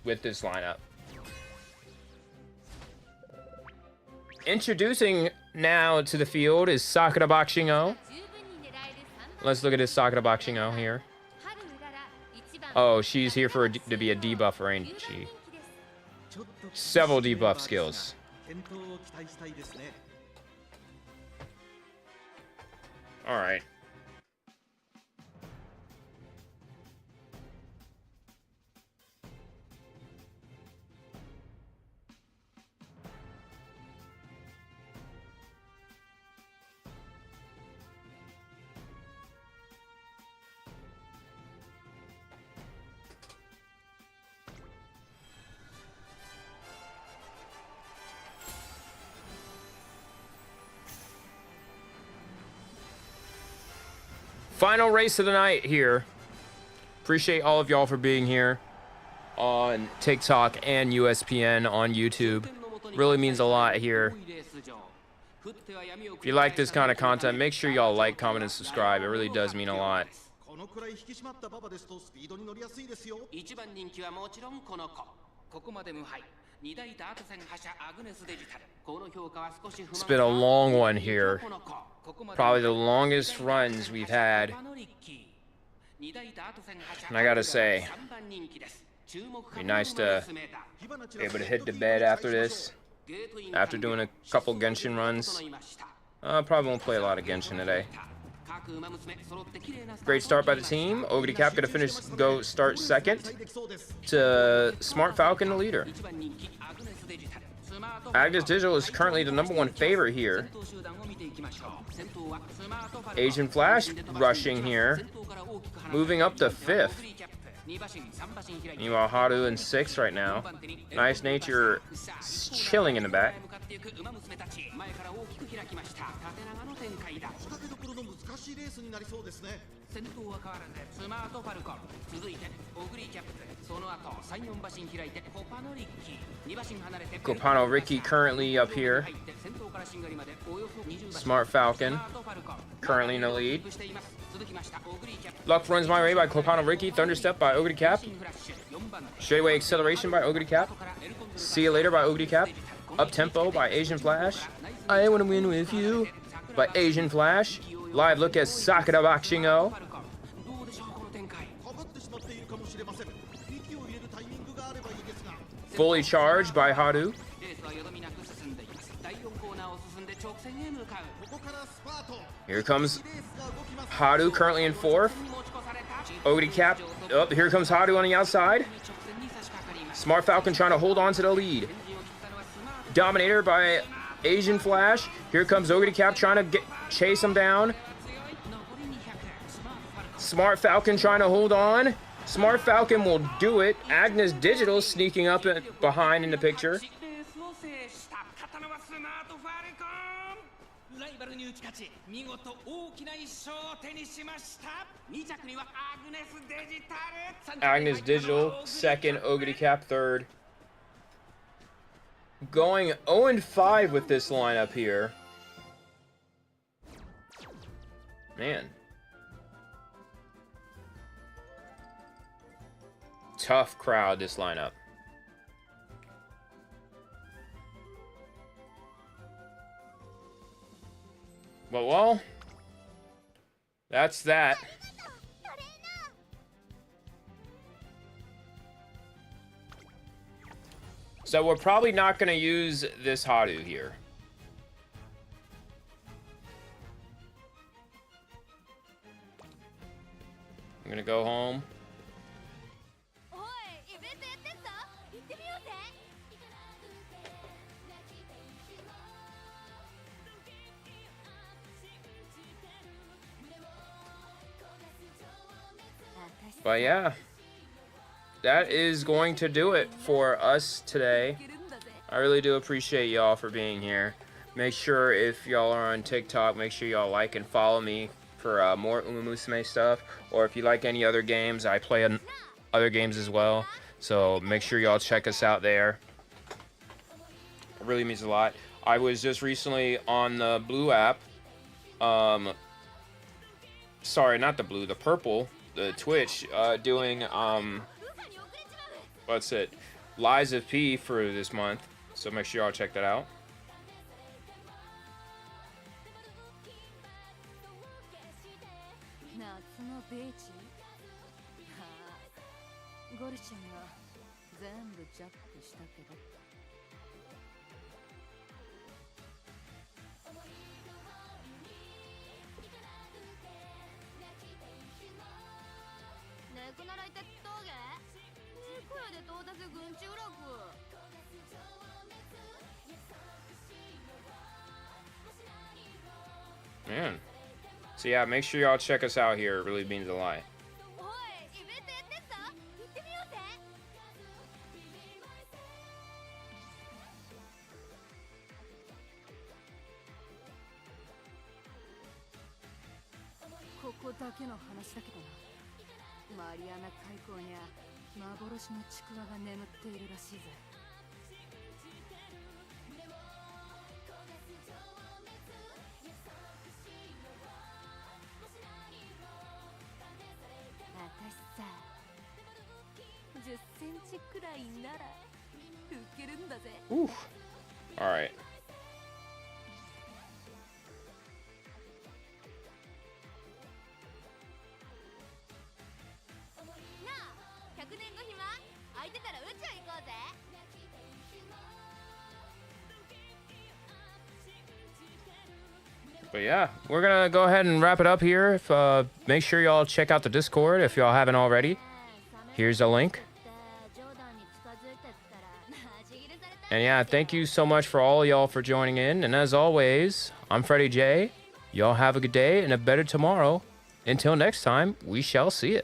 with this lineup. Introducing now to the field is Sakura Bakushingo. Let's look at this Sakura Bakushingo here. Oh, she's here for to be a debuffer, ain't she? Several debuff skills. All right. Final race of the night here. Appreciate all of y'all for being here on TikTok and USPN on YouTube. Really means a lot here. If you like this kind of content, make sure y'all like, comment, and subscribe. It really does mean a lot. It's been a long one here. Probably the longest runs we've had. And I gotta say, be nice to be able to hit the bed after this. After doing a couple Genshin runs. Probably won't play a lot of Genshin today. Great start by the team. Ogre Cap gonna start second to Smart Falcon, the leader. Agnes Digital is currently the #1 favorite here. Asian Flash rushing here, moving up to 5th. Meanwhile, Haru in 6th right now. Nice Nature chilling in the back. Kopano Ricky currently up here. Smart Falcon currently in the lead. Luck runs my way by Kopano Ricky. Thunderstep by Ogre Cap. Straightaway acceleration by Ogre Cap. See you later by Ogre Cap. Up tempo by Asian Flash. I want to win with you by Asian Flash. Live look at Sakura Bakshingo. Fully charged by Haru. Here comes Haru currently in 4th. Ogre Cap. Oh, here comes Haru on the outside. Smart Falcon trying to hold on to the lead. Dominator by Asian Flash. Here comes Ogre Cap trying to chase him down. Smart Falcon trying to hold on. Smart Falcon will do it. Agnes Digital sneaking up behind in the picture. Agnes Digital, 2nd, Ogre Cap 3rd. Going 0-5 with this lineup here. Man. Tough crowd, this lineup. Well, that's that. So we're probably not going to use this Haru here. I'm going to go home. But yeah, that is going to do it for us today. I really do appreciate y'all for being here. Make sure if y'all are on TikTok, make sure y'all like and follow me for more Uma Musume stuff. Or if you like any other games, I play other games as well. So make sure y'all check us out there. It really means a lot. I was just recently on the Blue app. Sorry, not the Blue, the Purple. The Twitch doing what's it, Lies of P for this month, so make sure y'all check that out. Man. So yeah, make sure y'all check us out here. It really means a lot. Ooh. All right. But yeah, we're gonna go ahead and wrap it up here. If make sure y'all check out the Discord if y'all haven't already. Here's a link. And yeah, thank you so much for all y'all for joining in. And as always, I'm Freddie J. Y'all have a good day and a better tomorrow. Until next time, we shall see ya.